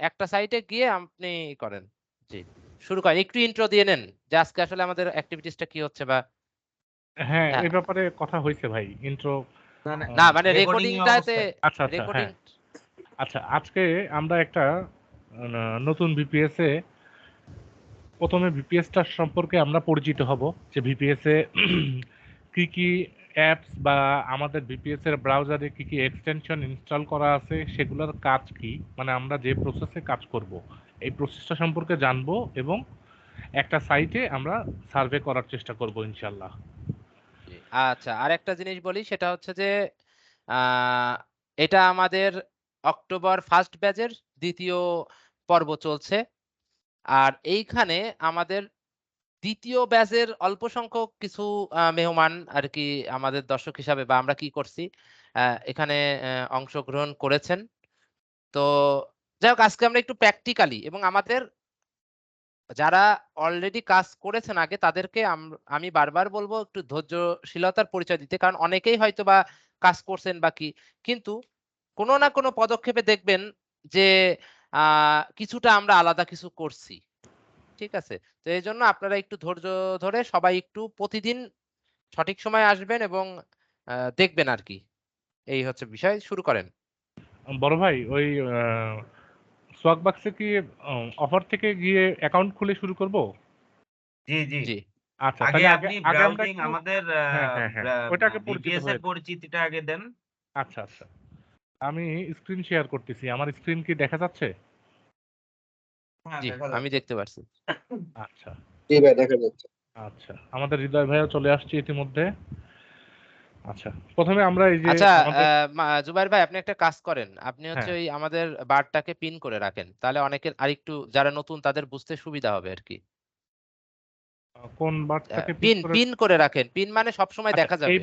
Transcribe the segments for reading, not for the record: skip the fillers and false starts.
একটা সাইটে গিয়ে আপনি করেন। জি। শুরু করেন। একটু ইন্ট্রো দিয়ে নেন যে আজকে আসলে আমাদের এক্টিভিটিসটা কি হচ্ছে বা হ্যাঁ, হ্যাঁ, এ ব্যাপারে কথা হইছে ভাই। ইন্ট্রো মানে না মানে রেকর্ডিং এর রেকর্ডিংটাতে অবস্থায়। আচ্ছা, রেকর্ডিং হ্যাঁ। আচ্ছা, আজকে আমরা একটা নতুন ভিপিএস এ ১ম এ ভিপিএসটা সম্পর্কে আমরা পরিচিত হব। যে ভিপিএস এ কি, কি অ্যাপস বা আমাদের ভিপিএস এর ব্রাউজারে কি, কি এক্সটেনশন ইনস্টল করা আছে সেগুলোর কাজ কি? মানে আমরা যে প্রসেসে কাজ করব, এই প্রসেসটা সম্পর্কে জানবো এবং একটা সাইটে আমরা সার্ভে করার চেষ্টা করব ইনশাআল্লাহ। জি। আচ্ছা, আরেকটা জিনিস বলি সেটা হচ্ছে যে আ এটা আমাদের অক্টোবর 1st ব্যাচের ২য় পর্ব চলছে। আর এইখানে আমাদের ২য় ব্যাচের অল্প সংখ্যক কিছু মেহমান আরকি আমাদের দর্শক হিসাবে বা আমরা কি করছি এখানে অংশগ্রহণ করেছেন। তো যাই হোক আজকে আমরা একটু প্র্যাকটিক্যালি এবং আমাদের যারা অলরেডি কাজ করেছেন আগে তাদেরকে আমি বারবার বলব একটু ধৈর্যশীলতার পরিচয় দিতে। কারণ অনেকেই হয়তোবা কাজ করছেন বা কি। কিন্তু কোন না কোন পদক্ষেপে দেখবেন যে আ কিছুটা আমরা আলাদা কিছু করছি। ঠিক আছে? তো এজন্য আপনারা একটু ধৈর্য ধরে সবাই একটু প্রতিদিন সঠিক সময়ে আসবেন এবং দেখবেন আরকি। এই হচ্ছে বিষয়। শুরু করেন। বড় ভাই ওই সোয়াগ বাক্সে কি অফার থেকে গিয়ে অ্যাকাউন্ট খুলে শুরু করব? জি, জি। জি, আচ্ছা, আগে তাহলে আগে আপনি আগে আমরা ব্রাউজিং একটু আমাদের হ্যাঁ। ওইটা আগে পরিচিত ভিপিএস এর হয়ে পরিচিতিটা আগে দেন। আচ্ছা। আমি স্ক্রিন শেয়ার করতেছি। আমার স্ক্রিন কি দেখা যাচ্ছে? হ্যাঁ, জি, দেখা আমি যাচ্ছে। দেখতে পারছি। আচ্ছা, জি ভাই দেখা যাচ্ছে। আচ্ছা। আমাদের হৃদয় ভাইও চলে আসছে ইতিমধ্যে। আচ্ছা। ১ম এ আমরা এই যে আচ্ছা, আমাদের জুবায়ের ভাই আপনি একটা কাজ করেন। আপনি হচ্ছে হ্যাঁ, ওই আমাদের বারটাকে পিন করে রাখেন। তাহলে অনেকের আরেকটু যারা নতুন তাদের বুঝতে সুবিধা হবে আরকি। কোন বারটাকে পিক পিন, করে পিন করে রাখেন। পিন মানে সবসময় আচ্ছা, দেখা যাবে। এই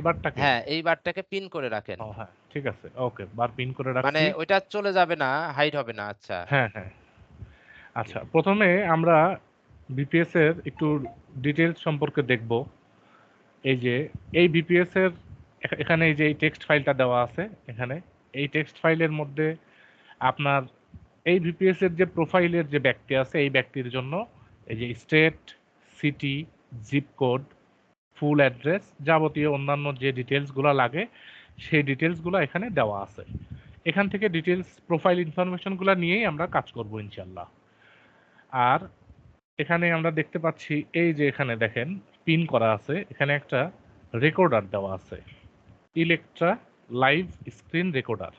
বারটাকে? হ্যাঁ, এই বারটাকে পিন করে রাখেন। ও হ্যাঁ, ঠিক আছে। ওকে, বার পিন করে মানে রাখছি। ওইটা চলে যাবে না, হাইড হবে না। আচ্ছা। হ্যাঁ। জি, আচ্ছা, ১ম এ আমরা বিপিএস এর একটু ডিটেইলস সম্পর্কে দেখব। এই যে এই বিপিএস এর এখানে এই যে এই টেক্সট ফাইলটা দেওয়া আছে এখানে। এই টেক্সট ফাইলের মধ্যে আপনার এই ভিপিএস এর যে প্রোফাইলের যে ব্যক্তি আছে এই ব্যক্তির জন্য এই যে state, city, zip code, full address যাবতীয় অন্যান্য যে ডিটেলস গুলা লাগে সেই ডিটেলস গুলা এখানে দেওয়া আছে। এখান থেকে ডিটেলস প্রোফাইল ইনফরমেশন গুলা নিয়েই আমরা কাজ করব ইনশাল্লাহ। আর এখানে আমরা দেখতে পাচ্ছি এই যে এখানে দেখেন পিন করা আছে এখানে একটা রেকর্ডার দেওয়া আছে, ইলেকট্রা লাইভ স্ক্রিন রেকর্ডার।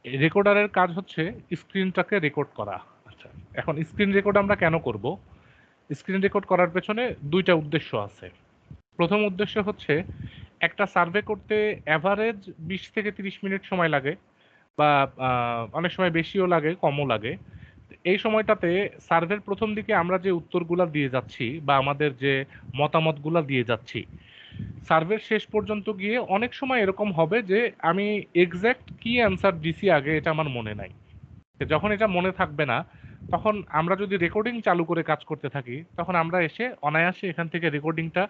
এই রেকর্ডারের কাজ হচ্ছে স্ক্রিনটাকে রেকর্ড করা। আচ্ছা, এখন স্ক্রিন রেকর্ড আমরা কেন করব? স্ক্রিন রেকর্ড করার পেছনে ২ টা উদ্দেশ্য আছে। প্রথম উদ্দেশ্য হচ্ছে একটা সার্ভে করতে এভারেজ ২০ থেকে ৩০ মিনিট সময় লাগে বা অনেক সময় বেশিও লাগে, কমও লাগে। এই সময়টাতে সার্ভের ১ম দিকে আমরা যে উত্তরগুলা দিয়ে যাচ্ছি বা আমাদের যে মতামতগুলা দিয়ে যাচ্ছি, সার্ভের শেষ পর্যন্ত গিয়ে অনেক সময় এরকম হবে যে আমি এক্সাক্ট কি অ্যান্সার দিছি আগে এটা আমার মনে নাই। যখন এটা মনে থাকবে না তখন আমরা যদি রেকর্ডিং চালু করে কাজ করতে থাকি তখন আমরা এসে অনায়াসে এখান থেকে রেকর্ডিংটা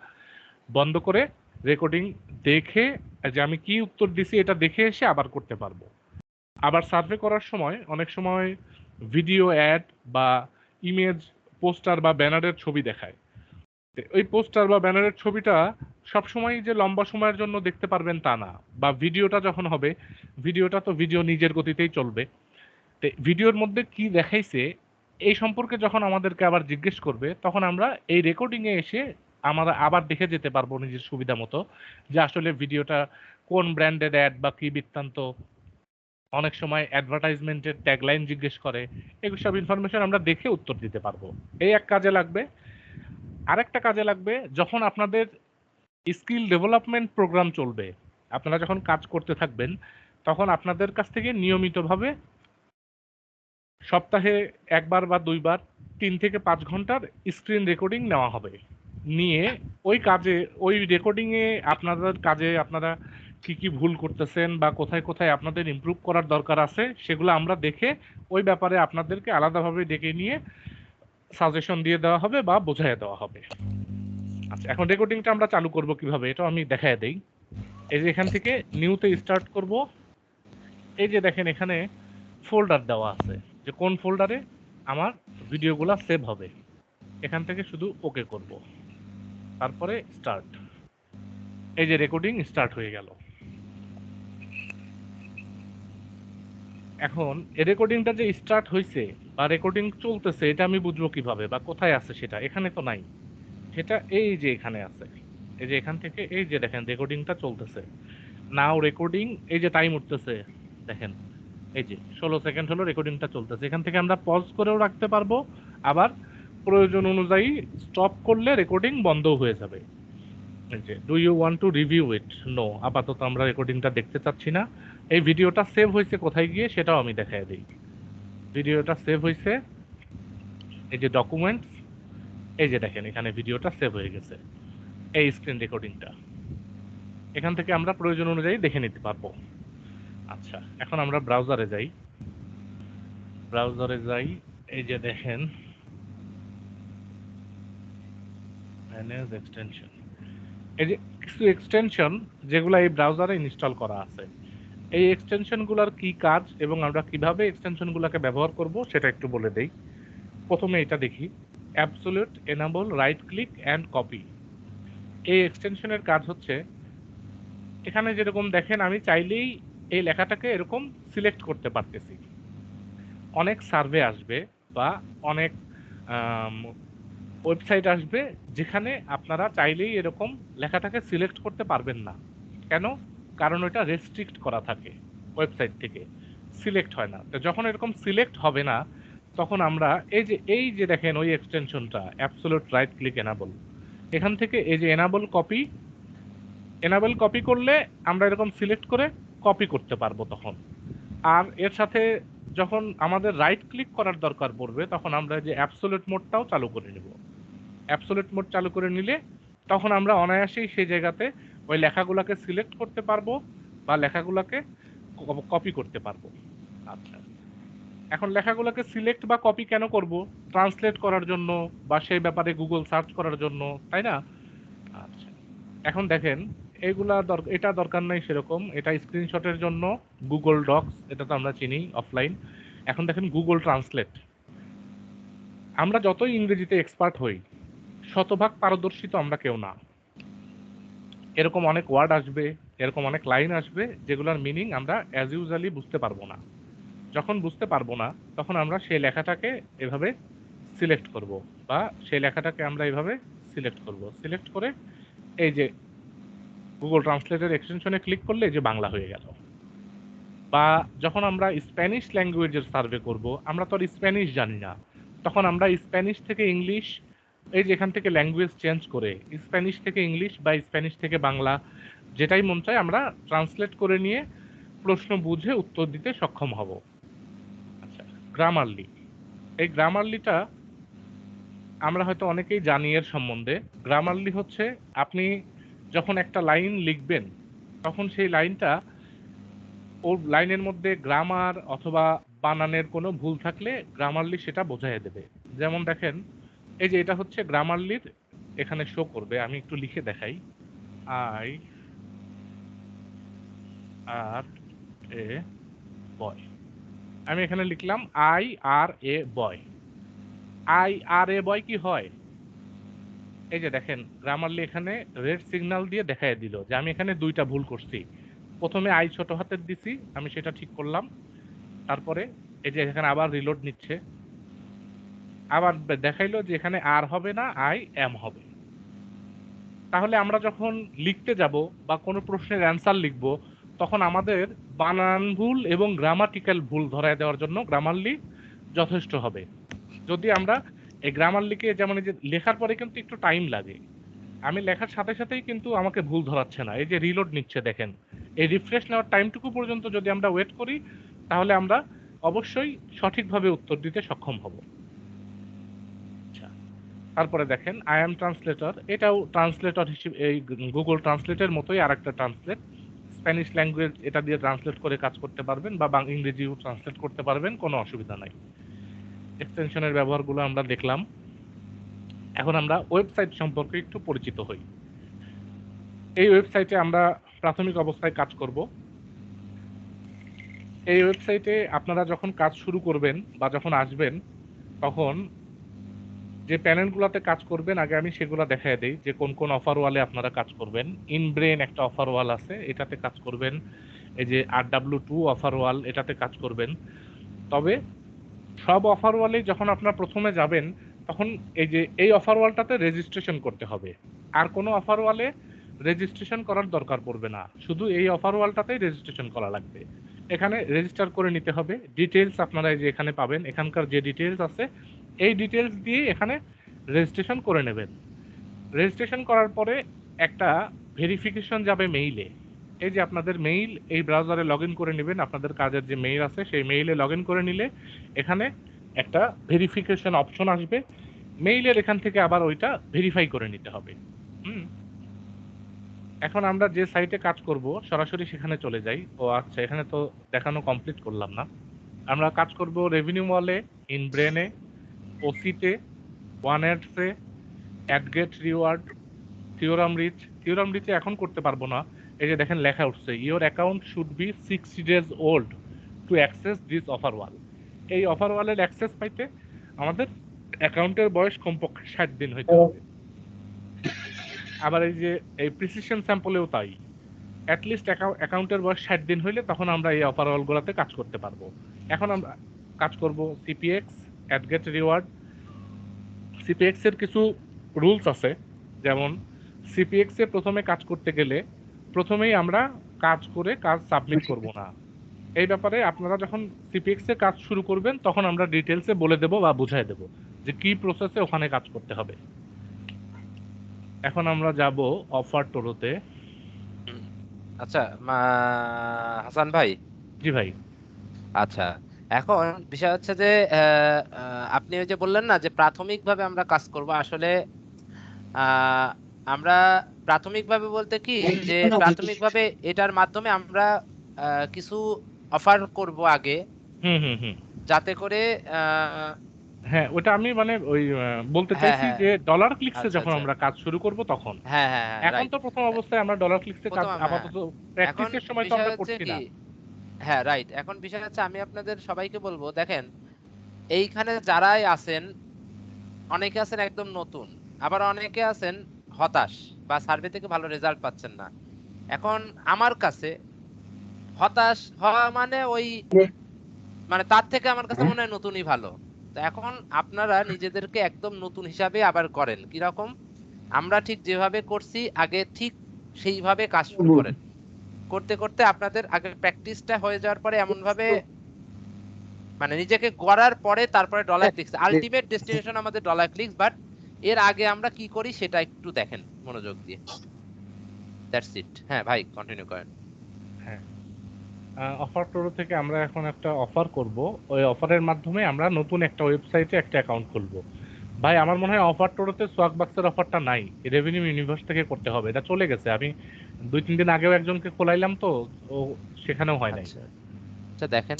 বন্ধ করে রেকর্ডিং দেখে যে আমি কি উত্তর দিছি এটা দেখে এসে আবার করতে পারবো। আবার সার্ভে করার সময় অনেক সময় ভিডিও অ্যাড বা ইমেজ, পোস্টার বা ব্যানারের ছবি দেখায়। ওই পোস্টার বা ব্যানারের ছবিটা সবসময় যে লম্বা সময়ের জন্য দেখতে পারবেন তা না, বা ভিডিওটা যখন হবে ভিডিওটা তো ভিডিও নিজের গতিতেই চলবে। তো ভিডিওর মধ্যে কি দেখাইছে এই সম্পর্কে যখন আমাদেরকে আবার জিজ্ঞেস করবে তখন আমরা এই রেকর্ডিং এ এসে আমরা আবার দেখে যেতে পারবো নিজের সুবিধা মতো যে আসলে ভিডিওটা কোন ব্র্যান্ডের অ্যাড বা কি বৃত্তান্ত। অনেক সময় অ্যাডভার্টাইজমেন্টের ট্যাগলাইন জিজ্ঞেস করে, এগুলো সব ইনফরমেশন আমরা দেখে উত্তর দিতে পারবো। এই এক কাজে লাগবে। আরেকটা কাজে লাগবে যখন আপনাদের স্কিল ডেভেলপমেন্ট প্রোগ্রাম চলবে, আপনারা যখন কাজ করতে থাকবেন তখন আপনাদের কাছ থেকে নিয়মিতভাবে সপ্তাহে ১ বার বা ২ বার ৩ থেকে ৫ ঘন্টার স্ক্রিন রেকর্ডিং নেওয়া হবে। নিয়ে ওই কাজে ওই রেকর্ডিং এ আপনাদের কাজে আপনারা কি ভুল করতেছেন বা কোথায় আপনাদের ইমপ্রুভ করার দরকার আছে সেগুলো আমরা দেখে ওই ব্যাপারে আপনাদেরকে আলাদাভাবে ডেকে নিয়ে সাজেশন দিয়ে দেওয়া হবে বা বোঝাইয়া দেওয়া হবে। আচ্ছা, এখন রেকর্ডিংটা আমরা চালু করব কিভাবে এটাও আমি দেখাইয়া দেই। এই যে এখান থেকে নিউতে স্টার্ট করব। এই যে দেখেন এখানে ফোল্ডার দেওয়া আছে, যে কোন ফোল্ডারে আমার ভিডিওগুলা সেভ হবে। এখান থেকে শুধু ওকে করব, তারপরে স্টার্ট। এই যে রেকর্ডিং স্টার্ট হয়ে গেল। এখন এই রেকর্ডিংটা যে স্টার্ট হয়েছে বা রেকর্ডিং চলতেছে, এটা আমি বুঝবো কিভাবে বা কোথায় আছে সেটা? এখানে তো নাই, সেটা এই যে এখানে আছে। এই যে এখান থেকে এই যে দেখেন রেকর্ডিংটা চলতেছে, নাও রেকর্ডিং, এই যে টাইম উঠতেছে দেখেন, এই যে 16 সেকেন্ড হলো রেকর্ডিংটা চলতেছে। এখান থেকে আমরা পজ করেও রাখতে পারবো, আবার প্রয়োজন অনুযায়ী স্টপ করলে রেকর্ডিং বন্ধও হয়ে যাবে। এই যে do you want to review it? No, আপাতত আমরা রেকর্ডিংটা দেখতে চাচ্ছি না। এই ভিডিওটা সেভ হয়েছে কোথায় গিয়ে সেটাও আমি দেখাই দিই। ভিডিওটা সেভ হয়েছে এই যে ডকুমেন্টস, এই যে দেখেন এখানে ভিডিওটা সেভ হয়ে গেছে, এই স্ক্রিন রেকর্ডিংটা। এখান থেকে আমরা প্রয়োজন অনুযায়ী দেখে নিতে পারবো। আচ্ছা, এখন আমরা ব্রাউজারে যাই। এই যে দেখেন ম্যানেজ এক্সটেনশন, এই যে কিছু এক্সটেনশন যেগুলো এই ব্রাউজারে ইনস্টল করা আছে। এই এক্সটেনশনগুলোর কি কাজ এবং আমরা কিভাবে এক্সটেনশনগুলোকে ব্যবহার করব সেটা একটু বলে দেই। প্রথমে এটা দেখি, absolute enable right click and copy. এই এক্সটেনশনের কাজ হচ্ছে, এখানে যেরকম দেখেন আমি চাইলেই এই লেখাটাকে এরকম সিলেক্ট করতে পারতেছি। অনেক সার্ভে আসবে বা অনেক ওয়েবসাইট আসবে যেখানে আপনারা চাইলেই এরকম লেখাটাকে সিলেক্ট করতে পারবেন না। কেন? কারণ ওটা রেস্ট্রিক্ট করা থাকে ওয়েবসাইট থেকে, সিলেক্ট হয় না। তো যখন এরকম সিলেক্ট হবে না, তখন আমরা এই যে দেখেন ওই এক্সটেনশনটা অ্যাবসোলিউট রাইট ক্লিক এনাবল, এখান থেকে এই যে এনাবল কপি করলে আমরা এরকম সিলেক্ট করে কপি করতে পারবো তখন। আর এর সাথে যখন আমাদের রাইট ক্লিক করার দরকার পড়বে, তখন আমরা যে অ্যাবসোলিউট মোডটাও চালু করে নেব। অ্যাবসোলিউট মোড চালু করে নিলে তখন আমরা অনায়াসেই সেই জায়গাতে ওই লেখাগুলোকে সিলেক্ট করতে পারবো বা লেখাগুলোকে কপি করতে পারবো। আচ্ছা, এখন লেখাগুলোকে সিলেক্ট বা কপি কেন করব? ট্রান্সলেট করার জন্য বা সেই ব্যাপারে গুগল সার্চ করার জন্য, তাই না? আচ্ছা, এখন দেখেন এটা দরকার নাই সেরকম, এটা স্ক্রিনশটের জন্য গুগল ডক্স, এটা তো আমরা চিনি অফলাইন। এখন দেখেন গুগল ট্রান্সলেট। আমরা যতই ইংরেজিতে এক্সপার্ট হই, শতভাগ পারদর্শী তো আমরা কেউ না। এরকম অনেক ওয়ার্ড আসবে, এরকম অনেক লাইন আসবে যেগুলোর মিনিং আমরা অ্যাজ ইউজুয়ালি বুঝতে পারবো না। যখন বুঝতে পারবো না, তখন আমরা সেই লেখাটাকে এভাবে সিলেক্ট করব বা সেই লেখাটাকে আমরা এভাবে সিলেক্ট করব। সিলেক্ট করে এই যে গুগল ট্রান্সলেটের এক্সটেনশনে ক্লিক করলে এই যে বাংলা হয়ে গেল। বা যখন আমরা স্প্যানিশ ল্যাঙ্গুয়েজের সার্ভে করব, আমরা তো আর স্প্যানিশ জানি না, তখন আমরা স্প্যানিশ থেকে ইংলিশ, এই যে এখান থেকে ল্যাঙ্গুয়েজ চেঞ্জ করে স্প্যানিশ থেকে ইংলিশ বা স্প্যানিশ থেকে বাংলা, যেটাই মন চায় আমরা ট্রান্সলেট করে নিয়ে প্রশ্ন বুঝে উত্তর দিতে সক্ষম হব। আচ্ছা, গ্রামারলি, এই গ্রামারলিটা আমরা হয়তো অনেকেই জানি এর সম্বন্ধে। গ্রামারলি হচ্ছে আপনি যখন একটা লাইন লিখবেন, তখন সেই লাইনটা ওর লাইনের মধ্যে গ্রামার অথবা বানানের কোনো ভুল থাকলে গ্রামারলি সেটা বোঝাই দেবে। যেমন দেখেন, এই যে এটা হচ্ছে গ্রামারলির, এখানে শো করবে, আমি একটু লিখে দেখাই। আই আর এ বয়, আমি এখানে লিখলাম I R A boy. I আর এ বয় কি হয়? এই যে দেখেন গ্রামারলি এখানে রেড সিগন্যাল দিয়ে দেখাই দিল যে আমি এখানে দুইটা ভুল করছি। প্রথমে আই ছোট হাতের দিছি, আমি সেটা ঠিক করলাম। তারপরে এই যে এখানে আবার রিলোড নিচ্ছে, আবার দেখাইলো যে এখানে আর হবে না, আই এম হবে। তাহলে আমরা যখন লিখতে যাব বা কোনো প্রশ্নের অ্যান্সার লিখব, তখন আমাদের বানান ভুল এবং গ্রামাটিক্যাল ভুল ধরায় দেওয়ার জন্য গ্রামারলি যথেষ্ট হবে। যদি আমরা এই গ্রামারলিকে, যেমন এই যে লেখার পরে কিন্তু একটু টাইম লাগে, আমি লেখার সাথে সাথেই কিন্তু আমাকে ভুল ধরাচ্ছে না, এই যে রিলোড নিচ্ছে দেখেন, এই রিফ্রেশ নেওয়ার টাইমটুকু পর্যন্ত যদি আমরা ওয়েট করি, তাহলে আমরা অবশ্যই সঠিকভাবে উত্তর দিতে সক্ষম হব। আচ্ছা, তারপরে দেখেন আই এম ট্রান্সলেটর, এটাও ট্রান্সলেটর হিসেবে এই গুগল ট্রান্সলেটের মতোই আর একটা ট্রান্সলেট। স্প্যানিশ ল্যাঙ্গুয়েজ এটা দিয়ে ট্রান্সলেট করে কাজ করতে পারবেন বা ইংরেজিও ট্রান্সলেট করতে পারবেন, কোনো অসুবিধা নাই। এক্সটেনশনের ব্যবহারগুলো আমরা দেখলাম। এখন আমরা ওয়েবসাইট সম্পর্কে একটু পরিচিত হই। এই ওয়েবসাইটে আমরা প্রাথমিক অবস্থায় কাজ করব। এই ওয়েবসাইটে আপনারা যখন কাজ শুরু করবেন বা যখন আসবেন, তখন যে প্যানেলগুলোতে কাজ করবেন আগে আমি সেগুলো দেখায় দেই যে কোন কোন অফার ওয়ালে আপনারা কাজ করবেন। ইনব্রেন একটা অফার ওয়াল আছে, এটাতে কাজ করবেন। এই যে RW2 অফার ওয়াল, এটাতে কাজ করবেন। তবে সব অফার ওয়ালেই যখন আপনারা প্রথমে যাবেন, তখন এই যে এই অফার ওয়ালটাতে রেজিস্ট্রেশন করতে হবে। আর কোনো অফার ওয়ালে রেজিস্ট্রেশন করার দরকার পড়বে না, শুধু এই অফার ওয়ালটাতেই রেজিস্ট্রেশন করা লাগবে। এখানে রেজিস্টার করে নিতে হবে। ডিটেলস আপনারা এই যে এখানে পাবেন, এখানকার যে ডিটেলস আছে এই ডিটেলস দিয়ে এখানে রেজিস্ট্রেশন করে নেবেন। রেজিস্ট্রেশন করার পরে একটা ভেরিফিকেশন যাবে মেইলে। এই যে আপনাদের মেইল, এই ব্রাউজারে লগ ইন করে নেবেন। আপনাদের কাজের যে মেইল আছে সেই মেইলে লগ ইন করে নিলে এখানে একটা ভেরিফিকেশন অপশন আসবে। মেইলের এখান থেকে আবার ওইটা ভেরিফাই করে নিতে হবে। এখন আমরা যে সাইটে কাজ করব সরাসরি সেখানে চলে যাই। ও আচ্ছা, এখানে তো দেখানো কমপ্লিট করলাম না। আমরা কাজ করব রেভিনিউ ওয়ালে, ইনব্রেনে, ওসিতে, ওয়ান অ্যাডসে, অ্যাডগেট রিওয়ার্ড, থিওরাম রিচে এখন করতে পারবো না। এই যে দেখেন লেখা উঠছে, your account should be 60 days old to access this offer ওয়াল। এই অফার ওয়ালের অ্যাক্সেস পাইতে আমাদের অ্যাকাউন্টের বয়স কমপক্ষে 60 দিন হইতে হবে। আবার এই যে এই প্রিসিশন স্যাম্পলেও তাই, অ্যাটলিস্ট অ্যাকাউন্টের বয়স 60 দিন হইলে তখন আমরা এই অফার ওয়ালগুলোতে কাজ করতে পারবো। এখন আমরা কাজ করব সিপিএক্স, অ্যাডগেট রিওয়ার্ড। সিপিএক্স এর কিছু রুলস আছে, যেমন সিপিএক্স এ প্রথমে কাজ করতে গেলে প্রথমেই আমরা কাজ করে কাজ সাবমিট করব না। এই ব্যাপারে আপনারা যখন সিপিএক্স এ কাজ শুরু করবেন তখন আমরা ডিটেলসে বলে দেব বা বুঝাই দেব যে কি প্রসেসে ওখানে কাজ করতে হবে। এখন আমরা যাব অফার টোরোতে। আচ্ছা হাসান ভাই, জি ভাই। আচ্ছা এখন বিষয় হচ্ছে যে আপনি ওই যে বললেন না যে প্রাথমিকভাবে আমরা কাজ করব, আসলে আহ, আমরা প্রাথমিকভাবে বলতে কি যে প্রাথমিকভাবে এটার মাধ্যমে আমরা কিছু অফার করব আগে, হুম। যাতে করে আহ, হ্যাঁ, ওটা আমি মানে ওই বলতে হ্যাঁ চাইছি হ্যাঁ যে ডলার ক্লিকসে আচ্ছা যখন আচ্ছা আমরা কাজ শুরু করব তখন। হ্যাঁ হ্যাঁ হ্যাঁ এখন রাইট। তো প্রথম অবস্থায় আমরা ডলার ক্লিকসে কাজ প্রথম হ্যাঁ, আপাতত এখন প্র্যাকটিসের সময় তো বিষয় আমরা হচ্ছে করছি কি, না। হ্যাঁ রাইট, এখন বিষয় হচ্ছে আমি আপনাদের সবাইকে বলবো, দেখেন এইখানে যারাই আছেন, অনেকে আছেন একদম নতুন, আবার অনেকে আছেন হতাশ বা সার্ভে থেকে ভালো রেজাল্ট পাচ্ছেন না। এখন আমার কাছে হতাশ হওয়া মানে ওই মানে তার থেকে আমার কাছে মনে হয় নতুনই ভালো। তো এখন আপনারা নিজেদেরকে একদম নতুন হিসাবে আবার করেন কিরকম, আমরা ঠিক যেভাবে করছি আগে ঠিক সেইভাবে কাজ শুরু করেন। করতে করতে আপনাদের আগে প্র্যাকটিসটা হয়ে যাওয়ার পরে এমন ভাবে মানে নিজেকে গড়ার পরে তারপরে ডলার ক্লিকস, আলটিমেট ডেস্টিনেশন আমাদের ডলার ক্লিকস, বাট এর আগে আমরা কি করি সেটা একটু দেখেন মনোযোগ দিয়ে। That's it. হ্যাঁ ভাই কন্টিনিউ করেন। হ্যাঁ, অফার টোরো থেকে আমরা এখন একটা অফার করব। ওই অফারের মাধ্যমে আমরা নতুন একটা ওয়েবসাইটে একটা অ্যাকাউন্ট খুলব। ভাই আমার মনে হয় অফার টোরোতে সোয়াগ বাক্সের অফারটা নাই, রেভিনিউ ইউনিভার্স থেকে করতে হবে। এটা চলে গেছে, আমি 2-3 দিন আগেও একজনকে খোলাইলাম তো, ও সেখানেও হয় নাই। আচ্ছা আচ্ছা দেখেন,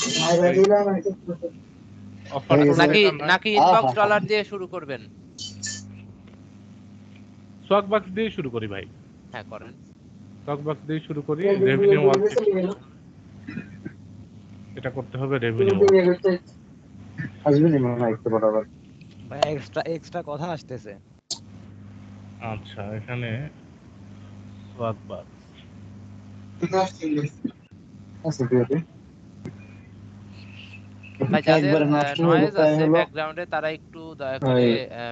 অফার টোরো নাকি যেটা নাই, নাকি ইনবক্স ডলার দিয়ে শুরু করবেন? সোয়াগ বাক্স দিয়ে শুরু করি ভাই। হ্যাঁ করেন। সোয়াগ বাক্স দিয়ে শুরু করি। রেভিনিউ ওয়াল থেকে এটা করতে হবে, রেভিনিউ ওয়াল। ভাই এক্সট্রা কথা আসতেছে। আচ্ছা, এখানে সোয়াগ বাক্স। ভাই যাদের নয়েজ আছে ব্যাকগ্রাউন্ডে তারা একটু দয়া করে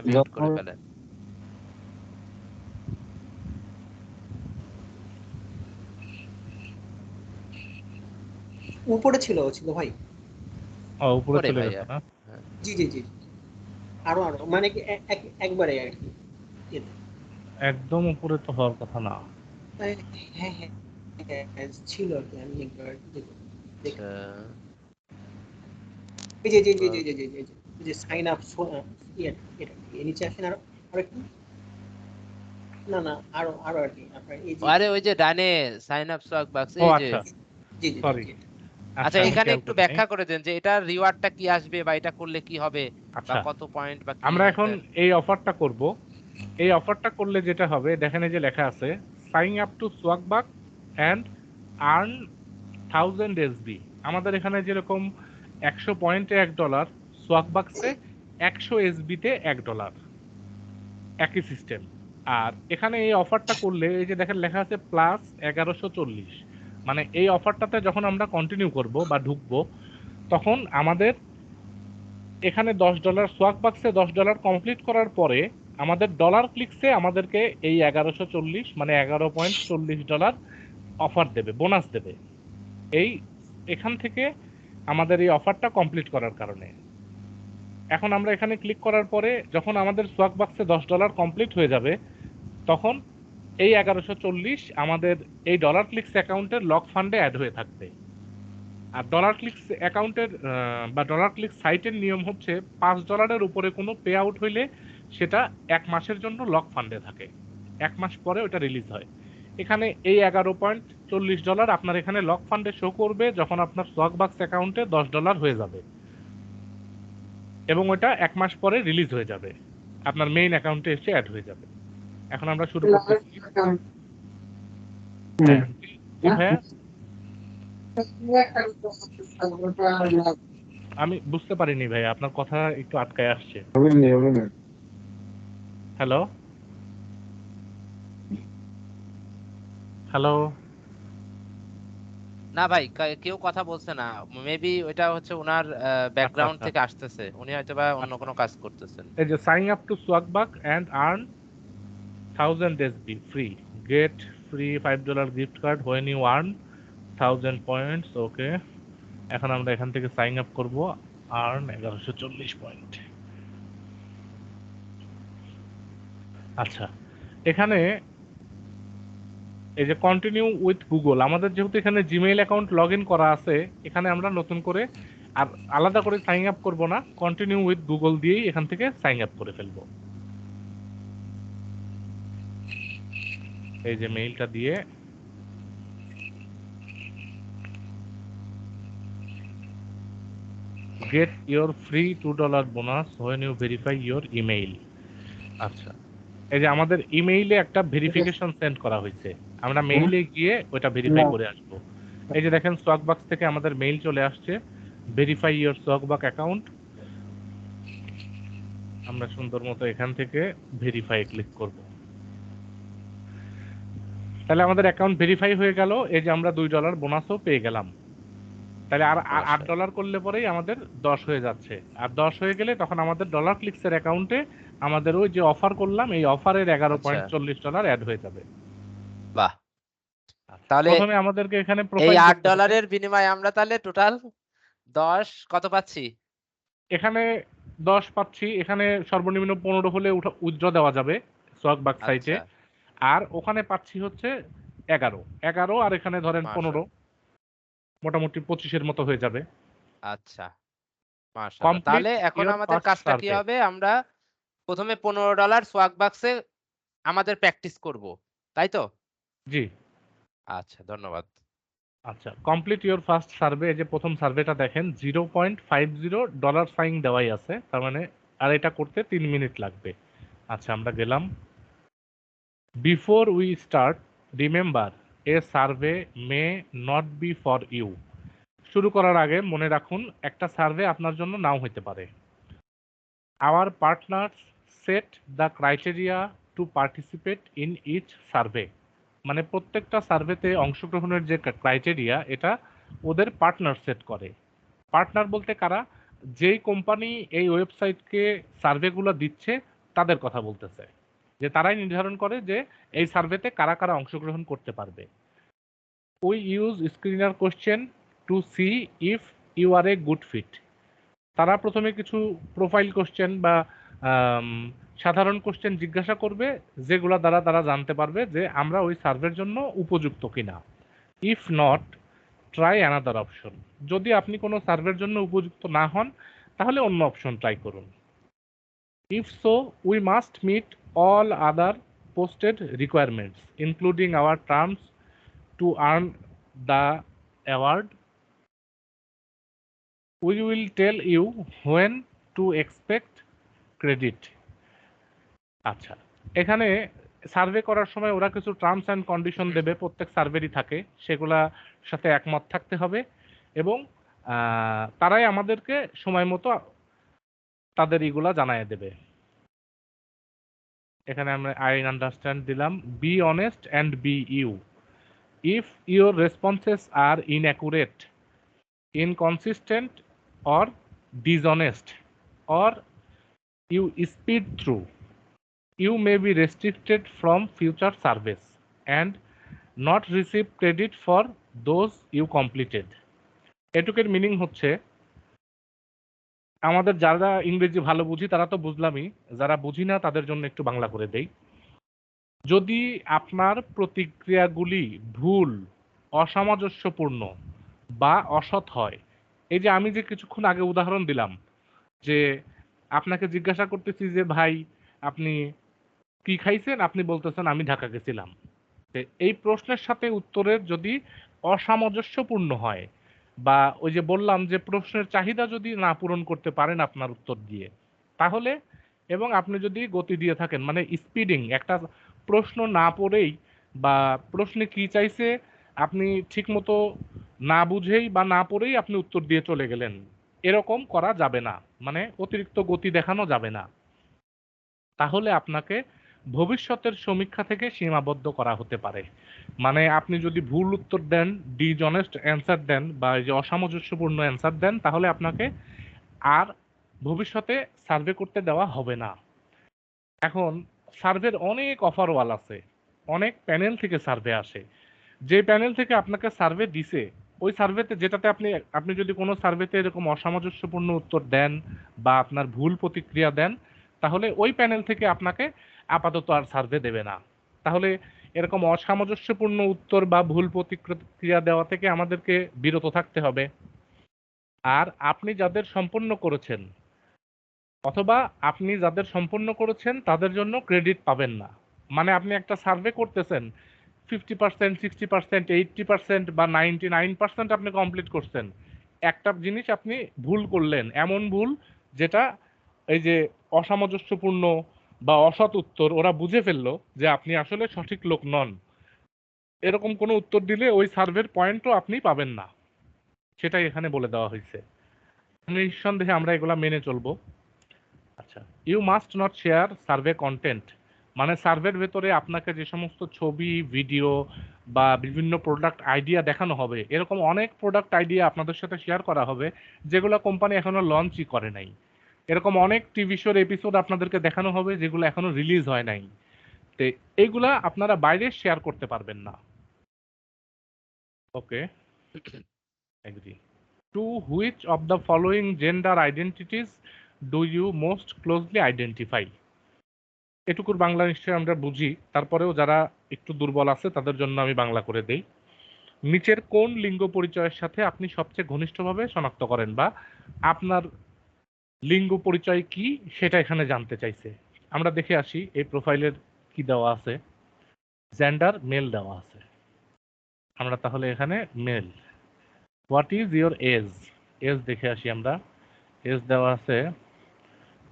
মিউট করে ফেলেন। উপরে ছিল ভাই। উপরে করে চলে ভাই গেছে না? হ্যাঁ। জি আরো মানে কি একবারে আর কি এতে। একদম উপরে তো হওয়ার কথা না। হ্যাঁ ছিল আর কি, আমি একবার আচ্ছা, এই যে সাইন আপ এটা এর নিচে আসেন আর একটু, না আরো আর কি আপনার এই যে আরে ওই যে ডানে সাইন আপ স্টক বাক্স, ও এই যে আচ্ছা, জি সরি। আচ্ছা আমি এখানে খেয়াল একটু করি নাই। ব্যাখ্যা করে দেন যে এটার রিওয়ার্ডটা কি আসবে বা এটা করলে কি হবে বা আচ্ছা, কত পয়েন্ট বা কি আমরা এখন এটার- এই অফারটা করব। এই অফারটা করলে যেটা হবে দেখেন, এই যে লেখা আছে sign up to Swagbuck and earn 1000 SB. আমাদের এখানে যেরকম 100 পয়েন্টে $1, সোয়াক বাক্সে 100 এসবিতে $1, একই সিস্টেম। আর এখানে এই অফারটা করলে এই যে দেখেন লেখা আছে প্লাস 1140, মানে এই অফারটাতে যখন আমরা কন্টিনিউ করব বা ঢুকবো তখন আমাদের এখানে $10 সোয়াক বাক্সে $10 কমপ্লিট করার পরে আমাদের ডলার ক্লিকসে আমাদেরকে এই 1140 মানে $11.40 অফার দেবে, বোনাস দেবে এই এখান থেকে আমাদের এই অফারটা কমপ্লিট করার কারণে। এখন আমরা এখানে ক্লিক করার পরে যখন আমাদের সোয়াক বাক্সে $10 কমপ্লিট হয়ে যাবে তখন এই 1140 আমাদের এই ডলার ক্লিকস অ্যাকাউন্টের লক ফান্ডে অ্যাড হয়ে থাকবে। আর ডলার ক্লিকস অ্যাকাউন্টের বা ডলার ক্লিক সাইটের নিয়ম হচ্ছে $5 উপরে কোনো পে আউট হইলে সেটা 1 মাসের জন্য লক ফান্ডে থাকে, 1 মাস পরে ওটা রিলিজ হয়। এখানে এই $11.40 আপনার এখানে লক ফান্ডে শো করবে যখন আপনার সোয়াক বাক্স অ্যাকাউন্টে $10 হয়ে যাবে এবং ওটা 1 মাস পরে রিলিজ হয়ে যাবে, আপনার মেইন অ্যাকাউন্টে এসে অ্যাড হয়ে যাবে। এখন আমরা শুরু করতেছি। হ্যাঁ, জি ভাইয়া, আমি বুঝতে পারিনি ভাই, আপনার কথা একটু আটকায় আসছে। হ্যালো হ্যালো না ভাই, কেউ কথা বলছে না। মেবি ওইটা হচ্ছে ওনার ব্যাকগ্রাউন্ড আচ্ছা। থেকে আসতেছে, উনি হয়তোবা অন্য কোনো কাজ করতেছেন। এই যে sign up to Swagbuck and earn 1000 SB free, get free $5 gift card when you earn 1000 points. Okay, এখন আমরা এখান থেকে সাইন আপ করব, আর্ন 1140 পয়েন্ট। আচ্ছা, এখানে এই যে কন্টিনিউ উইথ গুগল, আমাদের যেহেতু এখানে জিমেইল অ্যাকাউন্ট লগ ইন করা আছে, এখানে আমরা নতুন করে আর আলাদা করে সাইন আপ করবো না, কন্টিনিউ উইথ গুগল দিয়েই এখান থেকে সাইন আপ করে ফেলবো। এই যে মেইলটা দিয়ে get your free $2 bonus when you verify your email. আচ্ছা, এই যে আমাদের ইমেইলে একটা ভেরিফিকেশন সেন্ড করা হয়েছে, আমরা মেইলে গিয়ে ওটা ভেরিফাই করে আসবো। এই যে দেখেন সোয়াকবাক্স থেকে আমাদের মেইল চলে আসছে, ভেরিফাই ইউর সোয়াকবাক অ্যাকাউন্ট। আমরা সুন্দর মতো এখান থেকে ভেরিফাই ক্লিক করব, তাহলে আমাদের অ্যাকাউন্ট ভেরিফাই হয়ে গেল। এই যে আমরা $2 বোনাসও পেয়ে গেলাম। তাহলে আর $8 করলে পরেই আমাদের 10 হয়ে যাচ্ছে, আর 10 হয়ে গেলে তখন আমাদের ডলার ক্লিকসের অ্যাকাউন্টে আমাদের ওই যে অফার করলাম এই অফারের $11.40 অ্যাড হয়ে যাবে। বাহ, তাহলে প্রথমে আমাদেরকে এখানে এই প্রোফাইল $8 বিনিময়ে আমরা তাহলে টোটাল 10 কত পাচ্ছি? এখানে 10 পাচ্ছি। এখানে সর্বনিম্ন 15 হলে উইথড্র দেওয়া যাবে সোয়াকবাক সাইটে। আচ্ছা, আর ওখানে পাচ্ছি হচ্ছে 11 আর এখানে ধরেন 15, মোটামুটি 25-এর মতো হয়ে যাবে। আচ্ছা, মাশাআল্লাহ। তাহলে এখন আমাদের কাজটা কি হবে? আমরা প্রথমে $15 সোয়াক বাক্সে আমাদের প্র্যাকটিস করব, তাই তো? জি। আচ্ছা, ধন্যবাদ। আচ্ছা, কমপ্লিট ইওর ফার্স্ট সার্ভে। এই যে প্রথম সার্ভেটা দেখেন $0.50 সাইন দেওয়াই আছে, তার মানে আর এটা করতে 3 মিনিট লাগবে। আচ্ছা, আমরা গেলাম। Before we start remember a survey may not be for you. শুরু করার আগে মনে রাখুন একটা সার্ভে আপনার জন্য নাও হতে পারে। Our partners set the criteria to participate in each survey, মানে প্রত্যেকটা সার্ভেতে অংশগ্রহণের যে ক্রাইটেরিয়া এটা ওদের পার্টনার সেট করে। পার্টনার বলতে কারা? যেই কোম্পানি এই ওয়েবসাইটকে সার্ভেগুলো দিচ্ছে তাদের কথা বলতেছে, যে তারাই নির্ধারণ করে যে এই সার্ভেতে কারা কারা অংশগ্রহণ করতে পারবে। We use screener question to see if you are a good fit. তারা প্রথমে কিছু প্রোফাইল কোশ্চেন বা সাধারণ কোশ্চেন জিজ্ঞাসা করবে, যেগুলা দ্বারা তারা জানতে পারবে যে আমরা ওই সার্ভের জন্য উপযুক্ত কিনা। If not, try another option. যদি আপনি কোনো সার্ভের জন্য উপযুক্ত না হন তাহলে অন্য অপশন ট্রাই করুন। If so, we must meet all other posted requirements including our terms to earn the award. We will tell you when to expect credit. আচ্ছা, এখানে সার্ভে করার সময় ওরা কিছু টার্মস অ্যান্ড কন্ডিশন দেবে, প্রত্যেক সার্ভেরই থাকে, সেগুলা সাথে একমত থাকতে হবে এবং তারাই আমাদেরকে সময় মতো তাদের এগুলা জানায় দেবে। এখানে আমরা আই আন্ডারস্ট্যান্ড দিলাম, be honest and be you. If your responses are inaccurate, inconsistent or dishonest, or you speed through, you may be restricted from future service and not receive credit for those you completed. এটুকের meaning হচ্ছে, আমাদের যারা ইংরেজি ভালো বুঝি তারা তো বুঝলামই, যারা বুঝি না তাদের জন্য একটু বাংলা করে দেই। যদি আপনার প্রতিক্রিয়াগুলি ভুল, অসামঞ্জস্যপূর্ণ বা অসৎ হয়, এই যে আমি যে কিছুক্ষণ আগে উদাহরণ দিলাম যে আপনাকে জিজ্ঞাসা করতেছি যে ভাই আপনি কি খাইছেন, আপনি বলতেছেন আমি ঢাকা গেছিলাম। এই প্রশ্নের সাথে উত্তরের যদি অসামঞ্জস্যপূর্ণ হয়, বা ওই যে বললাম যে প্রশ্নের চাহিদা যদি না পূরণ করতে পারেন আপনার উত্তর দিয়ে, তাহলে, এবং আপনি যদি গতি দিয়ে থাকেন, মানে স্পিডিং, একটা প্রশ্ন না পড়েই বা প্রশ্নে কি চাইছে আপনি ঠিকমতো না বুঝেই বা না পড়েই আপনি উত্তর দিয়ে চলে গেলেন, এরকম করা যাবে না, মানে অতিরিক্ত গতি দেখানো যাবে না। তাহলে আপনাকে ভবিষ্যতের সমীক্ষা থেকে সীমাবদ্ধ করা হতে পারে। মানে আপনি যদি ভুল উত্তর দেন, ডিসঅনেস্ট অ্যান্সার দেন, বা এই যে অসামঞ্জস্যপূর্ণ অ্যান্সার দেন, তাহলে আপনাকে আর ভবিষ্যতে সার্ভে করতে দেওয়া হবে না। এখন সার্ভের অনেক অফারওয়াল আছে, অনেক প্যানেল থেকে সার্ভে আসে। যে প্যানেল থেকে আপনাকে সার্ভে দিছে, ওই সার্ভেতে যেটাতে আপনি যদি কোনো সার্ভেতে এরকম অসামঞ্জস্যপূর্ণ উত্তর দেন বা আপনার ভুল প্রতিক্রিয়া দেন, তাহলে ওই প্যানেল থেকে আপনাকে আপাতত আর সার্ভে দেবে না। তাহলে এরকম অসামঞ্জস্যপূর্ণ উত্তর বা ভুল প্রতিক্রিয়া দেওয়া থেকে আমাদেরকে বিরত থাকতে হবে। আর আপনি যাদের সম্পন্ন করেছেন, অথবা আপনি যাদের সম্পন্ন করেছেন তাদের জন্য ক্রেডিট পাবেন না। মানে আপনি একটা সার্ভে করতেছেন, 50%, 60%, 80% বা 99% আপনি কমপ্লিট করছেন, একটা জিনিস আপনি ভুল করলেন, এমন ভুল যেটা এই যে অসামঞ্জস্যপূর্ণ বা অসৎ উত্তর, ওরা বুঝে ফেললো যে আপনি আসলে সঠিক লোক নন, এরকম কোনো উত্তর দিলে ওই সার্ভের পয়েন্টও আপনি পাবেন না, সেটাই এখানে বলে দেওয়া হয়েছে। নিঃসন্দেহে আমরা এগুলা মেনে চলবো। আচ্ছা, you must not share survey content, মানে সার্ভের ভেতরে আপনাকে যে সমস্ত ছবি, ভিডিও বা বিভিন্ন প্রোডাক্ট আইডিয়া দেখানো হবে, এরকম অনেক প্রোডাক্ট আইডিয়া আপনাদের সাথে শেয়ার করা হবে যেগুলো কোম্পানি এখনো লঞ্চই করে নাই। এরকম অনেক টিভি শোর এপিসোড আপনাদেরকে দেখানো হবে যেগুলো এখনো রিলিজ হয় নাই। তো এইগুলা আপনারা বাইরে শেয়ার করতে পারবেন না। Okay, agree. To which of the following gender identities do you most closely identify? এটুকুর বাংলা নিশ্চয়ই আমরা বুঝি, তারপরেও যারা একটু দুর্বল আছে তাদের জন্য আমি বাংলা করে দেই। নিচের কোন লিঙ্গ পরিচয়ের সাথে আপনি সবচেয়ে ঘনিষ্ঠভাবে শনাক্ত করেন, বা আপনার লিঙ্গ পরিচয় কি সেটা এখানে জানতে চাইছে। আমরা দেখে আসি এই প্রোফাইলের কি দেওয়া আছে। জেন্ডার মেল দেওয়া আছে, আমরা তাহলে এখানে male. What is your age? Age দেখে আসি আমরা। এজ দেওয়া আছে,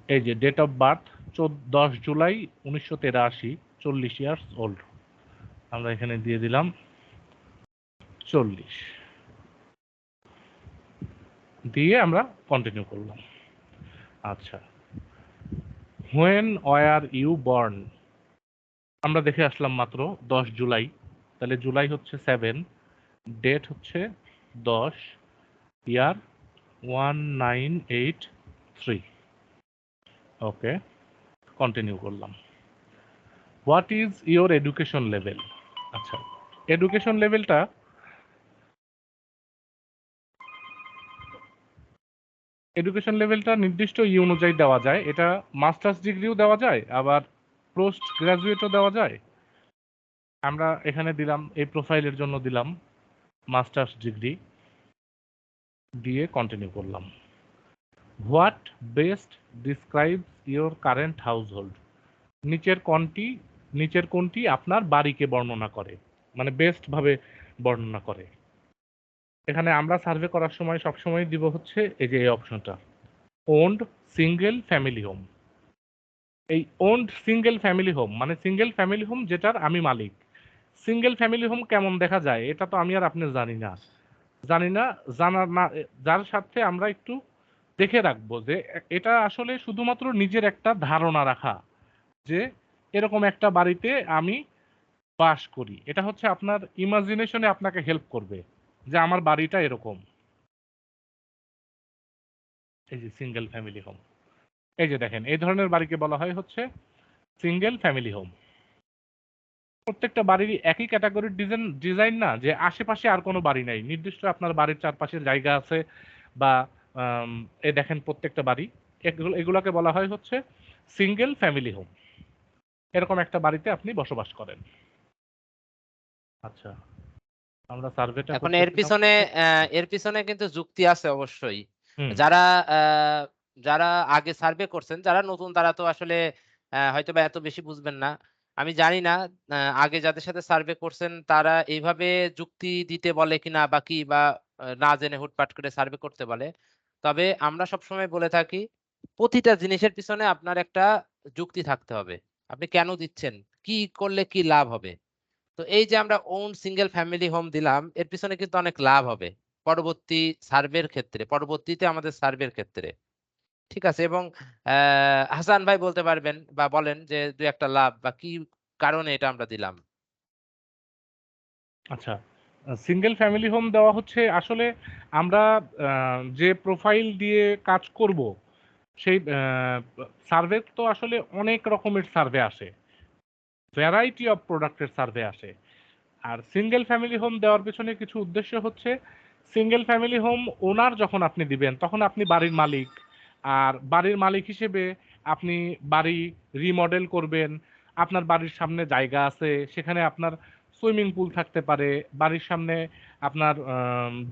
এই যে date of birth 10 July 1983, 40 years old. আমরা এখানে দিয়ে দিলাম 40, দিয়ে আমরা কন্টিনিউ করলাম। আচ্ছা, হোয়েন ওয়ার ইউ বর্ন? আমরা দেখে আসলাম মাত্র 10 জুলাই, তাহলে জুলাই হচ্ছে 7, ডেট হচ্ছে 10, ইয়ার 1983। ওকে, কন্টিনিউ করলাম। What is your education level? আচ্ছা, এডুকেশন লেভেলটা নির্দিষ্ট অনুযায়ী দেওয়া যায়। এটা মাস্টার্স ডিগ্রিও দেওয়া যায়, আবার পোস্ট গ্রাজুয়েটও দেওয়া যায়। আমরা এখানে দিলাম, এই প্রোফাইলের জন্য দিলাম মাস্টার্স ডিগ্রি, দিয়ে কন্টিনিউ করলাম। What best describes your current household? নিচের কোনটি আপনার বাড়িকে বর্ণনা করে, মানে বেস্ট ভাবে বর্ণনা করে? এখানে আমরা সার্ভে করার সময় সবসময় দিব হচ্ছে এই যে এই অপশনটা, ওন্ড সিঙ্গেল ফ্যামিলি হোম। এই ওন্ড সিঙ্গেল ফ্যামিলি হোম মানে সিঙ্গেল ফ্যামিলি হোম যেটার আমি মালিক। সিঙ্গেল ফ্যামিলি হোম কেমন দেখা যায় এটা তো আমি আর আপনি জানি না। জানি না, জানার না, যার সাথে আমরা একটু দেখে রাখবো যে এটা আসলে শুধুমাত্র নিজের একটা ধারণা রাখা যে এরকম একটা বাড়িতে আমি বাস করি। এটা হচ্ছে আপনার ইমাজিনেশনে আপনাকে হেল্প করবে যে আমার বাড়িটা এরকম। এই যে সিঙ্গেল ফ্যামিলি হোম, এই যে দেখেন এই ধরনের বাড়িকে বলা হয় হচ্ছে সিঙ্গেল ফ্যামিলি হোম। প্রত্যেকটা বাড়ির একই ক্যাটাগরির ডিজাইন না, যে আশেপাশে আর কোনো বাড়ি নাই, নির্দিষ্ট আপনার বাড়ির চারপাশের জায়গা আছে বা এই দেখেন প্রত্যেকটা বাড়ি, এগুলোকে বলা হয় হচ্ছে সিঙ্গেল ফ্যামিলি হোম। এরকম একটা বাড়িতে আপনি বসবাস করেন। আচ্ছা, আমরা সার্ভেটা এখন এর করতেছিলাম। পিছনে কিন্তু যুক্তি আছে অবশ্যই। হুম, যারা যারা আগে সার্ভে করছেন, যারা নতুন তারা তো আসলে হয়তোবা এত বেশি বুঝবেন না। আমি জানি না আগে যাদের সাথে সার্ভে করছেন তারা এইভাবে যুক্তি দিতে বলে কিনা বা কি বা না জেনে হুটপাট করে সার্ভে করতে বলে। তবে আমরা সবসময় বলে থাকি প্রতিটা জিনিসের পিছনে আপনার একটা যুক্তি থাকতে হবে। আপনি কেন দিচ্ছেন? কি করলে কি লাভ হবে? তো এই যে আমরা ওন সিঙ্গেল ফ্যামিলি হোম দিলাম, এর পিছনে কিন্তু অনেক লাভ হবে। পরবর্তী সার্ভের ক্ষেত্রে, পরবর্তীতে আমাদের সার্ভের ক্ষেত্রে। ঠিক আছে? এবং হাসান ভাই বলতে পারবেন বা বলেন যে ২-১ টা লাভ বা কি কারণে এটা আমরা দিলাম? আচ্ছা, সিঙ্গেল ফ্যামিলি হোম দেওয়া হচ্ছে আসলে আমরা যে প্রোফাইল দিয়ে কাজ করব সেই সার্ভে তো আসলে অনেক রকমের সার্ভে আসে, ভ্যারাইটি অফ প্রোডাক্টের সার্ভে আসে। আর সিঙ্গেল ফ্যামিলি হোম দেওয়ার পেছনে কিছু উদ্দেশ্য হচ্ছে সিঙ্গেল ফ্যামিলি হোম ওনার যখন আপনি দিবেন তখন আপনি বাড়ির মালিক, আর বাড়ির মালিক হিসেবে আপনি বাড়ি রিমডেল করবেন, আপনার বাড়ির সামনে জায়গা আছে, সেখানে আপনার সুইমিং পুল থাকতে পারে, বাড়ির সামনে আপনার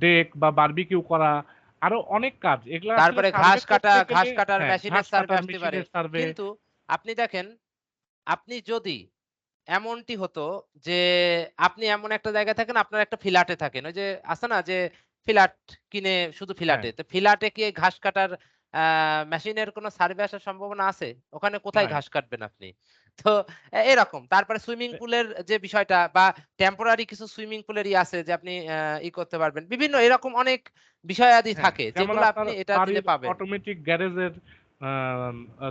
ডেক বা বারবিকিউ করা, আরো অনেক কাজ, এগুলো আসলে তারপরে সার্ভে করতে ঘাস গেলে, কাটার হ্যাঁ, মেশিনের ঘাস সার্ভে কাটার আসতে পারে। মেশিনের সার্ভে। কিন্তু আপনি দেখেন, আপনি যদি এমনটি হতো যে আপনি এমন একটা জায়গায় থাকেন, আপনার একটা ফ্ল্যাটে থাকেন। ওই যে আছে না যে ফ্ল্যাট কিনে শুধু হ্যাঁ, ফ্ল্যাটে। তো ফ্ল্যাটে কি এই ঘাস কাটার আ মেশিনের কোনো সার্ভে আসার সম্ভাবনা আছে? ওখানে কোথায় নাই। ঘাস কাটবেন আপনি? তো এরকম। তারপরে সুইমিং পুলের যে বিষয়টা বা টেম্পোরারি কিছু সুইমিং পুলের আছে যে আপনি করতে পারবেন। বিভিন্ন এরকম অনেক বিষয়াদি হ্যাঁ, থাকে যেমন যেগুলো আপনার আপনি এটা দিলে বাড়ির পাবেন। অটোমেটিক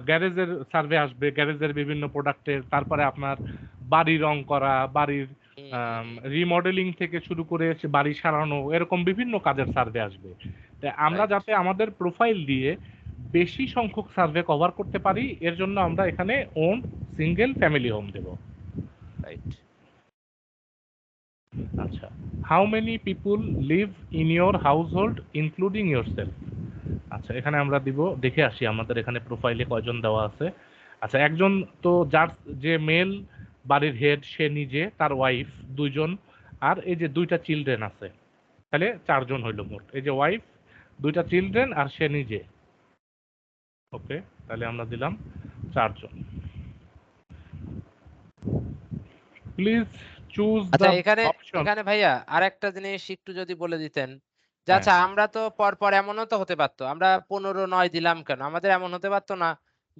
গ্যারেজের সার্ভে আসবে, গ্যারেজের বিভিন্ন প্রোডাক্টের। তারপরে আপনার বাড়ি রং করা, বাড়ির হুম, হুম, হুম। রিমডেলিং থেকে শুরু করে বাড়ি সারানো, এরকম বিভিন্ন কাজের সার্ভে আসবে। তো আমরা রাইট, যাতে আমাদের প্রোফাইল দিয়ে বেশি সংখ্যক সার্ভে কভার করতে পারি, এর জন্য আমরা এখানে ওন সিঙ্গেল ফ্যামিলি হোম দেব। রাইট। আচ্ছা, how many people live in your household including yourself. আচ্ছা, এখানে আমরা দিব, দেখে আসি আমাদের এখানে প্রোফাইলে কয়জন দেওয়া আছে। আচ্ছা, একজন তো যার, যে মেল বাড়ির হেড, সে নিজে, তার ওয়াইফ, দুইজন, আর এই যে দুইটা চিলড্রেন আছে, তাহলে 4 জন হইল মোট। এই যে ওয়াইফ, দুইটা চিলড্রেন আর সে নিজে। ওকে, তাহলে আমরা দিলাম 4 জন। প্লিজ চুজ আচ্ছা, দ্য এখানে অপশন। এখানে ভাইয়া আরেকটা জিনিস একটু যদি বলে দিতেন যে হ্যাঁ, আচ্ছা আমরা তো পরপর এমনও তো হতে পারতো আমরা 15-9 দিলাম কেন? আমাদের এমন হতে পারতো না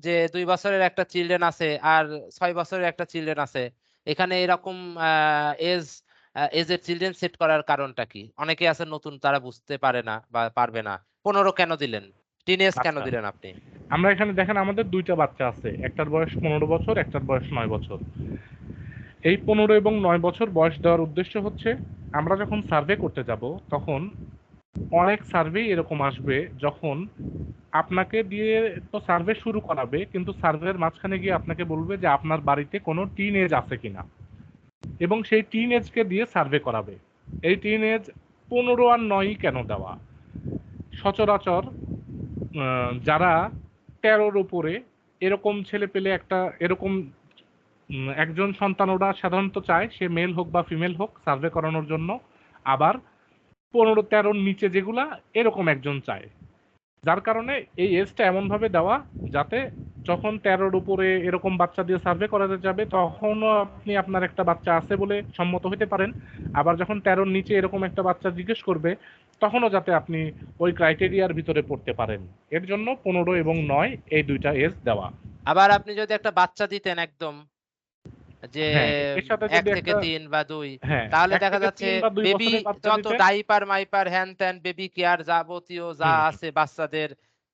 যে 2 বছরের একটা চিলড্রেন আছে আর 6 বছরের একটা চিলড্রেন আছে। এখানে এরকম এজ এজের চিলড্রেন সেট করার কারণটা কি? অনেকে আছে নতুন তারা বুঝতে পারে না বা পারবে না। 15 কেন দিলেন? টিনেজ কেন আচ্ছা, দিলেন আপনি? আমরা এখানে দেখেন আমাদের দুইটা বাচ্চা আছে, একটার বয়স 15 বছর, একটার বয়স 9 বছর। এই 15 এবং 9 বছর বয়স দেওয়ার উদ্দেশ্য হচ্ছে আমরা যখন সার্ভে করতে যাব তখন অনেক সার্ভে এরকম আসবে, যখন আপনাকে দিয়ে তো সার্ভে শুরু করাবে, কিন্তু সার্ভের মাঝখানে গিয়ে আপনাকে বলবে যে আপনার বাড়িতে কোনো টিন এজ আছে কিনা, এবং সেই টিন এজকে দিয়ে সার্ভে করাবে। এই টিন এজ 15 আর 9 কেন দেওয়া? সচরাচর যারা 13-র উপরে এরকম ছেলে পেলে, একটা এরকম একজন সন্তান ওরা সাধারণত চায়, সে মেল হোক বা ফিমেল হোক, সার্ভে করানোর জন্য। আবার 15-13-র নিচে যেগুলা, এরকম একজন চায়। যার কারণে এই এজটা এমনভাবে দেওয়া যাতে যখন 13-র উপরে এরকম বাচ্চা দিয়ে সার্ভে করাতে যাবে তখনও আপনি আপনার একটা বাচ্চা আছে বলে সম্মত হতে পারেন। আবার যখন 13-র নিচে এরকম একটা বাচ্চা জিজ্ঞেস করবে তখনও যাতে আপনি ওই ক্রাইটেরিয়ার ভিতরে পড়তে পারেন। এর জন্য 15 এবং 9 এই দুইটা এজ দেওয়া। আবার আপনি যদি একটা বাচ্চা দিতেন একদম যে হ্যাঁ, এর সাথে ১ যদি থেকে একটা ৩ বা ২ হ্যাঁ, তাহলে ১ দেখা থেকে যাচ্ছে ৩ বা ২ বেবি বছরের বাচ্চা যত দিতে ডাইপার মাইপার হ্যান-ত্যান বেবি কেয়ার যাবতীয় যা হুম, আছে বাচ্চাদের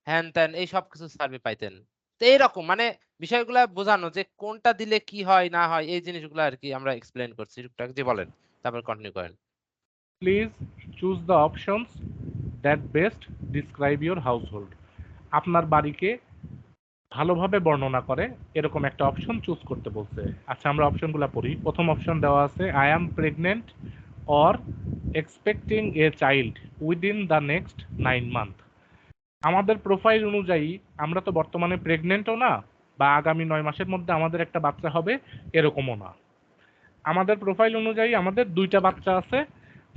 হ্যান-ত্যান এই সবকিছু সার্ভে পাইতেন। তো এইরকম মানে বিষয়গুলা বোঝানো যে কোনটা দিলে কি হয় না হয় এই জিনিসগুলো আরকি আমরা এক্সপ্লেইন করছি টুকটাক। জি বলেন। তারপর কন্টিনিউ করেন। Please choose the options that best describe your household. আপনার বাড়িকে ভালোভাবে বর্ণনা করে এরকম একটা অপশন চুজ করতে বলছে। আচ্ছা, আমরা অপশনগুলো পড়ি। প্রথম অপশন দেওয়া আছে I am pregnant or expecting a child within the next 9 month. আমাদের প্রোফাইল অনুযায়ী আমরা তো বর্তমানে প্রেগনেন্টও না বা আগামী 9 মাসের মধ্যে আমাদের একটা বাচ্চা হবে এরকমও না। আমাদের প্রোফাইল অনুযায়ী আমাদের 2টা বাচ্চা আছে,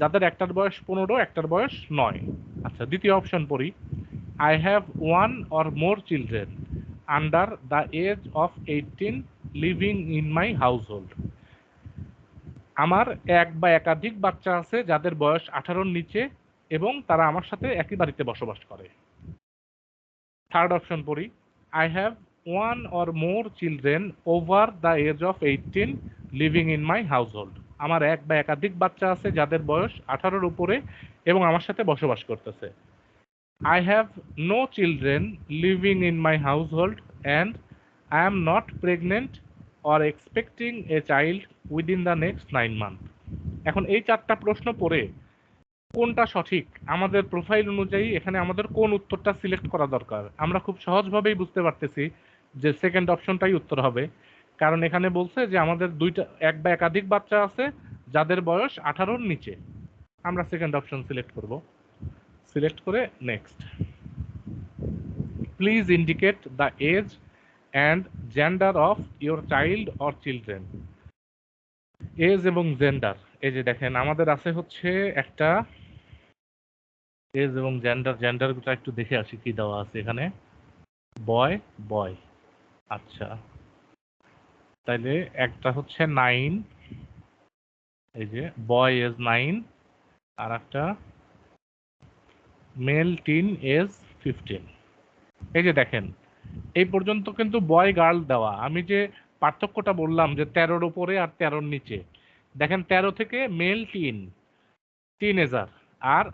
যাদের একটার বয়স 15, একটার বয়স 9। আচ্ছা, দ্বিতীয় অপশন পড়ি। I have one or more children under the age of 18 living in my household. আমার এক বা একাধিক বাচ্চা আছে যাদের বয়স 18-র নিচে এবং তারা আমার সাথে একই বাড়িতে বসবাস করে। থার্ড অপশন পড়ি। I have one or more children over the age of 18 living in my household. আমার এক বা একাধিক বাচ্চা আছে যাদের বয়স 18-র উপরে এবং আমার সাথে বসবাস করতেছে। I have no children living in my household and I am not pregnant or expecting a child within the next 9 months. এখন এই 4টা প্রশ্ন পড়ে কোনটা সঠিক আমাদের প্রোফাইল অনুযায়ী এখানে আমাদের কোন উত্তরটা সিলেক্ট করা দরকার? আমরা খুব সহজভাবেই বুঝতে পারতেছি যে সেকেন্ড অপশনটাই উত্তর হবে। কারণ এখানে বলছে যে আমাদের এক বা একাধিক বাচ্চা আছে যাদের বয়স 18-র নিচে। আমরা সেকেন্ড অপশন সিলেক্ট করব। সিলেক্ট করে next. Please indicate the age and gender of your child or children. Age এবং জেন্ডার, এই যে দেখেন আমাদের আছে হচ্ছে একটা এজ এবং জেন্ডারটা একটু দেখে আসি কি দেওয়া আছে এখানে। বয় বয়, আচ্ছা তাইলে একটা হচ্ছে 9, এই যে বয় এজ 9, আর একটা মেল টিন এজ 15। এই যে দেখেন এই পর্যন্ত কিন্তু বয় গার্ল দেওয়া। আমি যে পার্থক্যটা বললাম যে 13-র উপরে আর 13-র নিচে, দেখেন 13 থেকে মেল টিনেজার, আর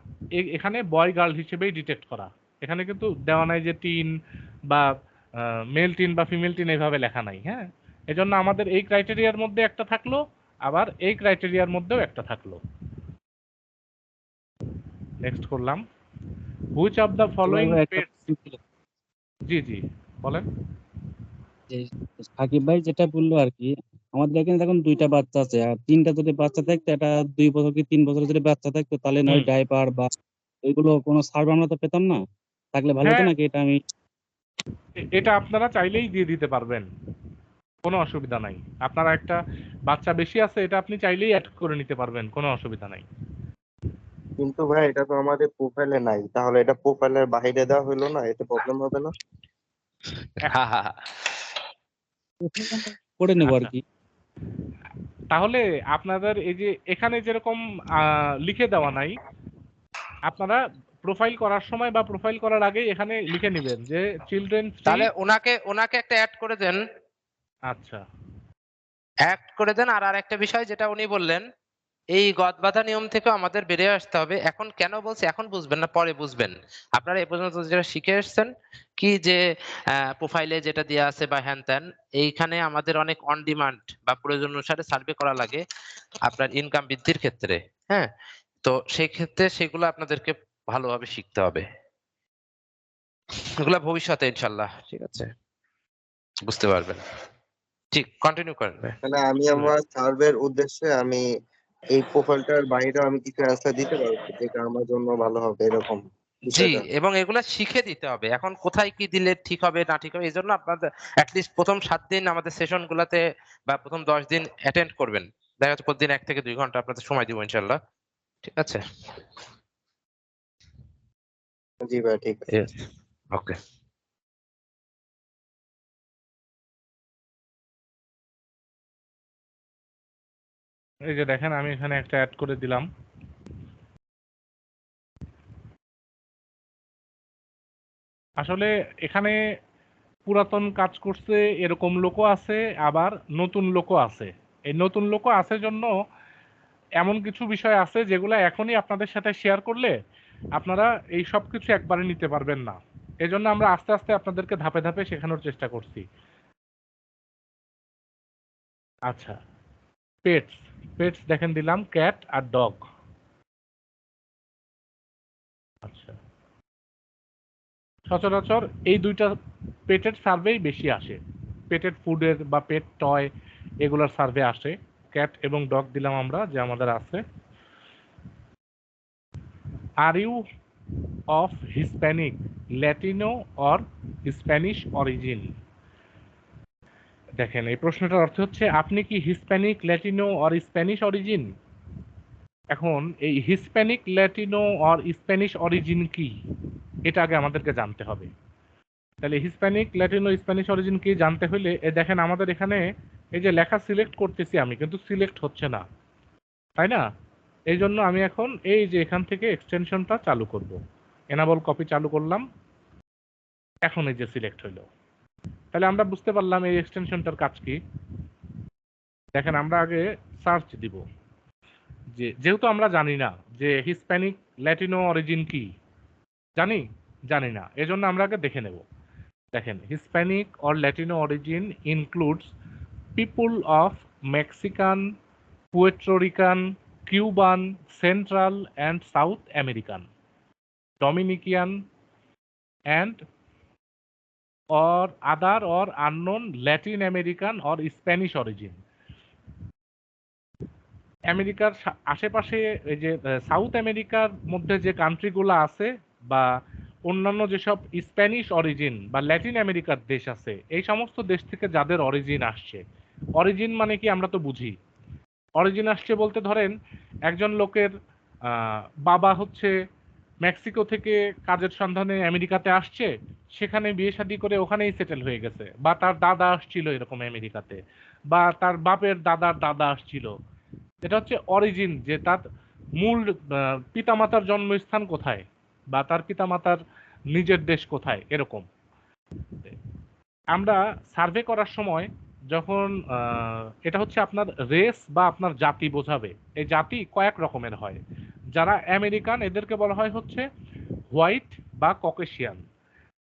এখানে বয় গার্ল হিসেবেই ডিটেক্ট করা। এখানে কিন্তু দেওয়া নাই যে টিন বা মেল টিন বা ফিমেল টিন এইভাবে লেখা নাই। হ্যাঁ, এজন্য আমাদের এই ক্রাইটেরিয়ার মধ্যে একটা থাকলো, আবার এই ক্রাইটেরিয়ার মধ্যেও একটা থাকলো। নেক্সট করলাম। Which of the following pets. জি জি বলেন। যে সাকিব ভাই যেটা বললো আর কি, আমাদের এখানে এখন 2টা বাচ্চা আছে, আর 3টা যদি বাচ্চা থাকতো, এটা 2 বছর কি 3 বছর যদি বাচ্চা থাকতো তাহলে নয় ডাইপার বা এগুলো কোনো সার্ভ আমরা তো পেতাম না। থাকলে ভালো হতো হ্যাঁ, নাকি? এটা আমি এটা আপনারা চাইলেই দিয়ে দিতে পারবেন, কোনো অসুবিধা নাই। আপনারা একটা বাচ্চা বেশি আছে এটা আপনি চাইলেই অ্যাড করে নিতে পারবেন, কোনো অসুবিধা নাই। কিন্তু ভাই এটা তো আমাদের প্রোফাইলে নাই, তাহলে এটা প্রোফাইলের বাইরে দেওয়া হলো না, এতে প্রবলেম হবে না? করে নেবো আর আচ্ছা, কি। তাহলে আপনাদের এই যে এখানে যেরকম লিখে দেওয়া নাই, আপনারা প্রোফাইল করার সময় বা প্রোফাইল করার আগে এখানে লিখে নেবেন যে চিলড্রেন ফ্রি। তাহলে ওনাকে একটা এড করে দেন। আচ্ছা, এড করে দেন। আর আরেকটা বিষয় যেটা উনি বললেন, এই গদবাঁধা নিয়ম থেকেও আমাদের বেরিয়ে আসতে হবে। এখন কেন বলছি এখন বুঝবেন না, পরে বুঝবেন। আপনারা এ পর্যন্ত যেটা শিখে এসছেন কি যে প্রোফাইলে যেটা দেওয়া আছে বা হ্যান-ত্যান, এইখানে আমাদের অনেক অন ডিমান্ড বা প্রয়োজন অনুসারে সার্ভে করা লাগে আপনার ইনকাম বৃদ্ধির ক্ষেত্রে। হ্যাঁ? তো সেই ক্ষেত্রে সেগুলো আপনাদেরকে ভালোভাবে শিখতে হবে। এগুলা ভবিষ্যতে ইনশাআল্লাহ। ঠিক আছে? বুঝতে পারবেন। ঠিক, কন্টিনিউ করেন ভাই। মানে আমি আমার সার্ভের উদ্দেশ্যে আমি এই প্রোফাইলটার বাইরেও আমি কিছু অ্যান্সার দিতে পারবো যেটা আমার জন্য ভালো হবে, এরকম জি, বিষয়টা? এবং এগুলা শিখে দিতে হবে। এখন কোথায় কি দিলে ঠিক হবে না ঠিক হবে এজন্য আপনাদের এট লিস্ট ১ম ৭ দিন আমাদের সেশন গুলাতে বা ১ম ১০ দিন অ্যাটেন্ড করবেন। দেখা যাচ্ছে প্রতিদিন ১ থেকে ২ ঘন্টা আপনাদের সময় দিব ইনশাআল্লাহ। ঠিক আছে? জি ভাই, ঠিক আছে। ইয়েস। ওকে। এই যে দেখেন আমি এখানে একটা অ্যাড করে দিলাম। আসলে এখানে পুরাতন কাজ করছে এরকম লোকও আছে, আবার নতুন লোকও আছে। এই নতুন লোকও আছে জন্য এমন কিছু বিষয় আছে যেগুলো এখনই আপনাদের সাথে শেয়ার করলে আপনারা এই সব কিছু একবারে নিতে পারবেন না। এজন্য আমরা আস্তে আস্তে আপনাদেরকে ধাপে ধাপে শেখানোর চেষ্টা করছি। আচ্ছা, পেটস পেটস দেখেন দিলাম ক্যাট আর ডগ। আচ্ছা, সচরাচর এই দুইটা পেটের সার্ভেই বেশি আসে, পেটের ফুডের বা পেট টয় এগুলোর সার্ভে আসে। ক্যাট এবং ডগ দিলাম আমরা যে আমাদের আছে। Are you of Hispanic, Latino or Spanish origin? দেখেন এই প্রশ্নটার অর্থ হচ্ছে আপনি কি Hispanic, Latino or Spanish origin? এখন এই Hispanic, Latino or Spanish origin কি এটা আগে আমাদেরকে জানতে হবে। তাহলে হিসপ্যানিক, ল্যাটিনো, স্প্যানিশ অরিজিন কি জানতে হলে দেখেন আমাদের এখানে এই যে লেখা সিলেক্ট করতেছি আমি, কিন্তু সিলেক্ট হচ্ছে না, তাই না? এই জন্য আমি এখন এই যে এখান থেকে এক্সটেনশনটা চালু করব, এনাবল কপি চালু করলাম, এখন এই যে সিলেক্ট হইল। তাহলে আমরা বুঝতে পারলাম এই এক্সটেনশনটার কাজ কি। দেখেন আমরা আগে সার্চ দিব, যেহেতু আমরা জানি না যে হিসপ্যানিক, ল্যাটিনো অরিজিন কি, জানি না, এজন্য আমরা আগে দেখে নেব। দেখেন Hispanic or Latino origin includes people of Mexican, Puerto Rican, Cuban, central and south American, Dominican and or other or unknown Latin American or Spanish origin। আমেরিকার আশেপাশে এই যে সাউথ আমেরিকার মধ্যে যে কান্ট্রিগুলো আছে বা অন্যান্য যেসব স্প্যানিশ অরিজিন বা ল্যাটিন আমেরিকার দেশ আছে, এই সমস্ত দেশ থেকে যাদের অরিজিন আসছে, অরিজিন মানে কি আমরা তো বুঝি, অরিজিন আসছে বলতে ধরেন একজন লোকের বাবা হচ্ছে মেক্সিকো থেকে কাজের সন্ধানে আমেরিকাতে আসছে, সেখানে বিয়ে শাদী করে ওখানেই সেটেল হয়ে গেছে, বা তার দাদা আসছিল এরকম আমেরিকাতে, বা তার বাপের দাদার দাদা আসছিল। এটা হচ্ছে অরিজিন, যে তার মূল পিতামাতার জন্মস্থান কোথায় বা তার পিতামাতার নিজের দেশ কোথায়, এরকম। আমরা সার্ভে করার সময় যখন এটা হচ্ছে আপনার রেস বা আপনার জাতি বোঝাবে, এই জাতি কয়েক রকমের হয়। যারা আমেরিকান এদেরকে বলা হয় হচ্ছে হোয়াইট বা ককেশিয়ান।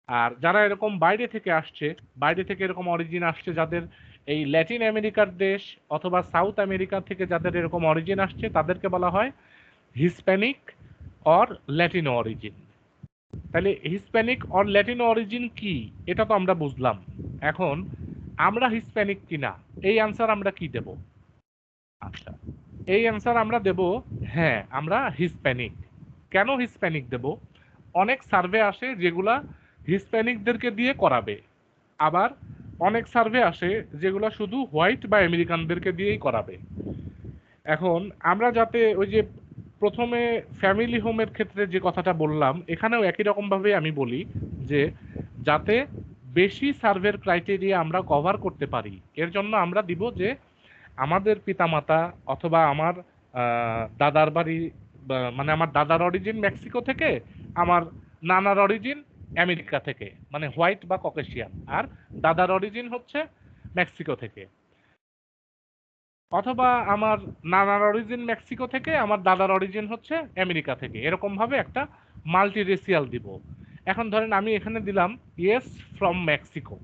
আর যারা এরকম বাইরে থেকে আসছে, বাইরে থেকে এরকম অরিজিন আসছে, যাদের এই ল্যাটিন আমেরিকার দেশ অথবা সাউথ আমেরিকা থেকে যাদের এরকম অরিজিন আসছে, তাদেরকে বলা হয় হিসপ্যানিক অর ল্যাটিনো অরিজিন। তাহলে হিসপ্যানিক অর ল্যাটিনো অরিজিন কি এটা তো আমরা বুঝলাম। এখন আমরা হিসপ্যানিক কিনা এই অ্যান্সার আমরা কি দেব? আচ্ছা, এই অ্যান্সার আমরা দেব হ্যাঁ আমরা হিসপ্যানিক। কেন হিসপ্যানিক দেব? অনেক সার্ভে আসে যেগুলা হিসপ্যানিকদেরকে দিয়ে করাবে, আবার অনেক সার্ভে আসে যেগুলো শুধু হোয়াইট বা আমেরিকানদেরকে দিয়েই করাবে। এখন আমরা যাতে ওই যে প্রথমে ফ্যামিলি হোমের ক্ষেত্রে যে কথাটা বললাম, এখানেও একই রকমভাবে আমি বলি যে যাতে বেশি সার্ভের ক্রাইটেরিয়া আমরা কভার করতে পারি, এর জন্য আমরা দিব যে আমাদের পিতামাতা অথবা আমার দাদার বাড়ি, মানে আমার দাদার অরিজিন মেক্সিকো থেকে, আমার নানার অরিজিন আমেরিকা থেকে, মানে হোয়াইট বা ককেশিয়ান, আর দাদার অরিজিন হচ্ছে মেক্সিকো থেকে, অথবা আমার নানার অরিজিন মেক্সিকো থেকে, আমার দাদার অরিজিন হচ্ছে আমেরিকা থেকে, এরকম ভাবে একটা মাল্টি রেসিয়াল দিব। এখন ধরেন আমি এখানে দিলাম ইয়েস ফ্রম মেক্সিকো,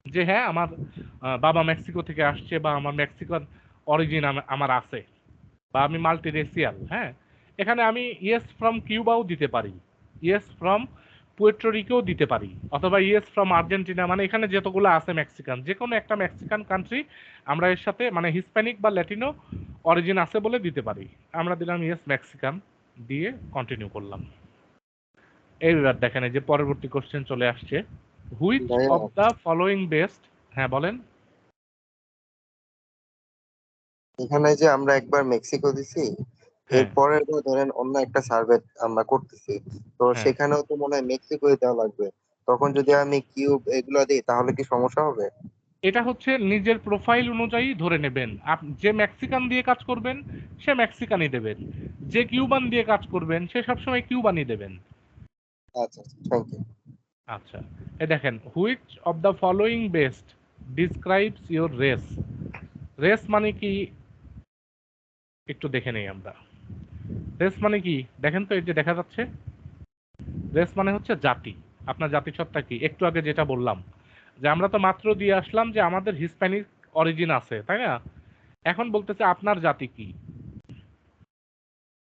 যে হ্যাঁ আমার বাবা মেক্সিকো থেকে আসছে বা আমার মেক্সিকান অরিজিন আমার আছে, বা আমি মাল্টি রেসিয়াল। হ্যাঁ, এখানে আমি ইয়েস ফ্রম কিউবাও দিতে পারি, ইয়েস ফ্রম পুয়ের্টো রিকোও দিতে পারি, অথবা ইয়েস ফ্রম আর্জেন্টিনা, মানে এখানে যতগুলো আছে মেক্সিকান, যে কোনো একটা মেক্সিকান কান্ট্রি আমরা এর সাথে মানে হিসপ্যানিক বা ল্যাটিনো অরিজিন আছে বলে দিতে পারি। আমরা দিলাম ইয়েস মেক্সিকান, দিয়ে কন্টিনিউ করলাম। এইবার দেখেন এই যে পরবর্তী কোশ্চেন চলে আসছে, which of the following best. হ্যাঁ বলেন। এখানে যে আমরা একবার মেক্সিকো দিছি, এরপরে ধরেন অন্য একটা সার্ভে আমরা করতেছি, তো সেখানেও তো মনে হয় মেক্সিকো দেওয়া লাগবে, তখন যদি আমি কিউব এগুলো দিই তাহলে কি সমস্যা হবে? এটা হচ্ছে নিজের প্রোফাইল অনুযায়ী ধরে নেবেন, যে মেক্সিকান দিয়ে কাজ করবেন সে মেক্সিকানই দেবেন, যে কিউবান দিয়ে কাজ করবেন সে সবসময় কিউবানই দেবেন। আচ্ছা, থ্যাংক ইউ। আচ্ছা, এই দেখেন which of the following best describes your race. Race মানে কি একটু দেখে নেই আমরা। রেস মানে কি দেখেন তো, এই যে দেখা যাচ্ছে রেস মানে হচ্ছে জাতি। আপনার জাতিসত্তা কি? একটু আগে যেটা বললাম যে আমরা তো মাত্র দিয়ে আসলাম যে আমাদের হিস্প্যানিক অরিজিন আছে, তাই না? এখন বলতেছে আপনার জাতি কি।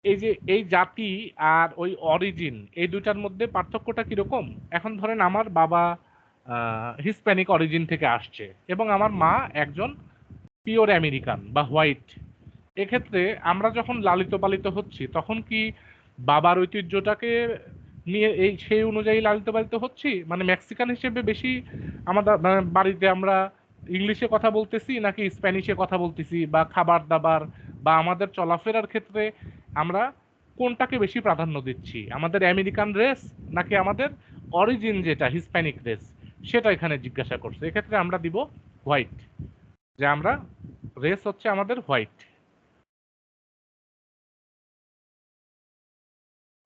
এই যে এই জাতি আর ওই অরিজিন, এই দুইটার মধ্যে পার্থক্যটা কিরকম? এখন ধরেন আমার বাবা হিস্প্যানিক অরিজিন থেকে আসছে এবং আমার মা একজন পিওর আমেরিকান বা হোয়াইট। এক্ষেত্রে আমরা যখন লালিত পালিত হচ্ছি তখন কি বাবার ঐতিহ্যটাকে নিয়ে এই সেই অনুযায়ী লালিত পালিত হচ্ছি? মানে মেক্সিকান হিসেবে বেশি আমাদের বাড়িতে আমরা ইংলিশে কথা বলতেছি নাকি স্প্যানিশে কথা বলতেছি, বা খাবার দাবার বা আমাদের চলাফেরার ক্ষেত্রে আমরা কোনটাকে বেশি প্রাধান্য দিচ্ছি? আমাদের আমেরিকান রেস নাকি আমাদের অরিজিন যেটা হিস্প্যানিক রেস, সেটা এখানে জিজ্ঞাসা করছে। এক্ষেত্রে আমরা দিব হোয়াইট, যে আমরা রেস হচ্ছে আমাদের white.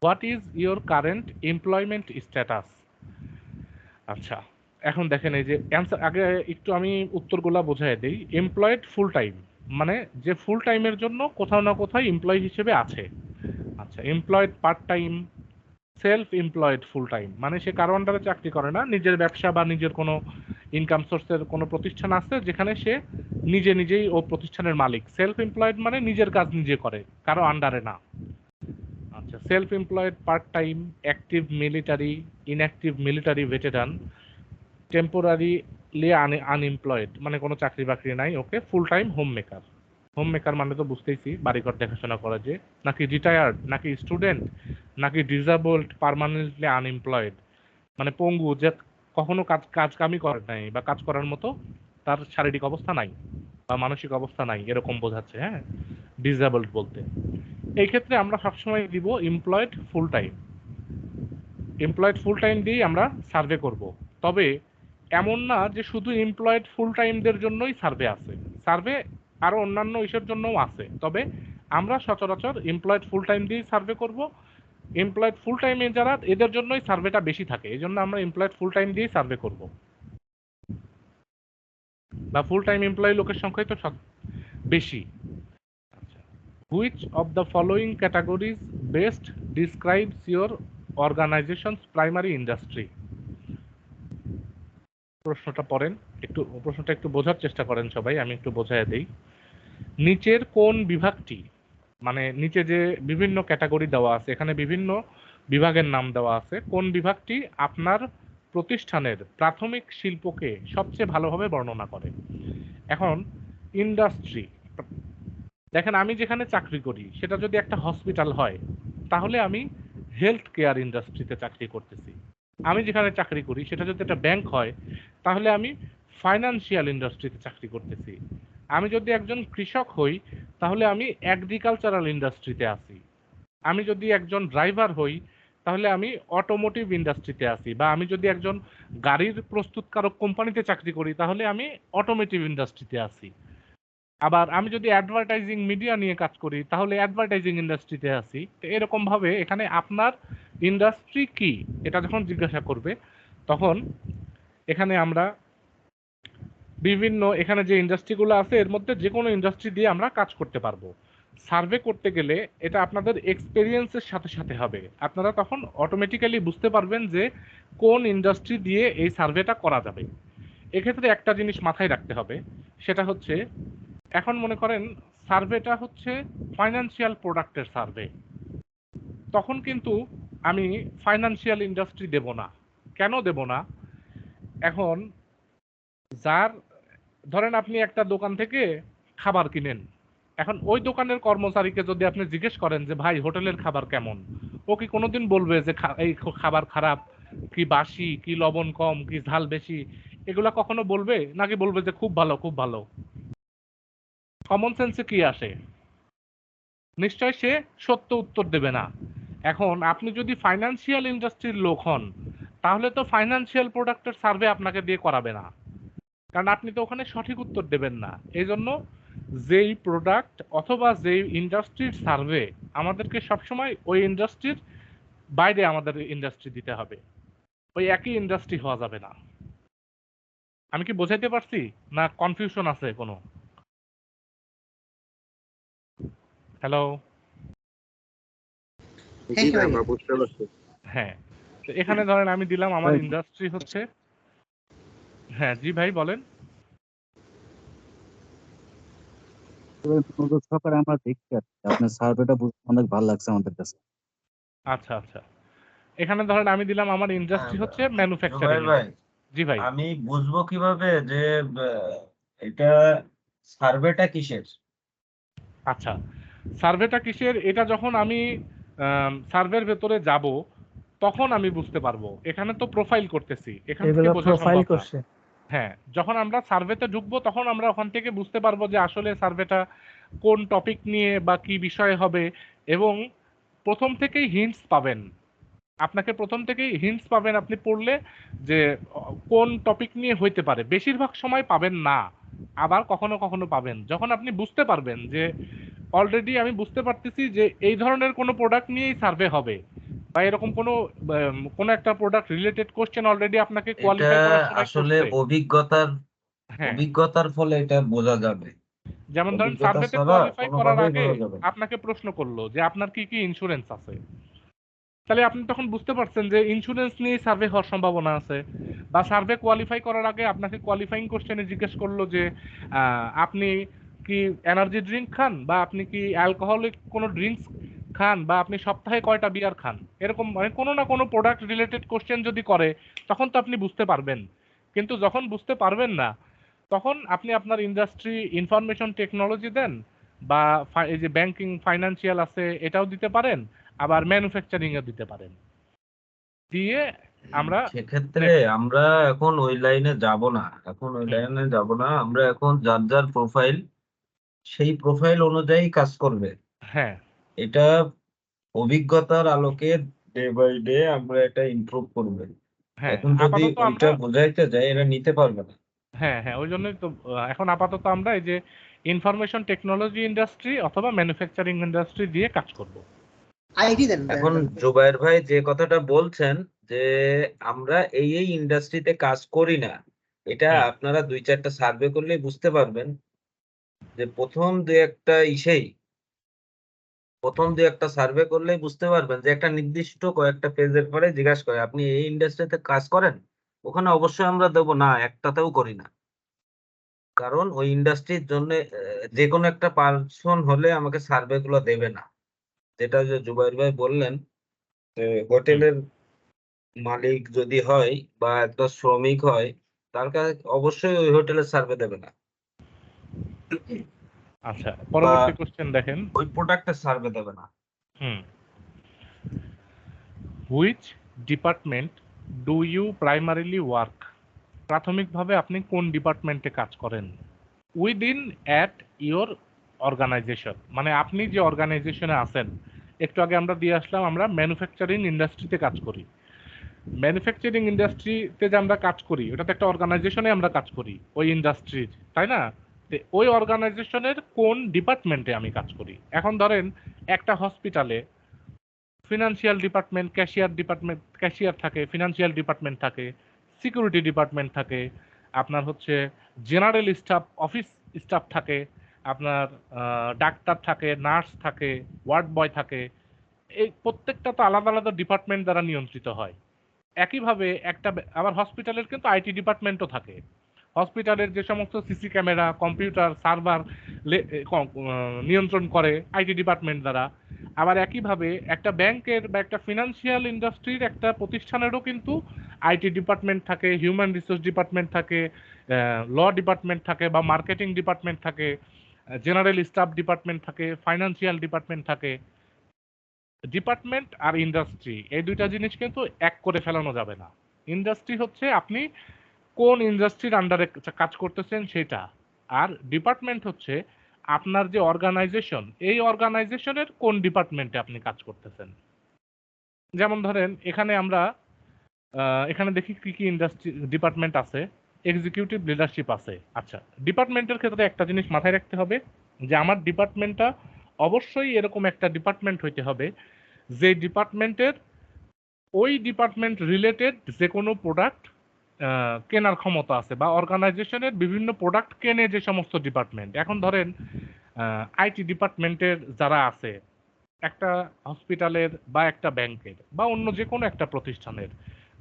What is your current employment status? আচ্ছা, এখন দেখেন এই যে অ্যান্সার, আগে একটু আমি উত্তরগুলা বোঝাই দিই। এমপ্লয়েড ফুল টাইম মানে যে ফুল টাইমের জন্য কোথাও না কোথাও এমপ্লয় হিসেবে আছে। আচ্ছা, employed part time, self employed full time মানে সে কারো আন্ডারে চাকরি করে না, নিজের ব্যবসা বা নিজের কোনো ইনকাম সোর্সের কোনো প্রতিষ্ঠান আছে যেখানে সে নিজেই ও প্রতিষ্ঠানের মালিক। সেলফ এমপ্লয়েড মানে নিজের কাজ নিজে করে, কারো আন্ডারে না। আচ্ছা, self employed part time, active military, inactive military veteran, temporarily unemployed মানে কোনো চাকরি বাকরি নাই, okay. Full time home maker. Home maker মানে তো বুঝতেইছি বাড়িঘর দেখাশোনা করা, যে নাকি রিটায়ার্ড নাকি স্টুডেন্ট নাকি ডিসেবলড পার্মানেন্টলি আনএমপ্লয়েড মানে পঙ্গু, যে কখনো কাজ কামই করে নাই বা কাজ করার মতো তার শারীরিক অবস্থা নাই বা মানসিক অবস্থা নাই, এরকম বোঝাচ্ছে। হ্যাঁ, ডিসেবলড বলতে। এই ক্ষেত্রে আমরা সবসময় দিব employed full time. Employed full time দিয়েই আমরা সার্ভে করব। তবে এমন না যে শুধু এমপ্লয়েড ফুল টাইমদের জন্যই সার্ভে আছে, সার্ভে আরো অন্যান্য ইস্যুর জন্যও আছে। তবে আমরা সচরাচর এমপ্লয়েড ফুল টাইম দিয়েই সার্ভে করব। এমপ্লয়েড ফুল টাইমে যারা, এদের জন্যই সার্ভেটা বেশি থাকে, এই জন্য আমরা এমপ্লয়েড ফুল টাইম দিয়েই সার্ভে করব, বা ফুল টাইম এমপ্লয়ি লোকের সংখ্যাই তো বেশি। Which of the following categories best describes your organization's primary industry? প্রশ্নটা পড়েন, প্রশ্নটা একটু বোঝার চেষ্টা করেন সবাই, আমি একটু বোঝায় দেই। নিচের কোন বিভাগটি, মানে নিচে যে বিভিন্ন ক্যাটাগরি দেওয়া আছে, এখানে বিভিন্ন বিভাগের নাম দেওয়া আছে, কোন বিভাগটি আপনার প্রতিষ্ঠানের প্রাথমিক শিল্পকে সবচেয়ে ভালোভাবে বর্ণনা করে? এখন ইন্ডাস্ট্রি, দেখেন আমি যেখানে চাকরি করি সেটা যদি একটা হসপিটাল হয় তাহলে আমি হেলথ কেয়ার ইন্ডাস্ট্রিতে চাকরি করতেছি। আমি যেখানে চাকরি করি সেটা যদি একটা ব্যাংক হয় তাহলে আমি ফাইন্যান্সিয়াল ইন্ডাস্ট্রিতে চাকরি করতেছি। আমি যদি একজন কৃষক হই তাহলে আমি এগ্রিকালচারাল ইন্ডাস্ট্রিতে আছি। আমি যদি একজন ড্রাইভার হই তাহলে আমি অটোমোটিভ ইন্ডাস্ট্রিতে আছি, বা আমি যদি একজন গাড়ির প্রস্তুতকারক কোম্পানিতে চাকরি করি তাহলে আমি অটোমোটিভ ইন্ডাস্ট্রিতে আছি। আবার আমি যদি অ্যাডভার্টাইজিং মিডিয়া নিয়ে কাজ করি তাহলে অ্যাডভার্টাইজিং ইন্ডাস্ট্রিতে আছি। তো এরকম ভাবে এখানে আপনার ইন্ডাস্ট্রি কি এটা যখন জিজ্ঞাসা করবে তখন এখানে আমরা বিভিন্ন, এখানে যে ইন্ডাস্ট্রিগুলো আছে এর মধ্যে যে কোনো ইন্ডাস্ট্রি দিয়ে আমরা কাজ করতে পারবো। সার্ভে করতে গেলে এটা আপনাদের এক্সপেরিয়েন্সের সাথে সাথে হবে, আপনারা তখন অটোমেটিক্যালি বুঝতে পারবেন যে কোন ইন্ডাস্ট্রি দিয়ে এই সার্ভেটা করা যাবে। এক্ষেত্রে একটা জিনিস মাথায় রাখতে হবে, সেটা হচ্ছে এখন মনে করেন সার্ভেটা হচ্ছে ফাইন্যান্সিয়াল প্রোডাক্টের সার্ভে, তখন কিন্তু আমি ফাইন্যান্সিয়াল ইন্ডাস্ট্রি দেব না। কেন দেব না? এখন যার, ধরেন আপনি একটা দোকান থেকে খাবার কিনেন, এখন ওই দোকানের কর্মচারীকে যদি আপনি জিজ্ঞেস করেন যে ভাই হোটেলের খাবার কেমন, ও কি কোনোদিন বলবে যে এই খাবার খারাপ, কি বাসি, কি লবণ কম, কি ঝাল বেশি, এগুলা কখনো বলবে? নাকি বলবে যে খুব ভালো খুব ভালো? কমন সেন্সে কি আসে? নিশ্চয় সে সত্য উত্তর দেবে না। এখন আপনি যদি ফাইন্যান্সিয়াল ইন্ডাস্ট্রির লোক হন তাহলে তো ফাইন্যান্সিয়াল প্রোডাক্টের সার্ভে আপনাকে দিয়ে করাবে না, কারণ আপনি তো ওখানে সঠিক উত্তর দেবেন না। এই জন্য যেই প্রোডাক্ট অথবা যেই ইন্ডাস্ট্রির সার্ভে, আমাদেরকে সবসময় ওই ইন্ডাস্ট্রির বাইরে আমাদের ইন্ডাস্ট্রি দিতে হবে, ওই একই ইন্ডাস্ট্রি হওয়া যাবে না। আমি কি বোঝাইতে পারছি না কনফিউশন আছে কোনো? হ্যালো। জি ভাই ভাই। আমরা বুঝতে পারছি। হ্যাঁ, তো এখানে ধরেন আমি দিলাম আমার ভাই। ইন্ডাস্ট্রি হচ্ছে, হ্যাঁ জি ভাই বলেন। মনোযোগ সহকারে আমরা দেখছি আর কি। আপনার সার্ভেটা অনেক ভালো লাগছে আমাদের কাছে। আচ্ছা আচ্ছা, এখানে ধরেন আমি দিলাম আমার ইন্ডাস্ট্রি হচ্ছে জুবাইর ম্যানুফ্যাকচারিং। ভাই, জি ভাই। আমি বুঝবো কিভাবে যে এটা সার্ভেটা কিসের? আচ্ছা, সার্ভেটা কিসের এটা যখন আমি সার্ভের ভেতরে যাব তখন আমি বুঝতে পারবো। এখানে তো প্রোফাইল করতেছি, এখান থেকে বোঝা সম্ভব না। হ্যাঁ, যখন আমরা সার্ভেতে ঢুকবো তখন আমরা ওখান থেকে বুঝতে পারবো যে আসলে সার্ভেটা কোন টপিক নিয়ে বা কি বিষয় হবে, এবং প্রথম থেকেই হিন্টস পাবেন। আপনাকে প্রথম থেকেই হিন্টস পাবেন আপনি পড়লে যে কোন টপিক নিয়ে হইতে পারে। বেশিরভাগ সময় পাবেন না, আবার কখনো কখনো পাবেন। যখন আপনি বুঝতে পারবেন যে অলরেডি আমি বুঝতে পারতেছি যে এই ধরনের কোনো প্রোডাক্ট নিয়েই সার্ভে হবে, বা এরকম কোনো একটা প্রোডাক্ট রিলেটেড কোশ্চেন অলরেডি আপনাকে এটা কোয়ালিফাই করার সময় আসলে করছে। হ্যাঁ, অভিজ্ঞতার ফলে এটা বোঝা যাবে। যেমন ধরেন অভিজ্ঞতা সার্ভেতে ছাড়া কোয়ালিফাই করার কোনোভাবেই আগে বোঝা যাবে না। আপনাকে প্রশ্ন করলো যে আপনার কি কি ইন্স্যুরেন্স আছে, তাহলে আপনি তখন বুঝতে পারছেন যে ইন্স্যুরেন্স নিয়ে সার্ভে হওয়ার সম্ভাবনা আছে। বা সার্ভে কোয়ালিফাই করার আগে আপনাকে কোয়ালিফাইং কোশ্চেনে জিজ্ঞেস করলো যে আপনি কি এনার্জি ড্রিঙ্ক খান, বা আপনি কি অ্যালকোহলিক কোনো ড্রিঙ্কস খান, বা আপনি সপ্তাহে কয়টা বিয়ার খান, এরকম মানে কোনো না কোনো প্রোডাক্ট রিলেটেড কোশ্চেন যদি করে তখন তো আপনি বুঝতে পারবেন। কিন্তু যখন বুঝতে পারবেন না তখন আপনি আপনার ইন্ডাস্ট্রি ইনফরমেশন টেকনোলজি দেন, বা এই যে ব্যাংকিং ফাইন্যান্সিয়াল আছে এটাও দিতে পারেন, আবার ম্যানুফ্যাকচারিং এ দিতে পারেন। দিয়ে আমরা সেক্ষেত্রে আমরা এখন ওই লাইনে যাব না, আমরা এখন যার যার প্রোফাইল, সেই প্রোফাইল অনুযায়ী কাজ করবে। হ্যাঁ এটা অভিজ্ঞতার আলোকে ডে বাই ডে আমরা এটা ইমপ্রুভ করবে। হ্যাঁ এখন যদি আপাতত ওইটা আমরা বোঝাইতে যাই এরা নিতে পারবে না। হ্যাঁ ওই জন্যই তো এখন আপাতত আমরা এই যে ইনফরমেশন টেকনোলজি ইন্ডাস্ট্রি অথবা ম্যানুফ্যাকচারিং ইন্ডাস্ট্রি দিয়ে কাজ করব। আইডি দেন এখন জুবায়ের ভাই যে কথাটা বলছেন যে আমরা এই ইন্ডাস্ট্রিতে কাজ করি না, এটা হুম। আপনারা 2-4টা সার্ভে করলেই বুঝতে পারবেন যে প্রথম দু একটা সার্ভে করলেই বুঝতে পারবেন যে একটা নির্দিষ্ট কয়েকটা পেজের পরে জিজ্ঞাসা করে আপনি এই ইন্ডাস্ট্রিতে কাজ করেন, ওখানে অবশ্যই আমরা দেবো না, একটাতেও করি না। কারণ ওই ইন্ডাস্ট্রির জন্য যে কোনো একটা পার্সন হলে আমাকে সার্ভে গুলো দেবে না। যেটা যে জুবাইর ভাই বললেন যে হোটেলের মালিক যদি হয় বা একটা শ্রমিক হয়, তার কাছে অবশ্যই ওই হোটেলের সার্ভে দেবে না, আচ্ছা, পরবর্তী কোশ্চেন দেখেন। ওই প্রোডাক্টের সার্ভে দেবে না। Which department do you primarily work? প্রাথমিকভাবে আপনি কোন ডিপার্টমেন্টে কাজ করেন? উইদিন অ্যাট ইওর অর্গানাইজেশন, মানে আপনি যে অর্গানাইজেশনে আছেন। একটু আগে আমরা দিয়ে আসলাম আমরা ম্যানুফ্যাকচারিং ইন্ডাস্ট্রিতে কাজ করি। ম্যানুফ্যাকচারিং ইন্ডাস্ট্রিতে যে আমরা কাজ করি ওটা তো একটা অর্গানাইজেশনে আমরা কাজ করি ওই ইন্ডাস্ট্রির, তাই না? তো ওই অর্গানাইজেশনের কোন ডিপার্টমেন্টে আমি কাজ করি? এখন ধরেন একটা হসপিটালে ফিনান্সিয়াল ডিপার্টমেন্ট, ক্যাশিয়ার থাকে, ফিনান্সিয়াল ডিপার্টমেন্ট থাকে, সিকিউরিটি ডিপার্টমেন্ট থাকে, আপনার হচ্ছে জেনারেল স্টাফ, অফিস স্টাফ থাকে, আপনার ডাক্তার থাকে, নার্স থাকে, ওয়ার্ড বয় থাকে। এই প্রত্যেকটা তো আলাদা আলাদা ডিপার্টমেন্ট দ্বারা নিয়ন্ত্রিত হয়। একইভাবে আবার হসপিটালের কিন্তু আইটি ডিপার্টমেন্টও থাকে। হসপিটালের যে সমস্ত সিসি ক্যামেরা, কম্পিউটার, সার্ভার নিয়ন্ত্রণ করে আইটি ডিপার্টমেন্ট দ্বারা। আবার একইভাবে একটা ব্যাংকের বা একটা ফিনান্সিয়াল ইন্ডাস্ট্রির একটা প্রতিষ্ঠানেরও কিন্তু আইটি ডিপার্টমেন্ট থাকে, হিউম্যান রিসোর্স ডিপার্টমেন্ট থাকে, ল ডিপার্টমেন্ট থাকে, বা মার্কেটিং ডিপার্টমেন্ট থাকে, জেনারেল স্টাফ ডিপার্টমেন্ট থাকে, ফাইন্যান্সিয়াল ডিপার্টমেন্ট থাকে। ডিপার্টমেন্ট আর ইন্ডাস্ট্রি এই দুইটা জিনিস কিন্তু এক করে ফেলানো যাবে না। ইন্ডাস্ট্রি হচ্ছে আপনি কোন ইন্ডাস্ট্রির আন্ডারে কাজ করতেছেন সেটা, আর ডিপার্টমেন্ট হচ্ছে আপনার যে অর্গানাইজেশন, এই অর্গানাইজেশনের কোন ডিপার্টমেন্টে আপনি কাজ করতেছেন। যেমন ধরেন এখানে আমরা এখানে দেখি কি কি ইন্ডাস্ট্রি ডিপার্টমেন্ট আছে। এক্সিকিউটিভ লিডারশিপ আছে। আচ্ছা, ডিপার্টমেন্টের ক্ষেত্রে একটা জিনিস মাথায় রাখতে হবে যে আমার ডিপার্টমেন্টটা অবশ্যই এরকম একটা ডিপার্টমেন্ট হইতে হবে যে ডিপার্টমেন্টের ওই ডিপার্টমেন্ট রিলেটেড যে কোনো প্রোডাক্ট কেনার ক্ষমতা আছে, বা অর্গানাইজেশনের বিভিন্ন প্রোডাক্ট কেনে যে সমস্ত ডিপার্টমেন্ট। এখন ধরেন আইটি ডিপার্টমেন্টের যারা আছে একটা হসপিটালের বা একটা ব্যাংকের বা অন্য যে কোনো একটা প্রতিষ্ঠানের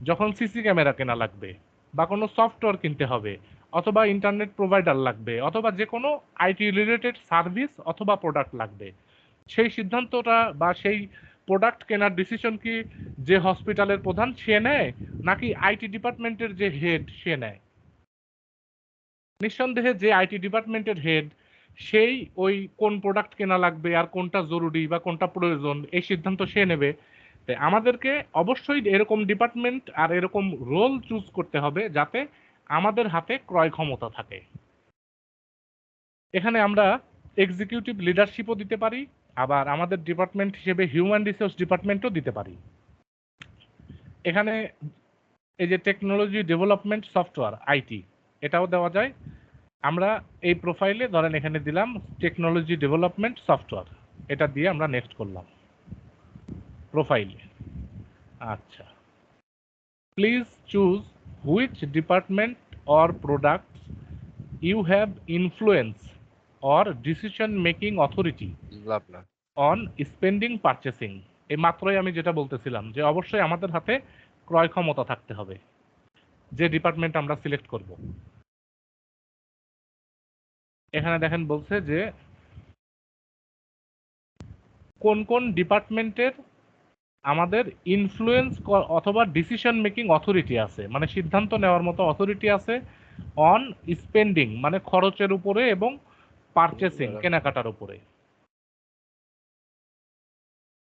যখন সিসি ক্যামেরা কেনা লাগবে বা কোনো সফটওয়্যার কিনতে হবে অথবা ইন্টারনেট প্রোভাইডার লাগবে অথবা যে কোনো আইটি রিলেটেড সার্ভিস অথবা প্রোডাক্ট লাগবে, সেই সিদ্ধান্তটা বা সেই প্রোডাক্ট কেনার ডিসিশন কি যে হসপিটালের প্রধান সে নেয় নাকি আইটি ডিপার্টমেন্টের যে হেড সে নেয়? নিঃসন্দেহে যে আইটি ডিপার্টমেন্টের হেড সেই ওই কোন প্রোডাক্ট কেনা লাগবে আর কোনটা জরুরি বা কোনটা প্রয়োজন এই সিদ্ধান্ত সে নেবে। তাই আমাদেরকে অবশ্যই এরকম ডিপার্টমেন্ট আর এরকম রোল চুজ করতে হবে যাতে আমাদের হাতে ক্রয় ক্ষমতা থাকে। এখানে আমরা এক্সিকিউটিভ লিডারশিপও দিতে পারি, আবার আমাদের ডিপার্টমেন্ট হিসেবে হিউম্যান রিসোর্স ডিপার্টমেন্টও দিতে পারি। এখানে এই যে টেকনোলজি ডেভেলপমেন্ট সফটওয়্যার আইটি এটাও দেওয়া যায়। আমরা এই প্রোফাইলে ধরেন এখানে দিলাম টেকনোলজি ডেভেলপমেন্ট সফটওয়্যার, এটা দিয়ে আমরা নেক্সট করলাম প্রোফাইলে। আচ্ছা, please choose which department or products you have influence or decision making authority on spending purchasing. এই মাত্রই আমি যেটা বলতেছিলাম যে অবশ্যই আমাদের হাতে ক্রয় ক্ষমতা থাকতে হবে যে ডিপার্টমেন্ট আমরা সিলেক্ট করব। এখানে দেখেন বলছে যে কোন কোন ডিপার্টমেন্টের আমাদের ইনফ্লুয়েন্স অথবা ডিসিশন মেকিং অথরিটি আছে, মানে সিদ্ধান্ত নেওয়ার মতো অথরিটি আছে অন স্পেন্ডিং মানে খরচের উপরে এবং পারচেসিং কেনাকাটার উপরে।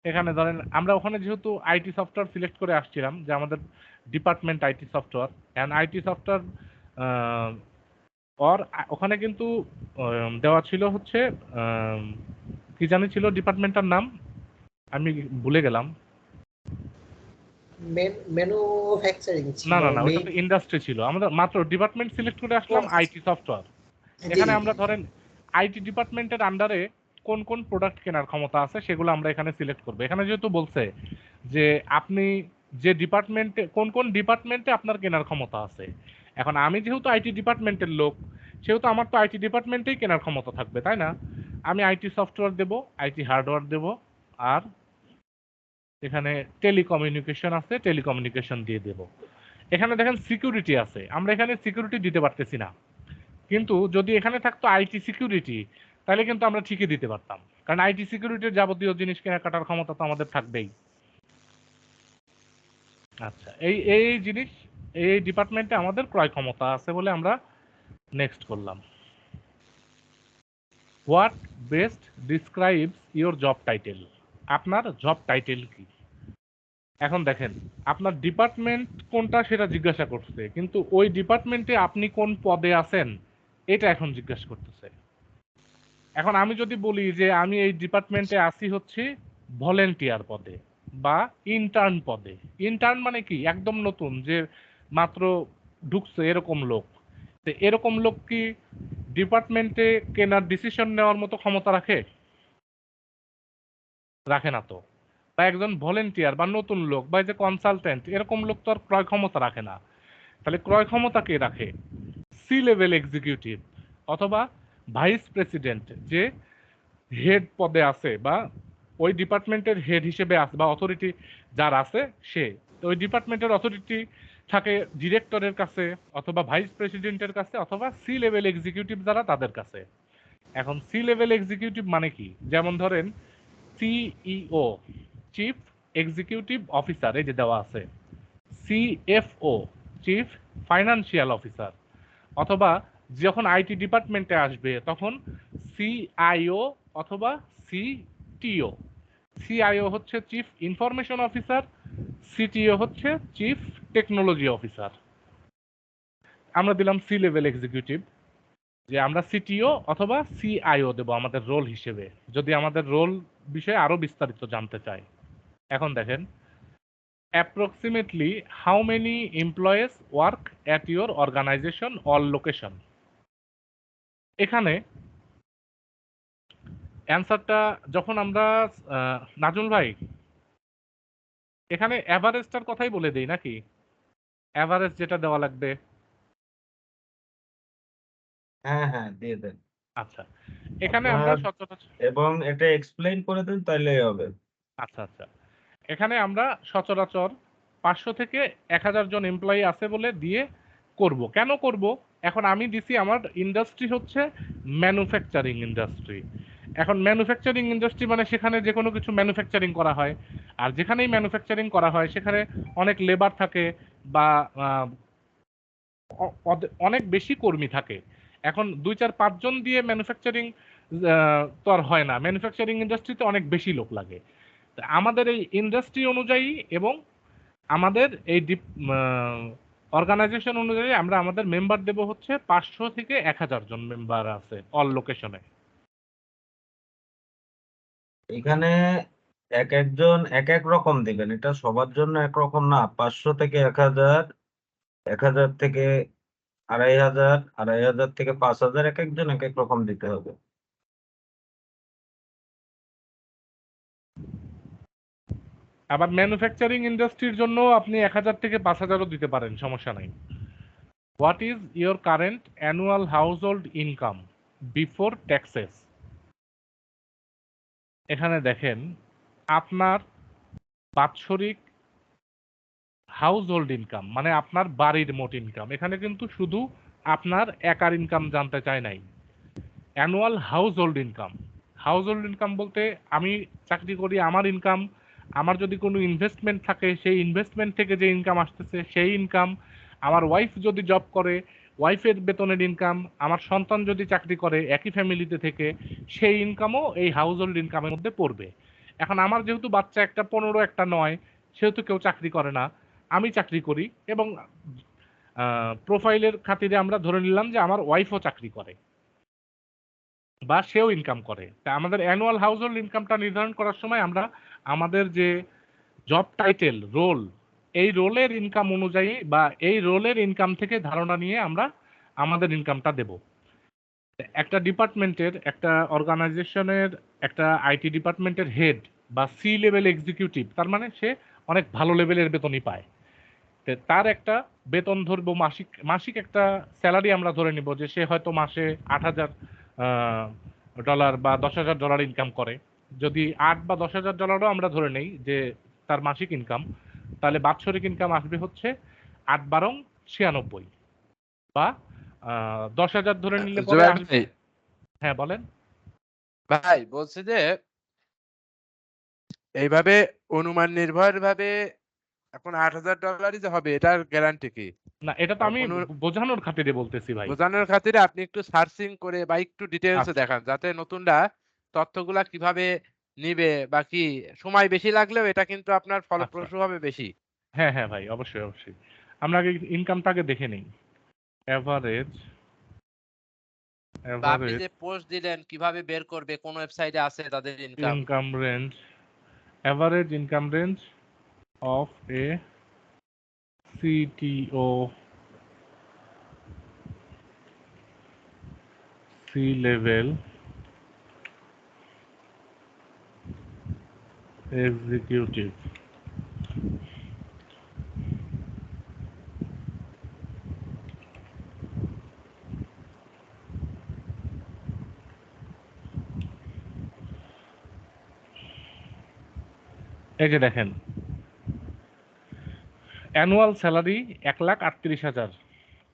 এখানে ধরেন আমরা ওখানে যেহেতু আইটি সফটওয়্যার সিলেক্ট করে আসছিলাম যে আমাদের department IT software and IT software ওখানে কিন্তু দেওয়া ছিল হচ্ছে কি জানি ছিল ডিপার্টমেন্টটার নাম আমি ভুলে গেলাম। ম্যানুফ্যাকচারিং ছিল, না ওটা তো ইন্ডাস্ট্রি ছিল। আমরা মাত্র ডিপার্টমেন্ট সিলেক্ট করে আসলাম আইটি সফটওয়্যার। এখানে আমরা ধরেন আইটি ডিপার্টমেন্টের আন্ডারে কোন কোন প্রোডাক্ট কেনার ক্ষমতা আছে সেগুলো আমরা এখানে সিলেক্ট করব। এখানে যেহেতু বলছে যে আপনি যে ডিপার্টমেন্টে কোন কোন ডিপার্টমেন্টে আপনার কেনার ক্ষমতা আছে, এখন আমি যেহেতু আইটি ডিপার্টমেন্টের লোক সেহেতু আমার তো আইটি ডিপার্টমেন্টেই কেনার ক্ষমতা থাকবে, তাই না? আমি আইটি সফটওয়্যার দেব, আইটি হার্ডওয়্যার দেব, আর এখানে টেলিকমিউনিকেশন আছে টেলিকমিউনিকেশন দিয়ে দেব। এখানে দেখেন সিকিউরিটি আছে, আমরা এখানে সিকিউরিটি দিতে পারতেছি না, কিন্তু যদি এখানে থাকতো আইটি সিকিউরিটি তাহলে কিন্তু আমরা ঠিকই দিতে পারতাম, কারণ আইটি সিকিউরিটির যাবতীয় জিনিস কেনাকাটার ক্ষমতা তো আমাদের থাকবেই। আচ্ছা, এই এই জিনিস এই ডিপার্টমেন্টে আমাদের ক্রয় ক্ষমতা আছে বলে আমরা নেক্সট করলাম। What best describes your job title, আপনার জব টাইটেল কি? এখন দেখেন আপনার ডিপার্টমেন্ট কোনটা সেটা জিজ্ঞাসা করছে, কিন্তু ওই ডিপার্টমেন্টে আপনি কোন পদে আছেন এটা এখন জিজ্ঞাসা করতেছে। এখন আমি যদি বলি যে আমি এই ডিপার্টমেন্টে আছি হচ্ছে ভলেন্টিয়ার পদে বা ইন্টার্ন পদে, ইন্টার্ন মানে কি একদম নতুন যে মাত্র ঢুকছে এরকম লোক, তো এরকম লোক কি ডিপার্টমেন্টে কেনার ডিসিশন নেওয়ার মতো ক্ষমতা রাখে? রাখে না তো। বা একজন ভলেন্টিয়ার বা নতুন লোক বা যে কনসালটেন্ট এরকম লোক তো আর ক্রয় ক্ষমতা রাখে না। তাহলে ক্রয় ক্ষমতা কে রাখে? সি লেভেল এক্সিকিউটিভ অথবা ভাইস প্রেসিডেন্ট যে হেড পদে আছে বা ওই ডিপার্টমেন্টের হেড হিসেবে আছে বা অথরিটি যার আছে সে, তো ওই ডিপার্টমেন্টের অথরিটি থাকে ডিরেক্টরের কাছে অথবা ভাইস প্রেসিডেন্টের কাছে অথবা সি লেভেল এক্সিকিউটিভ যারা তাদের কাছে। এখন সি লেভেল এক্সিকিউটিভ মানে কি? যেমন ধরেন সিইও চিফ এক্সিকিউটিভ অফিসার এই যে দেওয়া আছে, সিএফও চিফ ফাইনান্সিয়াল অফিসার, অথবা যখন আইটি ডিপার্টমেন্টে আসবে তখন সিআইও অথবা সিটিও। সিআইও হচ্ছে চিফ ইনফরমেশন অফিসার, সিটিও হচ্ছে চিফ টেকনোলজি অফিসার। আমরা দিলাম সি লেভেল এক্সিকিউটিভ, যে আমরা সিটিও অথবা সিআইও দেব আমাদের রোল হিসেবে যদি আমাদের রোল বিষয়ে আরো বিস্তারিত জানতে চাই। এখন দেখেন approximately how many employees work at your organization or location? এখানে অ্যান্সারটা যখন আমরা নাজমুল ভাই এখানে অ্যাভারেজটার কথাই বলে দেই নাকি? অ্যাভারেজ যেটা দেওয়া লাগবে। হ্যাঁ দিয়ে দেন। আচ্ছা, এখানে আমরা আপনার সচরাচর এবং এটা এক্সপ্লেইন করে দেন তাইলেই হবে। আচ্ছা আচ্ছা, এখানে আমরা সচরাচর 500 থেকে 1000 জন এমপ্লয়ি আছে বলে দিয়ে করব। কেন করব? এখন আমি দিছি, আমার ইন্ডাস্ট্রি হচ্ছে ম্যানুফ্যাকচারিং ইন্ডাস্ট্রি। এখন ম্যানুফ্যাকচারিং ইন্ডাস্ট্রি মানে সেখানে যে কোনো কিছু ম্যানুফ্যাকচারিং করা হয়, আর যেখানেই ম্যানুফ্যাকচারিং করা হয় সেখানে অনেক লেবার থাকে বা অনেক বেশি কর্মী থাকে। এখন 2, 4, 5 জন দিয়ে ম্যানুফ্যাকচারিং তো আর হয় না, ম্যানুফ্যাকচারিং ইন্ডাস্ট্রিতে অনেক বেশি লোক লাগে। আমাদের এই ইন্ডাস্ট্রি অনুযায়ী এবং আমাদের এই অর্গানাইজেশন অনুযায়ী আমরা আমাদের মেম্বার দেব হচ্ছে 500 থেকে 1000 জন মেম্বার আছে অল লোকেশনে। এখানে এক একজন এক এক রকম দিবেন, এটা সবার জন্য একরকম না। 500 থেকে 1000, 1000 থেকে 2500, 2500 থেকে 5000, এক একজন এক এক রকম দিতে হবে। আবার ম্যানুফ্যাকচারিং ইন্ডাস্ট্রির জন্য আপনি 1000 থেকে 5000ও দিতে পারেন, সমস্যা নাই। What is your current annual house hold income before taxes? এখানে দেখেন আপনার বাৎসরিক হাউস হোল্ড ইনকাম মানে আপনার বাড়ির মোট ইনকাম। এখানে কিন্তু শুধু আপনার একার ইনকাম জানতে চাই নাই, annual house hold income. House hold income বলতে আমি চাকরি করি, আমার ইনকাম, আমার যদি কোনো ইনভেস্টমেন্ট থাকে সেই ইনভেস্টমেন্ট থেকে যে ইনকাম আসতেছে সেই ইনকাম, আমার ওয়াইফ যদি জব করে ওয়াইফের বেতনের ইনকাম, আমার সন্তান যদি চাকরি করে একই ফ্যামিলিতে থেকে সেই ইনকামও এই হাউস হোল্ড ইনকামের মধ্যে পড়বে। এখন আমার যেহেতু বাচ্চা একটা 15 একটা 9, সেহেতু কেউ চাকরি করে না, আমি চাকরি করি এবং প্রোফাইলের খাতিরে আমরা ধরে নিলাম যে আমার ওয়াইফও চাকরি করে বা সেও ইনকাম করে। তা আমাদের অ্যানুয়াল হাউস হোল্ড ইনকামটা নির্ধারণ করার সময় আমরা আমাদের যে জব টাইটেল রোল, এই রোলের ইনকাম অনুযায়ী বা এই রোলের ইনকাম থেকে ধারণা নিয়ে আমরা আমাদের ইনকামটা দেব। একটা ডিপার্টমেন্টের, একটা অর্গানাইজেশনের, একটা আইটি ডিপার্টমেন্টের হেড বা সি লেভেল এক্সিকিউটিভ, তার মানে সে অনেক ভালো লেভেলের বেতনই পায়। তার একটা বেতন ধরবো মাসিক, মাসিক একটা স্যালারি আমরা ধরে নিব যে সে হয়তো মাসে $8000 বা $10,000 ইনকাম করে। যদি 8 বা $10,000ও আমরা ধরে নেই যে তার মাসিক ইনকাম, তাহলে বাৎসরিক ইনকাম আসবে হচ্ছে 8×12 = 96 বা 10,000 ধরে নিলে পরে জুবাইর আসবে। ভাই, হ্যাঁ বলেন। ভাই বলছি যে এইভাবে অনুমান নির্ভর ভাবে এখন $8,000 যে হবে এটার গ্যারান্টি কি? না, এটা তো আমি বোঝানোর খাতিরে বলতেছি ভাই। বোঝানোর খাতিরে আপনি একটু সার্চিং করে বা একটু ডিটেইলসে আচ্ছা। দেখান যাতে নতুনরা তথ্যগুলা কিভাবে নিবে বা কি সময় বেশি লাগলেও এটা কিন্তু আপনার আচ্ছা, ফলপ্রসূ হবে বেশি। হ্যাঁ হ্যাঁ ভাই, অবশ্যই অবশ্যই। আমরা আগে ইনকামটাকে দেখে নিই। অ্যাভারেজ বা আপনি যে পোস্ট দিলেন কিভাবে বের করবে, কোন ওয়েবসাইটে আছে তাদের income. Income range, average income range of A CTO, C level executive। এই যে দেখেন অ্যানুয়াল স্যালারি 1,38,000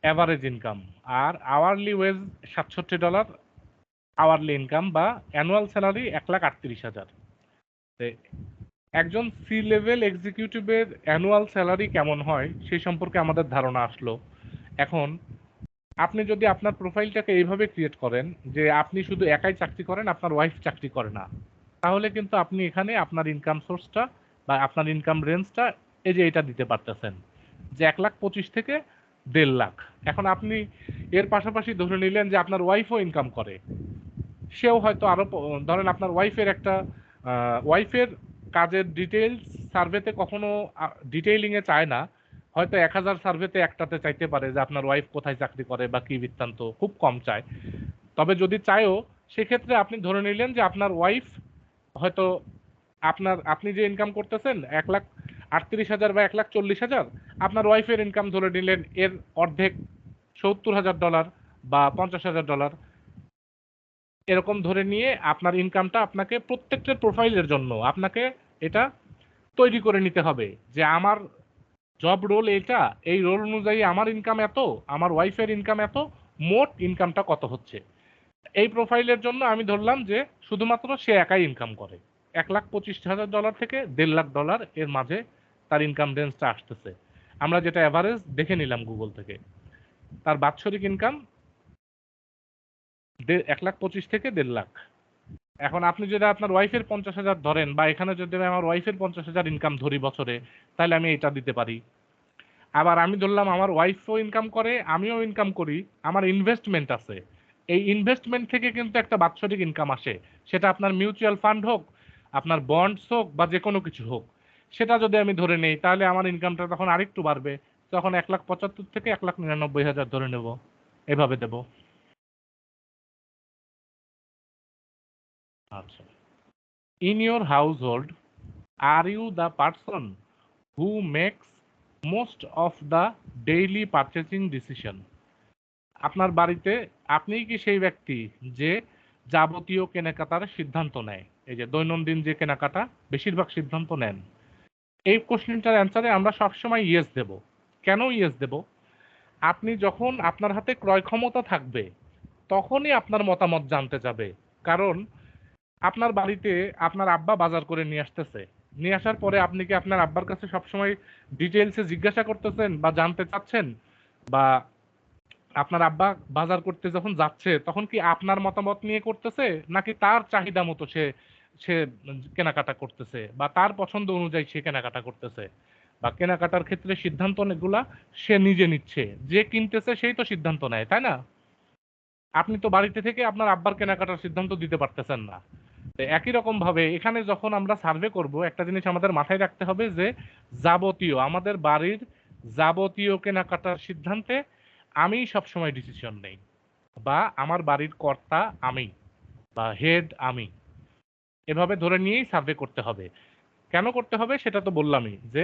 অ্যাভারেজ ইনকাম, আর আওয়ারলি ওয়েজ $67 আওয়ারলি ইনকাম বা অ্যানুয়াল স্যালারি 1,38,000। একজন সি লেভেল এক্সিকিউটিভের অ্যানুয়াল স্যালারি কেমন হয় সেই সম্পর্কে আমাদের ধারণা আসলো। এখন আপনি যদি আপনার প্রোফাইলটাকে এইভাবে ক্রিয়েট করেন যে আপনি শুধু একাই চাকরি করেন, আপনার ওয়াইফ চাকরি করে না, তাহলে কিন্তু আপনি এখানে আপনার ইনকাম সোর্সটা বা আপনার ইনকাম রেঞ্জটা এই যে এটা দিতে পারতেছেন যে 1,25,000 থেকে 1.5 লাখ। এখন আপনি এর পাশাপাশি ধরে নিলেন যে আপনার ওয়াইফও ইনকাম করে, সেও হয়তো আরো ধরেন আপনার ওয়াইফের একটা ওয়াইফের কাজের ডিটেইলস সার্ভেতে কখনো ডিটেইলিং এ চায় না, হয়তো 1000 সার্ভেতে একটাতে চাইতে পারে যে আপনার ওয়াইফ কোথায় চাকরি করে বা কি বৃত্তান্ত, খুব কম চায়। তবে যদি চায়ও সেক্ষেত্রে আপনি ধরে নিলেন যে আপনার ওয়াইফ হয়তো আপনি যে ইনকাম করতেছেন 1,38,000 বা 1,40,000, আপনার ওয়াইফের ইনকাম ধরে নিলেন এর অর্ধেক $70,000 বা $50,000। এরকম ধরে নিয়ে আপনার ইনকামটা আপনাকে প্রত্যেকটা প্রোফাইলের জন্য আপনাকে এটা তৈরি করে নিতে হবে যে আমার জব রোল এটা, এই রোল অনুযায়ী আমার ইনকাম এত, আমার ওয়াইফের ইনকাম এত, মোট ইনকামটা কত হচ্ছে। এই প্রোফাইলের জন্য আমি ধরলাম যে শুধুমাত্র সে একাই ইনকাম করে $1,25,000 থেকে $1.5 লাখ এর মাঝে তার ইনকাম রেঞ্জটা আসতেছে। আমরা যেটা অ্যাভারেজ দেখে নিলাম গুগল থেকে, তার বাৎসরিক ইনকাম 1,25,000 থেকে 1.5 লাখ। এখন আপনি যদি আপনার ওয়াইফের 50,000 ধরেন, বা এখানে যদি আমি আমার ওয়াইফের 50,000 ইনকাম ধরি বছরে, তাহলে আমি এটা দিতে পারি। আবার আমি ধরলাম আমার ওয়াইফও ইনকাম করে, আমিও ইনকাম করি, আমার ইনভেস্টমেন্ট আছে, এই ইনভেস্টমেন্ট থেকে কিন্তু একটা বাৎসরিক ইনকাম আসে, সেটা আপনার মিউচুয়াল ফান্ড হোক, আপনার বন্ডস হোক, বা যে কোনো কিছু হোক, সেটা যদি আমি ধরে নেই তাহলে আমার ইনকামটা তখন আরেকটু বাড়বে, তখন 1,75,000 থেকে 1,99,000 ধরে নেব, এভাবে দেব। আচ্ছা, in your household are you the person who makes most of the daily purchasing decision? আপনার বাড়িতে আপনিই কি সেই ব্যক্তি যে যাবতীয় কেনাকাটার সিদ্ধান্ত নেয়? এই যে দৈনন্দিন যে কেনাকাটা বেশিরভাগ সিদ্ধান্ত নেন। এই কোশ্চেনটার অ্যান্সারে আমরা সবসময় ইয়েস দেব। কেন ইয়েস দেব? আপনি যখন আপনার হাতে ক্রয় ক্ষমতা থাকবে তখনই আপনার মতামত জানতে যাবে। কারণ আপনার বাড়িতে আপনার আব্বা বাজার করে নিয়ে আসতেছে, নিয়ে আসার পরে আপনি কি আপনার আব্বার কাছে সবসময় ডিটেলসে জিজ্ঞাসা করতেছেন বা জানতে চাচ্ছেন, বা আপনার আব্বা বাজার করতে যখন যাচ্ছে তখন কি আপনার মতামত নিয়ে করতেছে, নাকি তার চাহিদা মতো সে সে কেনাকাটা করতেছে, বা তার পছন্দ অনুযায়ী সে কেনাকাটা করতেছে, বা কেনাকাটার ক্ষেত্রে সিদ্ধান্ত গুলা সে নিজে নিচ্ছে, যে কিনতেছে সেই তো সিদ্ধান্ত নেয়, তাই না? আপনি তো বাড়িতে থেকে আপনার আব্বার কেনাকাটার সিদ্ধান্ত দিতে পারতেছেন না। তো একই রকম ভাবে এখানে যখন আমরা সার্ভে করব, একটা জিনিস আমাদের মাথায় রাখতে হবে যে যাবতীয় আমাদের বাড়ির যাবতীয় কেনাকাটার সিদ্ধান্তে আমি সবসময় ডিসিশন নেই, বা আমার বাড়ির কর্তা আমি, বা হেড আমি, এভাবে ধরে নিয়েই সার্ভে করতে হবে। কেন করতে হবে সেটা তো বললামই, যে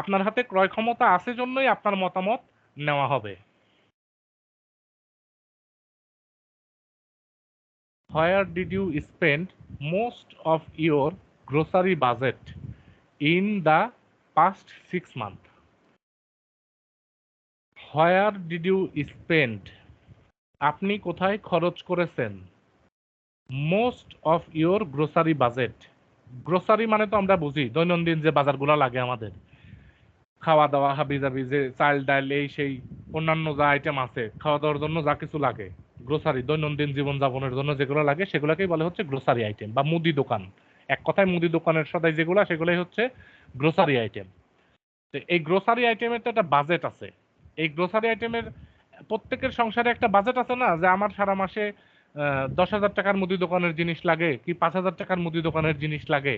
আপনার হাতে ক্রয় ক্ষমতা আছে জন্যই আপনার মতামত নেওয়া হবে। Where did you spend most of your grocery budget in the past 6 months? Where did you spend? আপনি কোথায় খরচ করেছেন most of your grocery budget? Grocery মানে তো আমরা বুঝি দৈনন্দিন যে বাজারগুলো লাগে আমাদের, খাওয়া দাওয়া হাবিজাবি, যে চাল ডাল এই সেই অন্যান্য যা আইটেম আছে খাওয়া দাওয়ার জন্য যা কিছু লাগে, গ্রোসারি দৈনন্দিন জীবনযাপনের জন্য যেগুলো লাগে সেগুলোকেই বলে হচ্ছে গ্রোসারি আইটেম বা মুদি দোকান। এক কথায় মুদি দোকানের সদাই যেগুলো সেগুলোই হচ্ছে গ্রোসারি আইটেম। তো এই গ্রোসারি আইটেমের তো একটা বাজেট আছে। এই গ্রোসারি আইটেমের প্রত্যেকের সংসারে একটা বাজেট আছে না, যে আমার সারা মাসে 10,000 টাকার মুদি দোকানের জিনিস লাগে কি 5,000 টাকার মুদি দোকানের জিনিস লাগে।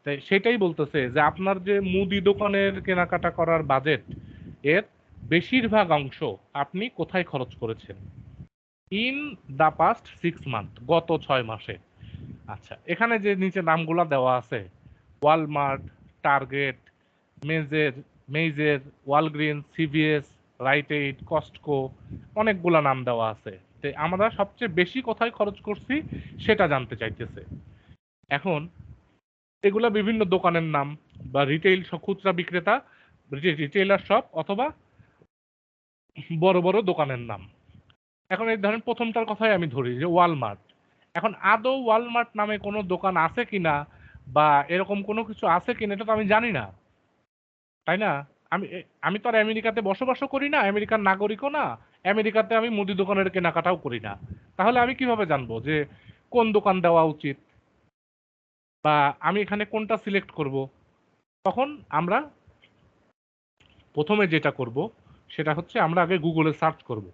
তাই সেটাই বলতেছে যে আপনার যে মুদি দোকানের কেনাকাটা করার বাজেট, এর বেশিরভাগ অংশ আপনি কোথায় খরচ করেছেন ইন দ্য পাস্ট 6 মান্থ, গত 6 মাসে। আচ্ছা, এখানে যে নিচে নামগুলা দেওয়া আছে, Walmart, Target, Meijer, Walgreens, CVS, Rite Aid, Costco, অনেকগুলা নাম দেওয়া আছে। তো আমরা সবচেয়ে বেশি কোথায় খরচ করছি সেটা জানতে চাইতেছে। এখন এগুলা বিভিন্ন দোকানের নাম, বা রিটেইল খুচরা বিক্রেতা, রিটেইলার শপ, অথবা বড় বড় দোকানের নাম। এখন এই ধরেন প্রথমটার কথাই আমি ধরি যে ওয়ালমার্ট। এখন আদৌ ওয়ালমার্ট নামে কোনো দোকান আছে কিনা, বা এরকম কোনো কিছু আছে কিনা এটা তো আমি জানি না, তাই না? আমি তো আর আমেরিকাতে বসবাসও করি না, আমেরিকার নাগরিকও না, আমেরিকাতে আমি মুদি দোকানের কেনাকাটাও করি না। তাহলে আমি কিভাবে জানবো যে কোন দোকান দেওয়া উচিত, বা আমি এখানে কোনটা সিলেক্ট করব? তখন আমরা প্রথমে যেটা করব সেটা হচ্ছে আমরা আগে গুগলে সার্চ করব।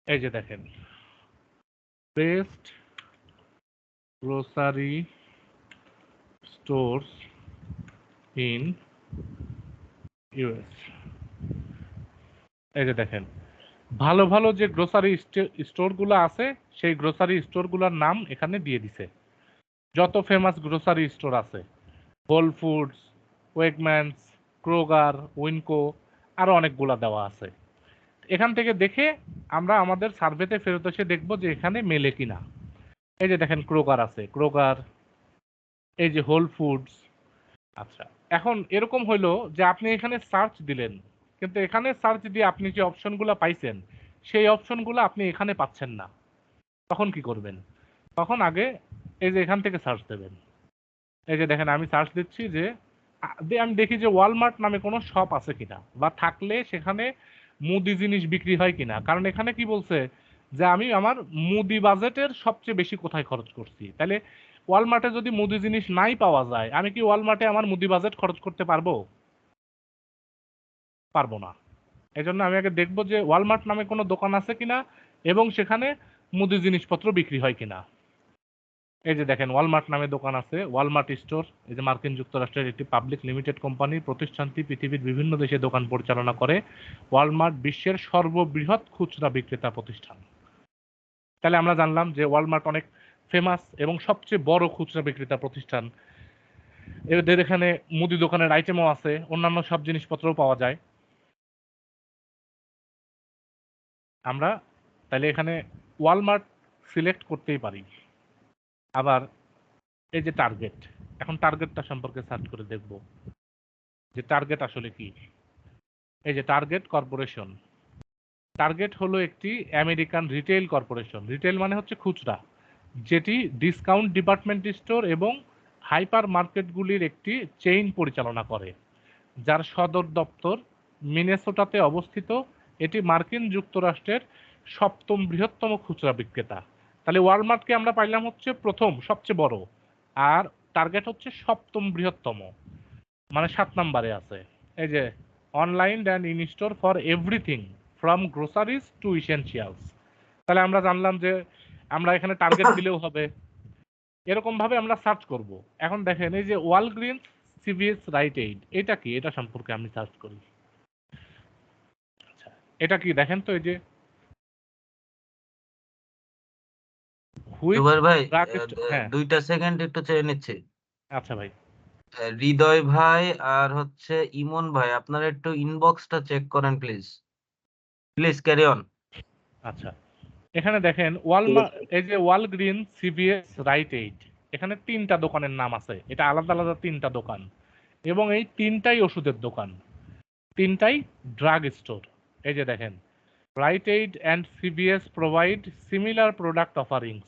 এই যে দেখেন, best grocery stores in US. এই যে দেখেন, ভালো ভালো যে গ্রোসারি স্টোরগুলো আছে সেই গ্রোসারি স্টোরগুলোর নাম এখানে দিয়ে দিছে। যত ফেমাস গ্রোসারি স্টোর আছে, হোল ফুডস, ওয়েগম্যানস, ক্রোগার, উইনকো, আরো অনেকগুলা দেওয়া আছে। এখান থেকে দেখে আমরা আমাদের সার্ভেতে ফেরত এসে দেখব যে এখানে মেলে কিনা। এই যে দেখেন ক্রোগার আছে, ক্রোগার, এই যে হোল ফুডস। আচ্ছা, এখন এরকম হইলো যে আপনি এখানে সার্চ দিলেন, কিন্তু এখানে সার্চ দিয়ে আপনি যে অপশনগুলো পাইছেন সেই অপশনগুলো আপনি এখানে পাচ্ছেন না। তখন কি করবেন? তখন আগে এই যে এখান থেকে সার্চ দেবেন। এই যে দেখেন আমি সার্চ দিচ্ছি যে আমি দেখি যে ওয়ালমার্ট নামে কোনো শপ আছে কিনা, বা থাকলে সেখানে মুদি জিনিস বিক্রি হয় কিনা। কারণ এখানে কি বলছে যে আমি আমার মুদি বাজেটের সবচেয়ে বেশি কোথায় খরচ করছি। তাহলে ওয়ালমার্টে যদি মুদি জিনিস নাই পাওয়া যায়, আমি কি ওয়ালমার্টে আমার মুদি বাজেট খরচ করতে পারবো? পারবো না। এই জন্য আমি আগে দেখবো যে ওয়ালমার্ট নামে কোনো দোকান আছে কিনা এবং সেখানে মুদি জিনিসপত্র বিক্রি হয় কিনা। এই যে দেখেন ওয়ালমার্ট নামে দোকান আছে, ওয়ালমার্ট স্টোর। এই যে মার্কিন যুক্তরাষ্ট্রের একটি পাবলিক লিমিটেড কোম্পানি। প্রতিষ্ঠানটি পৃথিবীর বিভিন্ন দেশে দোকান পরিচালনা করে। ওয়ালমার্ট বিশ্বের সর্ববৃহৎ খুচরা বিক্রেতা প্রতিষ্ঠান। তাহলে আমরা জানলাম যে ওয়ালমার্ট অনেক ফেমাস এবং সবচেয়ে বড় খুচরা বিক্রেতা প্রতিষ্ঠান। এদের এখানে মুদি দোকানের আইটেমও আছে, অন্যান্য সব জিনিসপত্রও পাওয়া যায়। আমরা তাহলে এখানে ওয়ালমার্ট সিলেক্ট করতেই পারি। আবার এই যে টার্গেট, এখন টার্গেটটা সম্পর্কে সার্চ করে দেখব যে টার্গেট আসলে কি। এই যে টার্গেট কর্পোরেশন। টার্গেট হলো একটি আমেরিকান রিটেল কর্পোরেশন। রিটেল মানে হচ্ছে খুচরা, যেটি ডিসকাউন্ট ডিপার্টমেন্ট স্টোর এবং হাইপার মার্কেটগুলির একটি চেইন পরিচালনা করে, যার সদর দপ্তর মিনেসোটাতে অবস্থিত। এটি মার্কিন যুক্তরাষ্ট্রের 7ম বৃহত্তম খুচরা বিক্রেতা। তাহলে ওয়ালমার্টকে আমরা পাইলাম হচ্ছে প্রথম সবচেয়ে বড়, আর টার্গেট হচ্ছে 7ম বৃহত্তম, মানে 7 নম্বরে আছে। এই যে online and in store for everything from groceries to essentials. তাহলে আমরা জানলাম যে আমরা এখানে টার্গেট দিলেও হবে। এরকম ভাবে আমরা সার্চ করব। এখন দেখেন এই যে ওয়ালগ্রিনস সিভিএস রাইট এইড, এটা কি? এটা সম্পর্কে আমি সার্চ করি। আচ্ছা, এটা কি দেখেন তো, এই যে হুইচ জুবাইর ভাই ড্রাগ হ্যাঁ 2টা সেকেন্ড একটু চেয়ে নিচ্ছি। আচ্ছা ভাই। হৃদয় ভাই আর হচ্ছে ইমন ভাই, আপনারা একটু ইনবক্সটা চেক করেন প্লিজ। Please carry on. আচ্ছা, এখানে দেখেন ওয়ালমার্ট, এই যে ওয়ালগ্রিন সিভিএস রাইট এইড, এখানে 3টা দোকানের নাম আছে। এটা আলাদা আলাদা 3টা দোকান এবং এই 3টাই ওষুধের দোকান, 3টাই ড্রাগ স্টোর। এই যে দেখেন Rite Aid and CVS provide similar product offerings.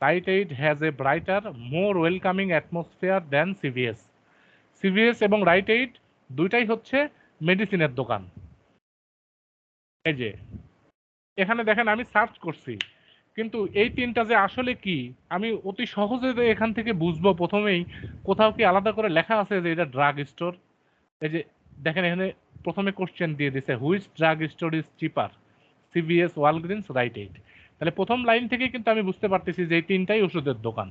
Rite Aid has a brighter more welcoming atmosphere than CVS. CVS এবং রাইট এইড দুইটাই হচ্ছে মেডিসিনের দোকান। এই যে এখানে দেখেন আমি সার্চ করছি, কিন্তু এই 3টা যে আসলে কি আমি অতি সহজে যে এখান থেকে বুঝবো প্রথমেই, কোথাও কি আলাদা করে লেখা আছে যে এটা ড্রাগ স্টোর? এই যে দেখেন এখানে প্রথমে কোশ্চেন দিয়ে দিছে, which drug store is cheaper, CVS, Walgreens, Rite Aid. তাহলে প্রথম লাইন থেকে কিন্তু আমি বুঝতে পারতেছি যে এই 3টাই ওষুধের দোকান।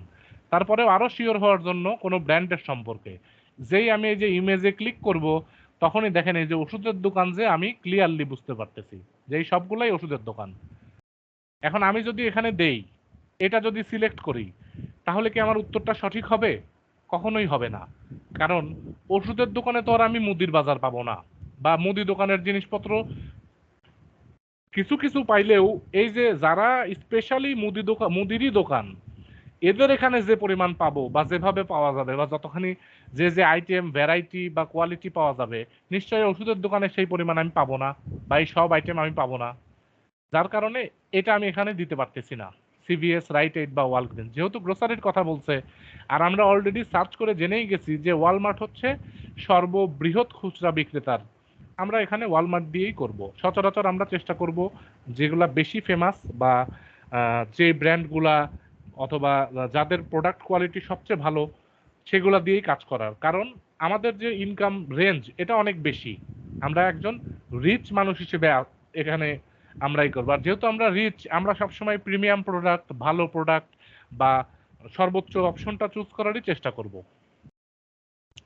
তারপরেও আরো শিওর হওয়ার জন্য কোনো ব্র্যান্ডের সম্পর্কে যেই আমি এই যে ইমেজে ক্লিক করব, তখনই দেখেন এই যে ওষুধের দোকান যে আমি ক্লিয়ারলি বুঝতে পারতেছি যে এই সবগুলাই ওষুধের দোকান। এখন আমি যদি এখানে দেই, এটা যদি সিলেক্ট করি, তাহলে কি আমার উত্তরটা সঠিক হবে? কখনোই হবে না। কারণ ওষুধের দোকানে তো আর আমি মুদির বাজার পাবো না, বা মুদি দোকানের জিনিসপত্র কিছু কিছু পাইলেও এই যে যারা স্পেশালি মুদিরই দোকান, এদের এখানে যে পরিমাণ পাবো বা যেভাবে পাওয়া যাবে বা যতখানি যে আইটেম ভ্যারাইটি বা কোয়ালিটি পাওয়া যাবে, নিশ্চয়ই ওষুধের দোকানে সেই পরিমাণ আমি পাবো না, বা এই সব আইটেম আমি পাবো না। যার কারণে এটা আমি এখানে দিতে পারতেছি না, সিভিএস, রাইট এইড বা ওয়ালগ্রিন। যেহেতু গ্রোসারির কথা বলছে, আর আমরা অলরেডি সার্চ করে জেনেই গেছি যে ওয়ালমার্ট হচ্ছে সর্ববৃহৎ খুচরা বিক্রেতার, আমরা এখানে ওয়ালমার্ট দিয়েই করব। সচরাচর আমরা চেষ্টা করব যেগুলা বেশি ফেমাস বা যে ব্র্যান্ডগুলা অথবা যাদের প্রোডাক্ট কোয়ালিটি সবচেয়ে ভালো, সেগুলা দিয়েই কাজ করার। কারণ আমাদের যে ইনকাম রেঞ্জ এটা অনেক বেশি, আমরা একজন রিচ মানুষ হিসেবে এখানে আমরাই করবো। আর যেহেতু আমরা রিচ, আমরা সবসময় প্রিমিয়াম প্রোডাক্ট, ভালো প্রোডাক্ট বা সর্বোচ্চ অপশনটা চুজ করারই চেষ্টা করব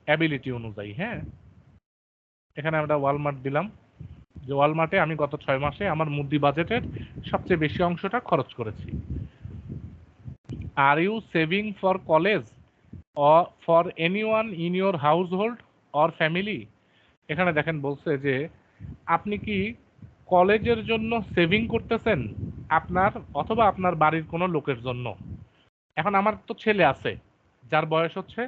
অ্যাবিলিটি অনুযায়ী। হ্যাঁ, এখানে আমরা ওয়ালমার্ট দিলাম, যে ওয়ালমার্টে আমি গত 6 মাসে আমার মুদি বাজেটের সবচেয়ে বেশি অংশটা খরচ করেছি। Are you saving for college or for anyone in your household or family? এখানে দেখেন বলছে যে আপনি কি কলেজের জন্য সেভিং করতেছেন আপনার অথবা আপনার বাড়ির কোনো লোকের জন্য। এখন আমার তো ছেলে আছে যার বয়স হচ্ছে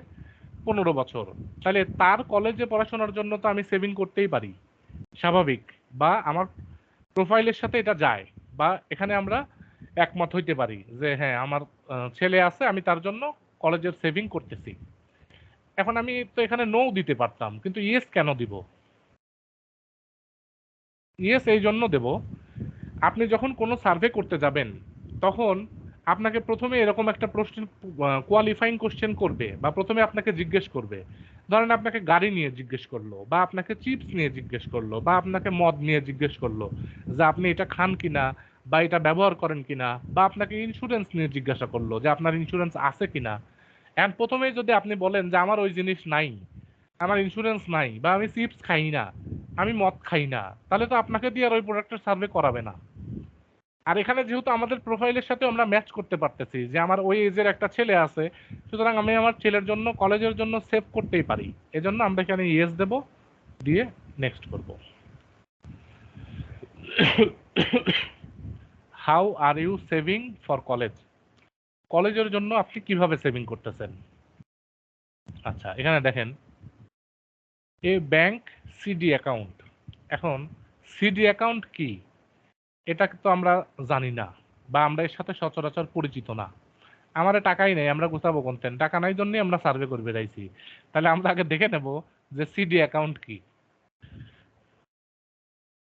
15 বছর, তাহলে তার কলেজে পড়াশোনার জন্য তো আমি সেভিং করতেই পারি, স্বাভাবিক, বা আমার প্রোফাইলের সাথে এটা যায়, বা এখানে আমরা একমত হইতে পারি যে হ্যাঁ আমার ছেলে আছে, আমি তার জন্য কলেজের সেভিং করতেছি। এখন আমি তো এখানে নো দিতে পারতাম, কিন্তু ইয়েস কেন দিব? ইয়েস এই জন্য দেব, আপনি যখন কোনো সার্ভে করতে যাবেন তখন আপনাকে প্রথমে এরকম একটা প্রশ্ন, কোয়ালিফাইং কোশ্চেন করবে, বা প্রথমে আপনাকে জিজ্ঞেস করবে, ধরেন আপনাকে গাড়ি নিয়ে জিজ্ঞেস করলো, বা আপনাকে চিপস নিয়ে জিজ্ঞেস করলো, বা আপনাকে মদ নিয়ে জিজ্ঞেস করলো যে আপনি এটা খান কিনা বা এটা ব্যবহার করেন কিনা, বা আপনাকে ইন্স্যুরেন্স নিয়ে জিজ্ঞাসা করলো যে আপনার ইন্স্যুরেন্স আছে কিনা। এখন প্রথমেই যদি আপনি বলেন যে আমার ওই জিনিস নাই, আমার ইন্স্যুরেন্স নাই, বা আমি চিপস খাই না, আমি মদ খাই না, তাহলে তো আপনাকে দিয়ে আর ওই প্রোডাক্টের সার্ভে করাবে না। আর এখানে যেহেতু আমাদের প্রোফাইলের সাথে আমরা ম্যাচ করতে পারতেছি যে আমার ওই এজের একটা ছেলে আছে, সুতরাং আমি আমার ছেলের জন্য কলেজের জন্য সেভ করতেই পারি, এজন্য আমরা এখানে ইয়েস দেব, দিয়ে নেক্সট করব। How are you saving for college? কলেজের জন্য আপনি কিভাবে সেভিং করতেছেন? আচ্ছা, এখানে দেখেন এ ব্যাংক সিডি অ্যাকাউন্ট। এখন সিডি অ্যাকাউন্ট কি এটা তো আমরা জানি না, বা আমরা এর সাথে সচরাচর পরিচিত না। আমারে টাকাই নেই, আমরা গুছাবো কোনতেন, টাকা নাই জন্যই আমরা সার্ভে করে বেড়াইছি। তাহলে আমরা আগে দেখে নেব যে সিডি অ্যাকাউন্ট কি।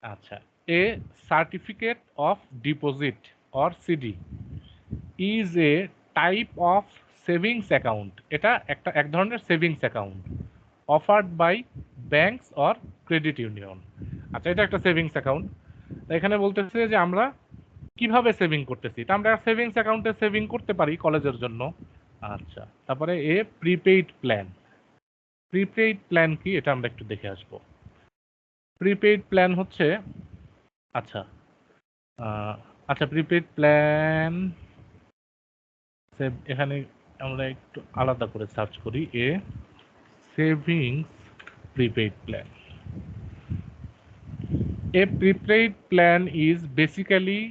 আচ্ছা, a certificate of deposit or CD is a type of savings account. এটা এক ধরনের savings account offered by banks or credit union. আচ্ছা, এটা একটা সেভিংস অ্যাকাউন্ট। এখানে বলতেছে যে আমরা কিভাবে সেভিং করতেছি, তা আমরা সেভিংস অ্যাকাউন্টে সেভিং করতে পারি কলেজের জন্য। আচ্ছা, তারপরে এ প্রিপেইড প্ল্যান। প্রিপেইড প্ল্যান কি এটা আমরা একটু দেখে আসবো। প্রিপেইড প্ল্যান হচ্ছে, আচ্ছা আচ্ছা প্রিপেইড প্ল্যান এখানে আমরা একটু আলাদা করে সার্চ করি, a savings prepaid plan. A prepaid plan is basically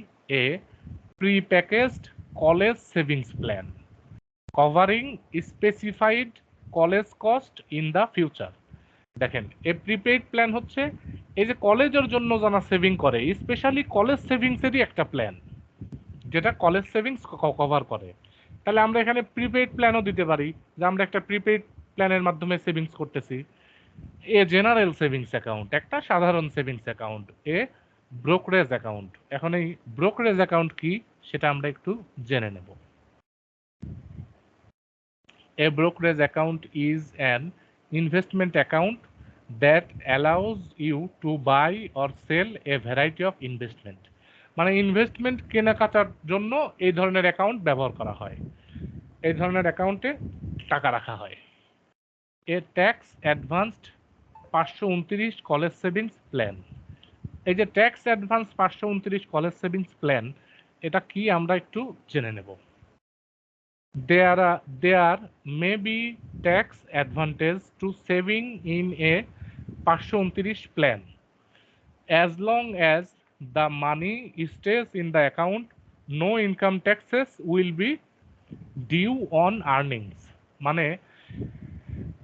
a pre-packaged college savings plan covering specified college cost in the future. দেখেন, এ প্রিপেইড প্ল্যান হচ্ছে এই যে কলেজের জন্য যারা সেভিং করে, স্পেশালি কলেজ সেভিংসেরই একটা প্ল্যান, যেটা কলেজ সেভিংস কভার করে। তাহলে আমরা এখানে প্রিপেইড প্ল্যানও দিতে পারি যে আমরা একটা প্রিপেইড প্ল্যানের মাধ্যমে সেভিংস করতেছি। এ জেনারেল সেভিংস অ্যাকাউন্ট, একটা সাধারণ সেভিংস অ্যাকাউন্ট। এ ব্রোকারেজ অ্যাকাউন্ট। এখন এই ব্রোকারেজ অ্যাকাউন্ট কি সেটা আমরা একটু জেনে নেব। A brokerage account is an investment account that allows you to buy or sell a variety of investment. মানে ইনভেস্টমেন্ট কেনাকাটার জন্য এই ধরনের অ্যাকাউন্ট ব্যবহার করা হয়, এই ধরনের অ্যাকাউন্টে টাকা রাখা হয়। A tax advanced 529 college savings plan. এই যে tax advance 529 college savings plan, এটা কি আমরা একটু জেনে নেব। There may be tax advantage to saving in a 529 plan as long as the money stays in the account. No income taxes will be due on earnings. মানে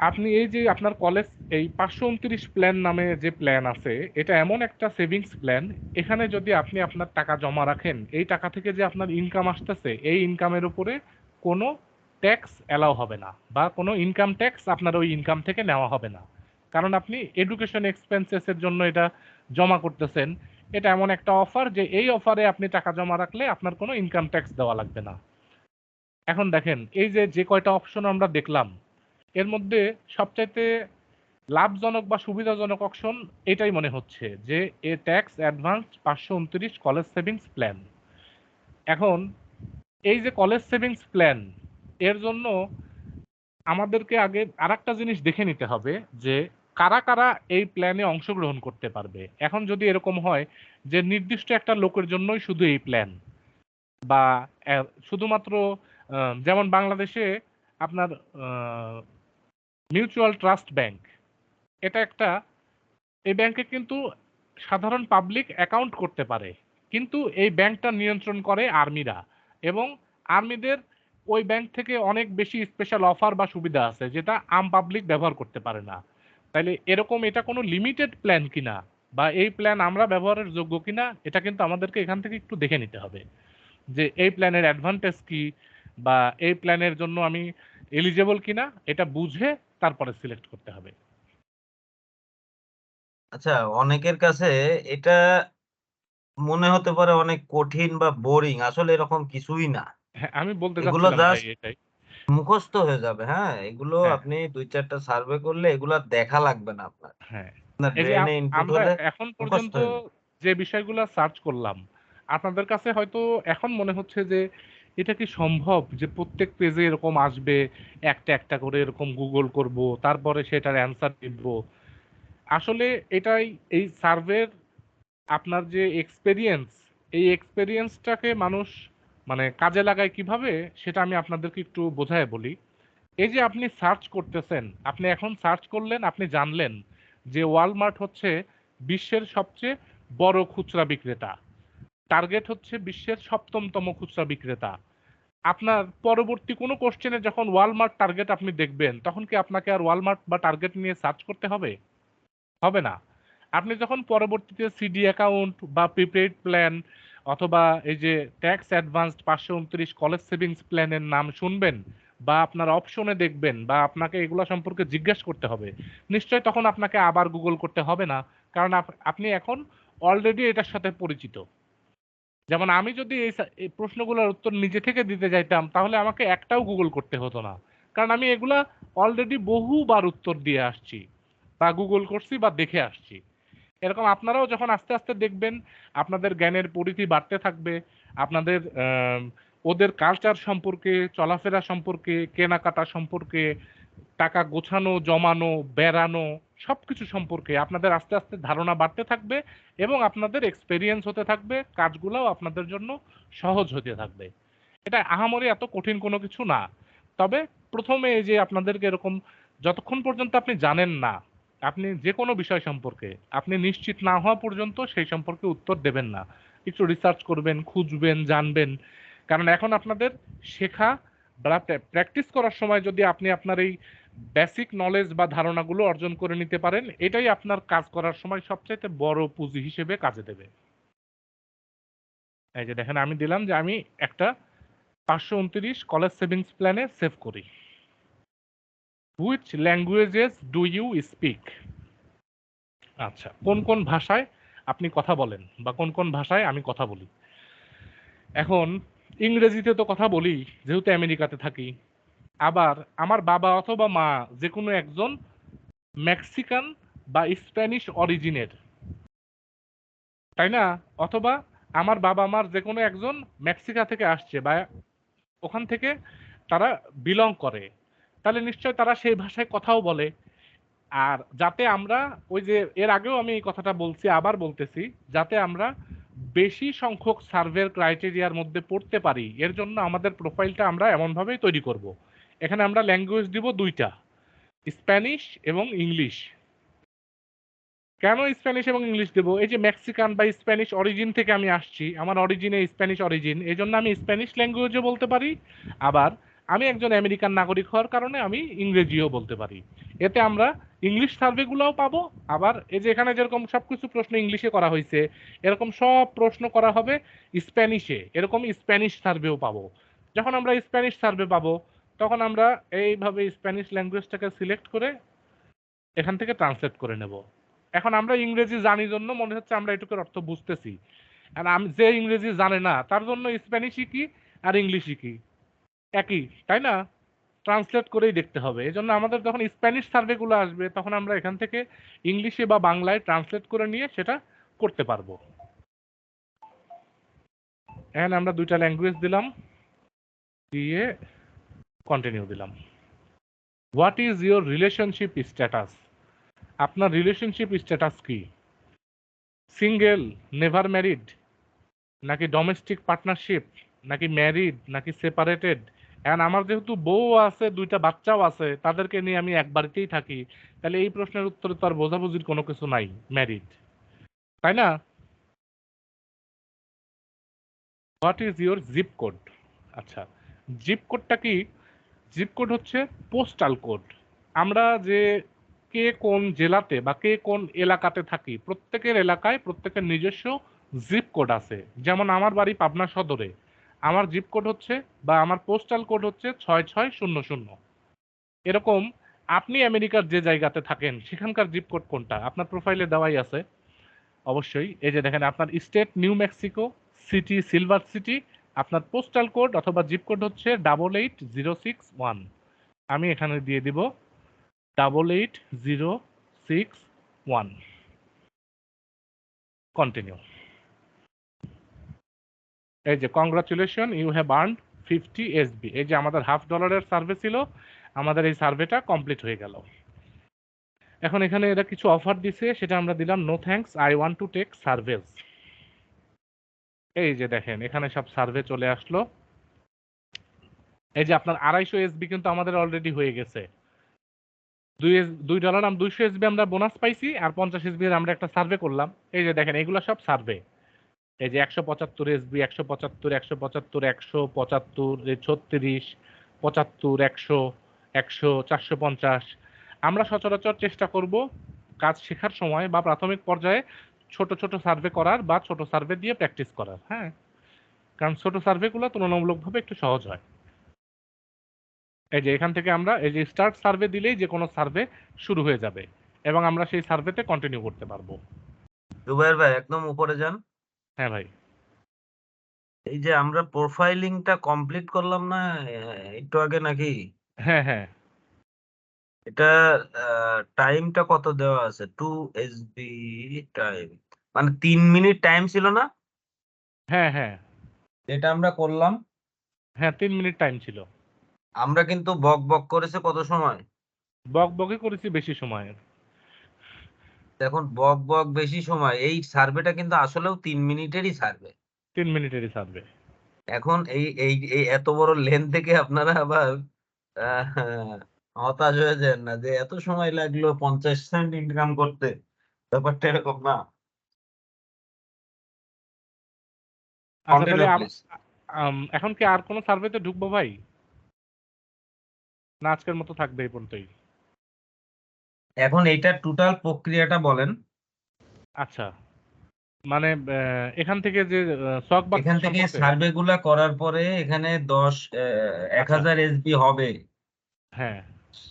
আপনি এই যে আপনার কলেজ এই 529 প্ল্যান নামে যে প্ল্যান আছে, এটা এমন একটা সেভিংস প্ল্যান, এখানে যদি আপনি আপনার টাকা জমা রাখেন, এই টাকা থেকে যে আপনার ইনকাম আসতেছে, এই ইনকামের উপরে কোনো ট্যাক্স অ্যালাউ হবে না, বা কোনো ইনকাম ট্যাক্স আপনার ওই ইনকাম থেকে নেওয়া হবে না, কারণ আপনি এডুকেশন এক্সপেন্সেসের জন্য এটা জমা করতেছেন। এটা এমন একটা অফার যে এই অফারে আপনি টাকা জমা রাখলে আপনার কোনো ইনকাম ট্যাক্স দেওয়া লাগবে না। এখন দেখেন, এই যে কয়টা অপশন আমরা দেখলাম, এর মধ্যে সবচাইতে লাভজনক বা সুবিধাজনক অপশন এটাই মনে হচ্ছে যে a tax advance 529 college savings plan. এখন এই যে কলেজ সেভিংস প্ল্যান, এর জন্য আমাদেরকে আগে আরেকটা জিনিস দেখে নিতে হবে যে কারা কারা এই প্ল্যানে অংশগ্রহণ করতে পারবে। এখন যদি এরকম হয় যে নির্দিষ্ট একটা লোকের জন্যই শুধু এই প্ল্যান, বা শুধুমাত্র যেমন বাংলাদেশে আপনার মিউচুয়াল ট্রাস্ট ব্যাংক, এটা একটা, এই ব্যাংকে কিন্তু সাধারণ পাবলিক অ্যাকাউন্ট করতে পারে, কিন্তু এই ব্যাংকটা নিয়ন্ত্রণ করে আর্মিরা, এবং আর্মিদের ওই ব্যাংক থেকে অনেক বেশি স্পেশাল অফার বা সুবিধা আছে যেটা আম পাবলিক ব্যবহার করতে পারে না। তাইলে এরকম এটা কোনো লিমিটেড প্ল্যান কিনা বা এই প্ল্যান আমরা ব্যবহারের যোগ্য কিনা, এটা কিন্তু আমাদেরকে এখান থেকে একটু দেখে নিতে হবে যে এই প্ল্যানের অ্যাডভান্টেজ কি বা এই প্ল্যানের জন্য আমি এলিজেবল কিনা, এটা বুঝে তারপরে সিলেক্ট করতে হবে। আচ্ছা, অনেকের কাছে এটা মনে হতে পারে অনেক কঠিন বা বোরিং, আসলে এরকম কিছুই না। হ্যাঁ, আমি বলতে এগুলো চাচ্ছিলাম ভাই জাস্ট এটাই। মুখস্থ হয়ে যাবে। হ্যাঁ, এগুলো হ্যাঁ, আপনি 2-4টা সার্ভে করলে এগুলা দেখা লাগবে না আপনার। হ্যাঁ। আপনার এই যে ব্রেনে ইনপুট আমরা হলে এখন মুখস্থ পর্যন্ত হয়ে যাবে। যে বিষয়গুলো সার্চ করলাম, আপনাদের কাছে হয়তো এখন মনে হচ্ছে যে এটা কি সম্ভব যে প্রত্যেক পেজে এরকম আসবে, একটা একটা করে এরকম গুগল করব, তারপরে সেটার অ্যান্সার দিব। আসলে এটাই এই সার্ভের আপনার যে এক্সপেরিয়েন্স, এই এক্সপেরিয়েন্সটাকে মানুষ মানে কাজে লাগায় কিভাবে, সেটা আমি আপনাদেরকে একটু বোঝায় বলি। এই যে আপনি সার্চ করতেছেন, আপনি এখন সার্চ করলেন, আপনি জানলেন যে ওয়ালমার্ট হচ্ছে বিশ্বের সবচেয়ে বড় খুচরা বিক্রেতা, টার্গেট হচ্ছে বিশ্বের 7তম খুচরা বিক্রেতা। আপনার পরবর্তী কোনো কোশ্চেনে যখন ওয়ালমার্ট টার্গেট আপনি দেখবেন, তখন কি আপনাকে আর ওয়ালমার্ট বা টার্গেট নিয়ে সার্চ করতে হবে? হবে না। আপনি যখন পরবর্তীতে সিডি অ্যাকাউন্ট বা প্রিপেইড প্ল্যান অথবা এই যে ট্যাক্স অ্যাডভান্সড 529 কলেজ সেভিংস প্ল্যানের নাম শুনবেন বা আপনার অপশনে দেখবেন বা আপনাকে এগুলো সম্পর্কে জিজ্ঞেস করতে হবে, নিশ্চয়ই তখন আপনাকে আবার গুগল করতে হবে না, কারণ আপনি এখন অলরেডি এটার সাথে পরিচিত। যেমন আমি যদি এই প্রশ্নগুলোর উত্তর নিজে থেকে দিতে যাইতাম, তাহলে আমাকে একটাও গুগল করতে হতো না, কারণ আমি এগুলা অলরেডি বহুবার উত্তর দিয়ে আসছি বা গুগল করছি বা দেখে আসছি। এরকম আপনারাও যখন আস্তে আস্তে দেখবেন আপনাদের জ্ঞানের পরিধি বাড়তে থাকবে, আপনাদের ওদের কালচার সম্পর্কে, চলাফেরা সম্পর্কে, কেনাকাটা সম্পর্কে, টাকা গোছানো, জমানো, বেড়ানো, সবকিছু সম্পর্কে আপনাদের আস্তে আস্তে ধারণা বাড়তে থাকবে এবং আপনাদের এক্সপেরিয়েন্স হতে থাকবে, কাজগুলোও আপনাদের জন্য সহজ হতে থাকবে। এটা আহামরি এত কঠিন কোনো কিছু না। তবে প্রথমে এই যে আপনাদেরকে এরকম, যতক্ষণ পর্যন্ত আপনি জানেন না, আপনি যে কোনো বিষয় সম্পর্কে আপনি নিশ্চিত না হওয়া পর্যন্ত সেই সম্পর্কে উত্তর দেবেন না। একটু রিসার্চ করবেন, খুঁজবেন, জানবেন। কারণ এখন আপনাদের শেখা বা প্র্যাকটিস করার সময় যদি আপনি আপনার এই বেসিক নলেজ বা ধারণাগুলো অর্জন করে নিতে পারেন, এটাই আপনার কাজ করার সময় সবচাইতে বড় পুঁজি হিসেবে কাজে দেবে। এই যে দেখেন আমি দিলাম যে আমি একটা 529 কলেজ সেভিংস প্ল্যানে সেভ করি। Which languages do you speak? আচ্ছা, কোন কোন ভাষায় আপনি কথা বলেন বা কোন কোন ভাষায় আমি কথা বলি? এখন ইংরেজিতে তো কথা বলি যেহেতু আমেরিকাতে থাকি। আবার আমার বাবা অথবা মা যে কোনো একজন মেক্সিকান বা স্প্যানিশ অরিজিনের, তাই না? অথবা আমার বাবা মার যে কোনো একজন মেক্সিকা থেকে আসছে বা ওখান থেকে তারা বিলং করে, তাহলে নিশ্চয় তারা সেই ভাষায় কথাও বলে। আর যাতে আমরা ওই যে এর আগেও আমি এই কথাটা বলছি, আবার বলতেছি, যাতে আমরা বেশি সংখ্যক সার্ভের ক্রাইটেরিয়ার মধ্যে পড়তে পারি, এর জন্য আমাদের প্রোফাইলটা আমরা এমনভাবেই তৈরি করব। এখানে আমরা ল্যাঙ্গুয়েজ দিব দুইটা, স্প্যানিশ এবং ইংলিশ। কেন স্প্যানিশ এবং ইংলিশ দেবো? এই যে মেক্সিকান বা স্প্যানিশ অরিজিন থেকে আমি আসছি, আমার অরিজিনে স্প্যানিশ অরিজিন, এই জন্য আমি স্প্যানিশ ল্যাঙ্গুয়েজও বলতে পারি। আবার আমি একজন আমেরিকান নাগরিক হওয়ার কারণে আমি ইংরেজিও বলতে পারি। এতে আমরা ইংলিশ সার্ভেগুলোও পাবো। আবার এই যে এখানে যেরকম সবকিছু প্রশ্ন ইংলিশে করা হয়েছে, এরকম সব প্রশ্ন করা হবে স্প্যানিশে, এরকম স্প্যানিশ সার্ভেও পাবো। যখন আমরা স্প্যানিশ সার্ভে পাবো, তখন আমরা এইভাবে স্প্যানিশ ল্যাঙ্গুয়েজটাকে সিলেক্ট করে এখান থেকে ট্রান্সলেট করে নেব। এখন আমরা ইংরেজি জানি জন্য মনে হচ্ছে আমরা এটুকুর অর্থ বুঝতেছি, আর আমি যে ইংরেজি জানে না তার জন্য স্প্যানিশই কি আর ইংলিশই কি, একই, তাই না? ট্রান্সলেট করেই দেখতে হবে। এই জন্য আমাদের যখন স্প্যানিশ সার্ভেগুলো আসবে, তখন আমরা এখান থেকে ইংলিশে বা বাংলায় ট্রান্সলেট করে নিয়ে সেটা করতে পারবো। এখানে আমরা দুইটা ল্যাঙ্গুয়েজ দিলাম, দিয়ে কন্টিনিউ দিলাম। What is your relationship status? আপনার রিলেশনশিপ স্ট্যাটাস কি? সিঙ্গেল, নেভার ম্যারিড, নাকি ডোমেস্টিক পার্টনারশিপ, নাকি ম্যারিড, নাকি সেপারেটেড? এন্ড আমার যেহেতু বউ আছে, দুইটা বাচ্চাও আছে, তাদেরকে নিয়ে আমি এক বাড়িতেই থাকি, তাহলে এই প্রশ্নের উত্তরে তো আর বোঝাবুঝির কোনো কিছু নাই, ম্যারিড। তাই না? What is your zip code? আচ্ছা, জিপ কোডটা কি? জিপ কোড হচ্ছে পোস্টাল কোড। আমরা যে কে কোন জেলাতে বা কে কোন এলাকাতে থাকি, প্রত্যেকের এলাকায় প্রত্যেকের নিজস্ব জিপ কোড আছে। যেমন আমার বাড়ি পাবনা সদরে, আমার জিপ কোড হচ্ছে বা আমার পোস্টাল কোড হচ্ছে 6600। এরকম আপনি আমেরিকার যে জায়গাতে থাকেন সেখানকার জিপ কোড কোনটা আপনার প্রোফাইলে দেওয়াই আছে অবশ্যই। এই যে দেখেন, আপনার state new Mexico, city silver city, আপনার পোস্টাল কোড অথবা জিপ কোড হচ্ছে 88061। আমি এখানে দিয়ে দিব 88061। কন্টিনিউ। এই যে congratulation, you have earned 50 SB. এই যে আমাদের $50 সার্ভে ছিল, আমাদের এই সার্ভেটা কমপ্লিট হয়ে গেল। এখন এখানে এরা কিছু অফার দিছে, সেটা আমরা দিলাম no thanks, I want to take surveys. এই যে দেখেন এখানে সব সার্ভে চলে আসলো। এই যে আপনার 250 এসবি কিন্তু আমাদের অলরেডি হয়ে গেছে। $2 আর 200 এসবি আমরা বোনাস পাইছি, আর 50 এসবি আমরা একটা সার্ভে করলাম। এই যে দেখেন এগুলো সব সার্ভে। এই যে 175 এসবি, 175, 175, 175, 36, 75, 100, 100, 450। আমরা সচরাচর চেষ্টা করব কাজ শেখার সময় বা প্রাথমিক পর্যায়ে ছোট ছোট সার্ভে করার বা ছোট সার্ভে দিয়ে প্র্যাকটিস করার। হ্যাঁ, কারণ ছোট সার্ভেগুলো তুলনামূলকভাবে একটু সহজ হয়। এই যে এখান থেকে আমরা এই যে স্টার্ট সার্ভে দিলেই যে কোনো সার্ভে শুরু হয়ে যাবে এবং আমরা সেই সার্ভেতে কন্টিনিউ করতে পারবো। জুবাইর ভাই একদম উপরে যান। হ্যাঁ ভাই। এই যে আমরা প্রোফাইলিংটা কমপ্লিট করলাম না একটু আগে নাকি? হ্যাঁ হ্যাঁ এটা টাইমটা কত দেওয়া আছে? 2 এসবি টাইম, মানে 3 মিনিট টাইম ছিল না হ্যাঁ হ্যাঁ এটা আমরা করলাম। হ্যাঁ 3 মিনিট টাইম ছিল। আমরা কিন্তু বক বক করেছে কত সময়? বক বকে করেছি বেশি সময়। দেখুন বক বক বেশি সময়, এই সার্ভেটা কিন্তু আসলেও 3 মিনিটেরই সার্ভে। 3 মিনিটেরই সার্ভে। এখন এই এই এই এত বড় লেন থেকে আপনারা আবার আহ, হতাশ হয়ে যান না যে এত সময় লাগলো 50 সেন্ট ইনকাম করতে, ব্যাপারটা এরকম না। আচ্ছা তাহলে কন্টিনিউ প্লিজ। এখন কি আর কোনো সার্ভেতে ঢুকবো ভাই, না আজকের মতো থাকবে এই পর্যন্তই? এখন এইটার টোটাল প্রক্রিয়াটা বলেন। আচ্ছা, মানে এখান থেকে যে স্টক বাক্স এখান থেকে সম্পর্কে। সার্ভে গুলা করার পরে এখানে 1000 এসবি হবে, হ্যাঁ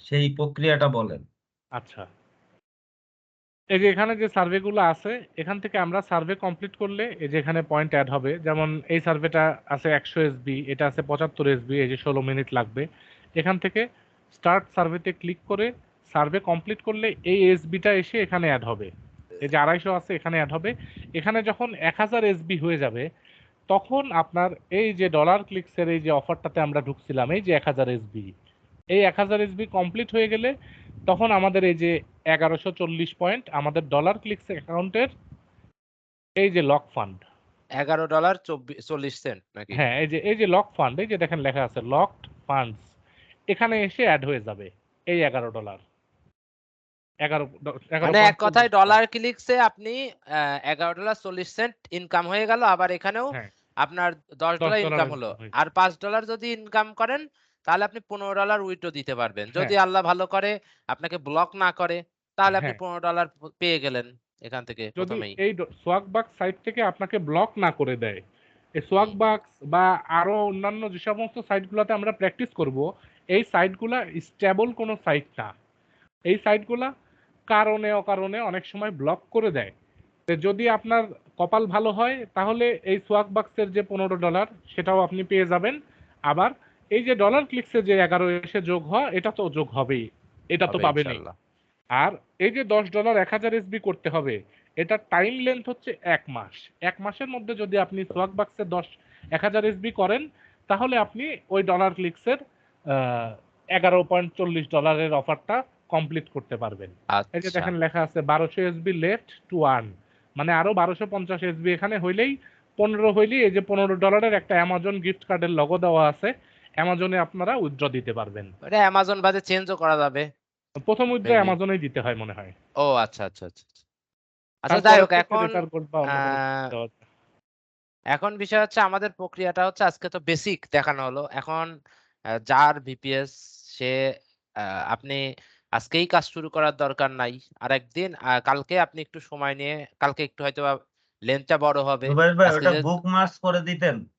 সেই প্রক্রিয়াটা বলেন। আচ্ছা, এই যে এখানে যে সার্ভেগুলো আছে এখান থেকে আমরা সার্ভে কমপ্লিট করলে এই যে এখানে পয়েন্ট অ্যাড হবে। যেমন এই সার্ভেটা আছে 100 এসবি, এটা আছে 75 এসবি, এই যে 16 মিনিট লাগবে। এখান থেকে স্টার্ট সার্ভেতে ক্লিক করে সার্ভে কমপ্লিট করলে এই এসবিটা এসে এখানে অ্যাড হবে। এই যে 250 আছে এখানে অ্যাড হবে। এখানে যখন 1000 এসবি হয়ে যাবে তখন আপনার এই যে ডলার ক্লিকসের এই যে অফারটাতে আমরা ঢুকছিলাম, এই যে 1000 এসবি, এই 1000 এসবি কমপ্লিট হয়ে গেলে তখন আমাদের এই যে 1140 পয়েন্ট আমাদের ডলার ক্লিকস অ্যাকাউন্টের এই যে লক ফান্ড। $11.40 নাকি? হ্যাঁ এই যে লক ফান্ড, এই যে দেখেন লেখা আছে লকড ফান্ডস, এখানে এসে অ্যাড হয়ে যাবে এই $11। 11 মানে এক কথায় ডলার ক্লিকসে আপনি $11.40 ইনকাম হয়ে গেল, আবার এখানেও হ্যাঁ আপনার $10 ইনকাম হলো। আর $5 যদি ইনকাম করেন তাহলে আপনি $15 উইথড্র দিতে পারবেন। যদি আল্লাহ ভালো করে আপনাকে ব্লক না করে তাহলে আপনি $15 পেয়ে গেলেন এখান থেকে যদি প্রথমেই। এই সোয়াকবাক্স সাইট থেকে আপনাকে ব্লক না করে দেয়। এই সোয়াকবাক্স বা আরো অন্যান্য যে সমস্ত সাইটগুলোতে আমরা প্র্যাকটিস করব, এই সাইটগুলা স্টেবল কোনো সাইট না। এই সাইটগুলা কারণে অকারণে অনেক সময় ব্লক করে দেয়। তো যদি আপনার কপাল ভালো হয় তাহলে এই সোয়াকবাক্সের যে $15 সেটাও আপনি পেয়ে যাবেন। আবার এই যে ডলার ক্লিকসে যে 11 এসে যোগ হয় এটা তো যোগ হবেই, এটা তো হবে পাবেনই। ইনশাআল্লাহ। আর এই যে $10 1000 এসবি করতে হবে, এটা টাইম লেন্থ হচ্ছে 1 মাস। 1 মাসের মধ্যে যদি আপনি সোয়াকবাক্সে 1000 এসবি করেন তাহলে আপনি ওই ডলার ক্লিকসের $11.40 অফারটা কমপ্লিট করতে পারবেন। এই যে আচ্ছা, দেখেন লেখা আছে 1200 এসবি লেফট টু আর্ন, মানে আরো 1250 এসবি এখানে হইলেই 15 হইলেই এই যে $15 একটা অ্যামাজন গিফট কার্ডের লোগো দেওয়া আছে, অ্যামাজনে আপনারা উইথড্র দিতে পারবেন। এটা অ্যামাজন বাদে চেঞ্জও করা যাবে প্রথম উইথড্র মেবি। অ্যামাজনেই দিতে হয় মনে হয়। ও আচ্ছা আচ্ছা আচ্ছা। আচ্ছা যাই হোক, তারপরে এখন রেটার কোড বা অন্য কোনো কিছু আহ, দেওয়া যায়। এখন বিষয় হচ্ছে আমাদের প্রক্রিয়াটা হচ্ছে আজকে তো বেসিক দেখানো হলো। এখন যার ভিপিএস সে আপনি আজকেই কাজ শুরু করার দরকার নাই, আরেকদিন কালকে আপনি একটু সময় নিয়ে, কালকে একটু হয়তো লেন্থটা বড় হবে। জুবাইর ভাই আজকে ওটা যে বুক মার্কস করে দিতেন। ও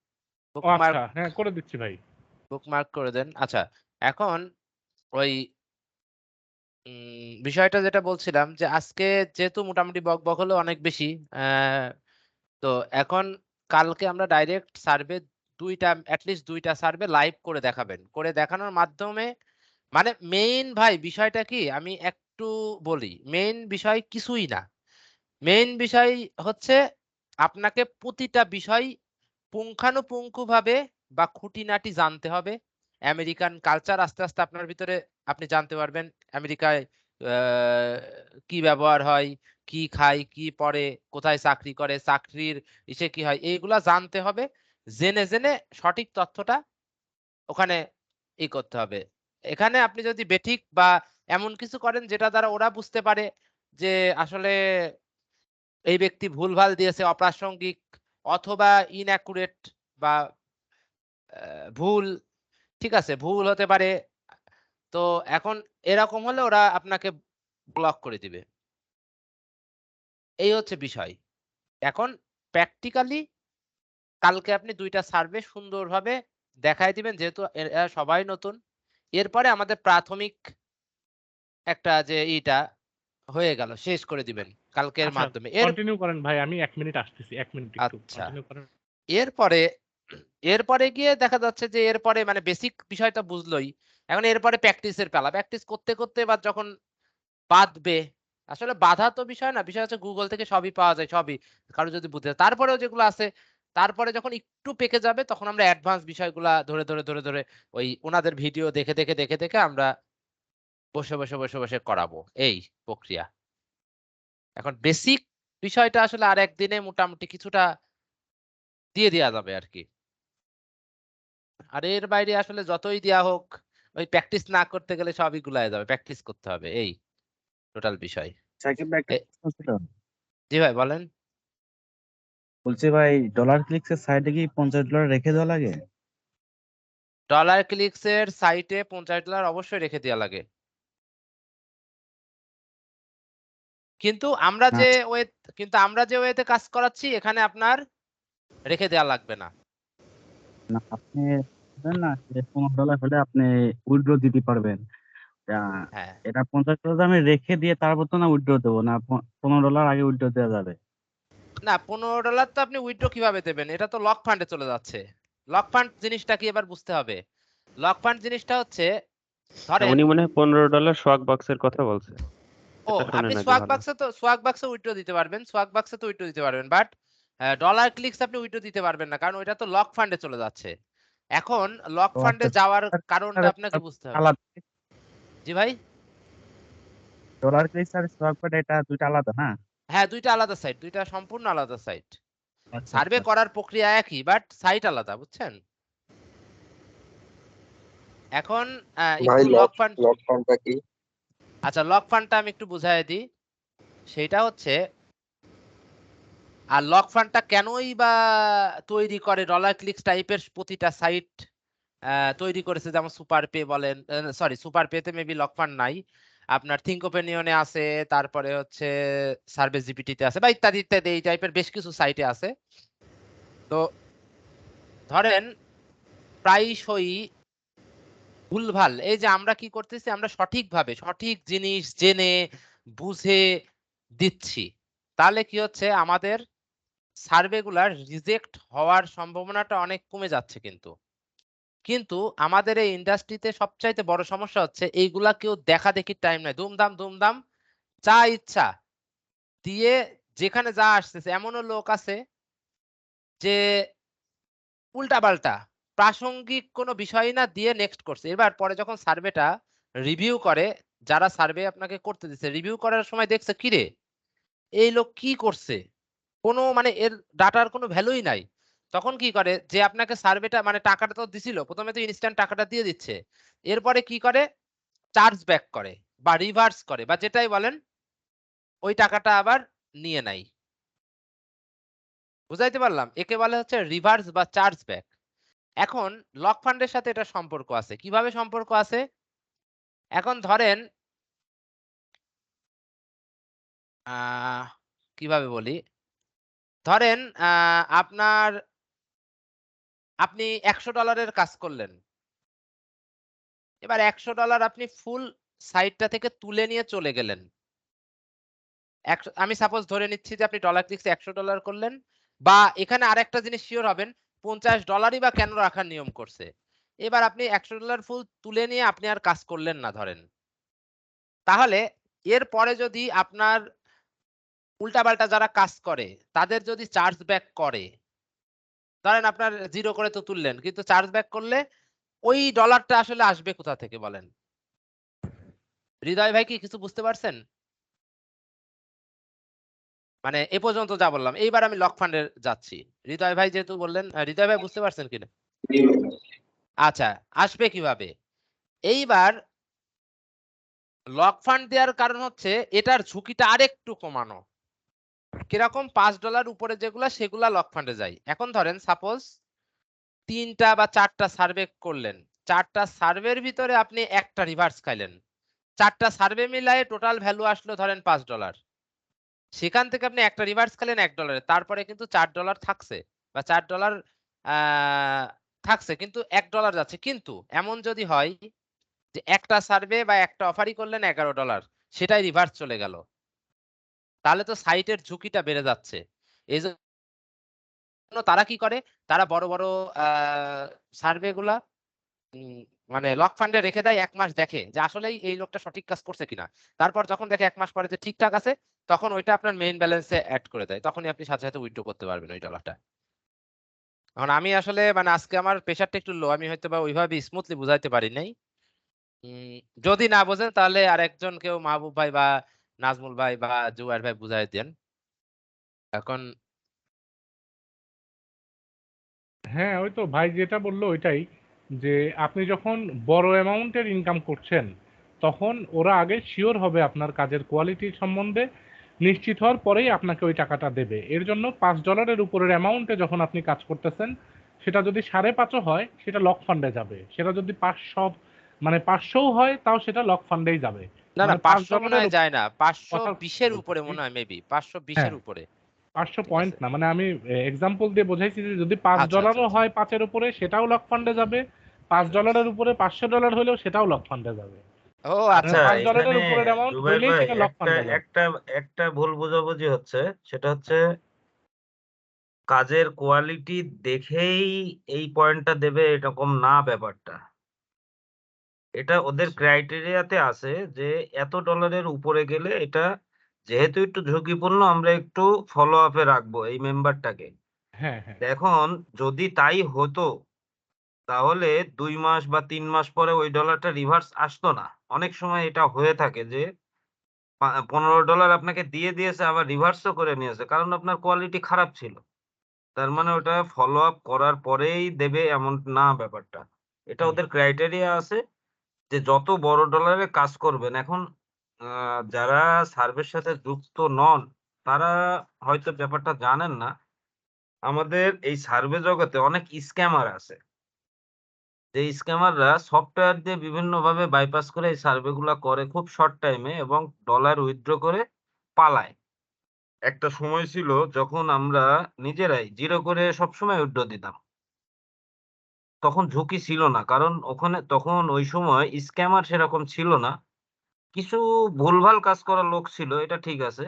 বুকমার্ক আচ্ছা, হ্যাঁ করে দিচ্ছি ভাই। বুকমার্ক করে দেন। আচ্ছা, এখন ওই বিষয়টা যেটা বলছিলাম যে আজকে যেহেতু মোটামুটি বকবক হলো অনেক বেশি, তো এখন কালকে আমরা ডাইরেক্ট সার্ভে অ্যাটলিস্ট ২টা সার্ভে লাইভ করে দেখাবেন। করে দেখানোর মাধ্যমে মানে মেইন ভাই বিষয়টা কি আমি একটু বলি। মেইন বিষয় কিছুই না। মেইন বিষয় হচ্ছে আপনাকে প্রতিটা বিষয় পুঙ্খানুপুঙ্খভাবে বা খুঁটিনাটি জানতে হবে। আমেরিকান কালচার আস্তে, আস্তে আপনার ভিতরে আপনি জানতে পারবেন। আমেরিকায় আ কি ব্যবহার হয়, কি খায়, কি পড়ে, কোথায় চাকরি করে, চাকরির ইসে কি হয়, এইগুলা জানতে হবে। জেনে, জেনে সঠিক তথ্যটা ওখানে করতে হবে। এখানে আপনি যদি বেঠিক বা এমন কিছু করেন যেটা দ্বারা ওরা বুঝতে পারে যে আসলে এই ব্যক্তি ভুলভাল দিয়েছে, অপ্রাসঙ্গিক অথবা ইনঅ্যাকুরেট বা ভুল, ঠিক আছে? ভুল হতে পারে। তো এখন এরকম হলে ওরা আপনাকে ব্লক করে দিবে। এই হচ্ছে বিষয়। এখন প্র্যাকটিক্যালি কালকে আপনি ২ টা সার্ভে সুন্দরভাবে দেখায় দিবেন, যেহেতু এরা সবাই নতুন। এরপরে আমাদের প্রাথমিক একটা যে হয়ে গেল, শেষ করে দিবেন কালকের আচ্ছা, মাধ্যমে। কন্টিনিউ করেন ভাই, আমি ১ মিনিট আসতেছি। ১ মিনিট একটু আচ্ছা। কন্টিনিউ করেন। এরপরে এরপরে গিয়ে দেখা যাচ্ছে যে এরপরে মানে বেসিক বিষয়টা বুঝলোই। এখন এরপরে প্র্যাকটিসের পালা। প্র্যাকটিস করতে, করতে এবার যখন বাধবে, আসলে বাধা তো বিষয় না। বিষয় হচ্ছে Google থেকে সবই পাওয়া যায়, সবই। কারো যদি বুঝতে হয়। তারপরেও যেগুলো আছে, তারপরে যখন একটু পেকে যাবে তখন আমরা অ্যাডভান্স বিষয়গুলা ধরে ওই উনাদের ভিডিও দেখে আমরা বসে করাবো। এই প্রক্রিয়া। এখন বেসিক বিষয়টা আসলে আর একদিনে মোটামুটি কিছুটা দিয়ে দেয়া যাবে আরকি। আর এর বাইরে আসলে যতই দেয়া হোক, ওই প্র্যাকটিস না করতে গেলে সবই গুলায় যাবে। প্র্যাকটিস করতে হবে। এই টোটাল বিষয়। সাকিব ভাই একটা এ প্রশ্ন ছিল। জি ভাই বলেন। বলছি ভাই, ডলার ক্লিকস এর সাইডে কি $50 রেখে দেওয়া লাগে? ডলার ক্লিকস এর সাইটে $50 অবশ্যই রেখে দেয়া লাগে। কিন্তু আমরা না যে ওয়ে কিন্তু আমরা যে ওয়েতে কাজ করাচ্ছি এখানে আপনার রেখে দেয়া লাগবে না। না, আপনি বললেন না যে $15 হলে আপনি উইথড্র দিতে পারবেন। হ্যাঁ। এটা $50 আমি রেখে দিয়ে তারপর তো না উইথড্র দেবো না, $15 আগে উইথড্র দেওয়া যাবে? না, $15 তো আপনি উইথড্র কিভাবে দেবেন? এটা তো লক ফান্ডে চলে যাচ্ছে। লক ফান্ড জিনিসটা কি এবার বুঝতে হবে। লক ফান্ড জিনিসটা হচ্ছে ধরেন উনি মনে হয় $15 সোয়াগ বক্সের কথা বলছে। এটা আপনি শুনেন আগে ভালো। সোয়াগ বাক্সে উইথড্র দিতে পারবেন। সোয়াগ বাক্সে তো উইথড্র দিতে পারবেন। বাট ডলার ক্লিকস আপনি উইথড্র দিতে পারবেন না। কারণ ওইটা তো লক ফান্ডে চলে যাচ্ছে। এখন লক তো ফান্ডে আচ্ছা, যাওয়ার কারণটা আপনাকে বুঝতে হবে। আলাদা। জি ভাই? ডলার ক্লিকস আর সোয়াগপ্যাড এটা দুইটা আলাদা না? হ্যাঁ, ২ টা আলাদা সাইট। ২ টা সম্পূর্ণ আলাদা সাইট। আচ্ছা সার্ভে আচ্ছা। করার প্রক্রিয়া একই বাট সাইট আলাদা, বুঝছেন? এখন ভাই একটু লক ফান্ড লক ফান্ডটা কি? আচ্ছা, লক ফান্ডটা আমি একটু বুঝাইয়া দিই। সেইটা হচ্ছে আর লক ফান্ডটা কেনই বা তৈরি করে ডলার ক্লিকস টাইপের প্রতিটা সাইট তৈরি করেছে, যেমন সুপার পে বলেন, সরি সুপার পেতে মেবি লক ফান্ড নাই। আপনার থিংক ওপিনিয়নে আছে, তারপরে হচ্ছে সার্ভে জিপিটিতে আছে বা ইত্যাদি, ইত্যাদি এই টাইপের বেশ কিছু সাইটে আছে। তো ধরেন প্রায়শই ভুলভাল এই যে আমরা কি করতেছি, আমরা সঠিকভাবে সঠিক জিনিস জেনে বুঝে দিচ্ছি। তাহলে কি হচ্ছে আমাদের সার্ভেগুলার রিজেক্ট হওয়ার সম্ভাবনাটা অনেক কমে যাচ্ছে কিন্তু। কিন্তু আমাদের এই ইন্ডাস্ট্রিতে সবচাইতে বড় সমস্যা হচ্ছে এইগুলা কেউ দেখাদেখির টাইম নাই। দুমদাম, দুমদাম যা ইচ্ছা দিয়ে যেখানে যা আসতেছে। এমনও লোক আছে যে উল্টাপাল্টা প্রাসঙ্গিক কোনো বিষয়ই না দিয়ে নেক্সট করছে। এবার পরে যখন সার্ভেটা রিভিউ করে, যারা সার্ভে আপনাকে করতে দিচ্ছে, রিভিউ করার সময় দেখছে কিরে এই লোক কি করছে? কোনো মানে এর ডাটার কোনো ভ্যালুই নাই। তখন কি করে যে আপনাকে সার্ভেটা মানে টাকাটা তো দিছিল। ১ম এ তো ইনস্ট্যান্ট টাকাটা দিয়ে দিচ্ছে। এরপরে কি করে চার্জ ব্যাক করে বা রিভার্স করে বা যেটাই বলেন ওই টাকাটা আবার নিয়ে নাই। বুঝাইতে পারলাম? একে বলে হচ্ছে রিভার্স বা চার্জ ব্যাক। এখন লক ফান্ডের সাথে এটা সম্পর্ক আছে। কিভাবে সম্পর্ক আছে? এখন ধরেন কিভাবে বলি? ধরেন আপনি $100 এর কাজ করলেন। এবার $100 আপনি ফুল সাইটটা থেকে তুলে নিয়ে চলে গেলেন। আমি সাপোজ ধরে নিচ্ছি যে আপনি ডলার ক্লিকসে $100 করলেন, বা এখানে আরেকটা জিনিস সিওর হবেন $50 বা কেন রাখার নিয়ম করছে। এবার আপনি $100 ফুল তুলে নিয়ে আপনি আর কাজ করলেন না ধরেন। তাহলে এরপরে যদি আপনার উল্টাপাল্টা যারা কাজ করে তাদের যদি চার্জ ব্যাক করে, ধরেন আপনার 0 করে তো তুললেন, কিন্তু চার্জ ব্যাক করলে ওই ডলারটা আসলে আসবে কোথা থেকে বলেন? হৃদয় ভাই কি কিছু বুঝতে পারছেন? মানে এ পর্যন্ত যা বললাম। এইবার আমি লক ফান্ডে যাচ্ছি। হৃদয় ভাই যেহেতু বললেন, হৃদয় ভাই বুঝতে পারছেন কিনা? আচ্ছা, আসবে কিভাবে? এইবার লক ফান্ড দেওয়ার কারণ হচ্ছে এটার ঝুঁকিটা আরেকটু কমানো। কিরকম? $5 উপরে যেগুলা সেগুলা লক ফান্ডে যায়। এখন ধরেন সাপোজ 3টা বা 4টা সার্ভে করলেন। 4টা সার্ভের ভিতরে আপনি একটা রিভার্স খাইলেন। 4টা সার্ভে মিলায়ে টোটাল ভ্যালু আসলো ধরেন $5। সেখান থেকে আপনি একটা রিভার্স খেলেন $1 তারপরে কিন্তু $4 থাকছে বা $4 আ থাকছে, কিন্তু $1 যাচ্ছে। কিন্তু এমন যদি হয় যে একটা সার্ভে বা একটা অফারই করলেন $11, সেটাই রিভার্স চলে গেল। তাহলে তো সাইটের ঝুঁকিটা বেড়ে যাচ্ছে। এজন্য তারা কি করে? তারা বড়, বড় আ সার্ভে গুলা মানে লক ফান্ডে রেখে দেয় ১ মাস, দেখে যে আসলেই এই লোকটা সঠিক কাজ করছে কিনা। তারপর যখন দেখে ১ মাস পরে যে ঠিকঠাক আছে, তখন ওইটা আপনার মেইন ব্যালেন্সে এড করে দেয়। তখনই আপনি সাথে, সাথে উইথড্র করতে পারবেন ওই ডলারটা। এখন আমি আসলে মানে আজকে আমার প্রেশারটা একটু লো। আমি হয়তোবা ওইভাবে স্মুথলি বুঝাইতে পারি নাই। উম যদি না বোঝেন তাহলে আরেকজন কেউ মাহবুব ভাই বা নাজমুল ভাই বা জুবায়ের ভাই বুঝাই দেন। এখন হ্যাঁ, ওই তো ভাই যেটা বলল ওইটাই, যে আপনি যখন বড় অ্যামাউন্টের ইনকাম করছেন, তখন ওরা আগে সিওর হবে আপনার কাজের কোয়ালিটি সম্বন্ধে, নিশ্চিত হওয়ার পরেই আপনাকে ওই টাকাটা দেবে। এর জন্য $5 উপরের অ্যামাউন্টে যখন আপনি কাজ করতেছেন, সেটা যদি 5.5 হয় সেটা লক ফান্ডে যাবে। সেটা যদি 500 মানে 500ও হয় তাও সেটা লক ফান্ডেই যাবে। না, মানে 500 মনে $5 হয় যায় না। কথা 520 এর উপরে বলতেছি। মনে হয় মেবি। 520 হ্যাঁ, এর উপরে। 500 ঠিক পয়েন্ট আছে? না, মানে আমি এক্সাম্পল দিয়ে বোঝাইছি যে যদি আচ্ছা, আচ্ছা, $5 আচ্ছা। হয় 5 এর উপরে সেটাও লক ফান্ডে যাবে, $5 এর উপরে $500 হলেও সেটাও লক ফান্ডে যাবে। ও মানে আচ্ছা, আচ্ছা, আচ্ছা। $5 এখানে এর উপরের অ্যামাউন্ট জুবাইর হইলেই ভাই সেটা লক একটা ফান্ডে যাবে। একটা একটা ভুল বোঝাবুঝি হচ্ছে। সেটা হচ্ছে কাজের কোয়ালিটি দেখেই এই পয়েন্টটা দেবে এরকম না ব্যাপারটা। এটা ওদের আচ্ছা। ক্রাইটেরিয়াতে আছে যে এত ডলারের উপরে গেলে এটা যেহেতু একটু ঝুঁকিপূর্ণ, আমরা একটু ফলো আপে রাখবো এই মেম্বারটাকে। হ্যাঁ, হ্যাঁ। এখন যদি তাই হতো তাহলে 2 মাস বা 3 মাস পরে ওই ডলারটা রিভার্স আসতো না। অনেক সময় এটা হয়ে থাকে যে $15 আপনাকে দিয়ে দিয়েছে, আবার রিভার্সও করে নিয়েছে, কারণ আপনার কোয়ালিটি খারাপ ছিল। তার মানে ওটা ফলো আপ করার পরেই দেবে এমন না ব্যাপারটা। এটা হুম। ওদের ক্রাইটেরিয়া আছে যে যত বড় ডলারে কাজ করবেন। এখন যারা সার্ভের সাথে যুক্ত নন তারা হয়তো ব্যাপারটা জানেন না। আমাদের এই সার্ভে জগতে অনেক স্ক্যামার আছে। যে স্ক্যামাররা সফটওয়্যার দিয়ে বিভিন্নভাবে বাইপাস করে এই সার্ভে গুলা করে খুব শর্ট টাইমে এবং ডলার উইথড্র করে পালায়। একটা সময় ছিল যখন আমরা নিজেরাই 0 করে সবসময় উইথড্র দিতাম। তখন ঝুঁকি ছিল না। কারণ ওখানে তখন ওই সময় স্ক্যামার সেরকম ছিল না। কিছু ভুলভাল কাজ করা লোক ছিল, এটা ঠিক আছে।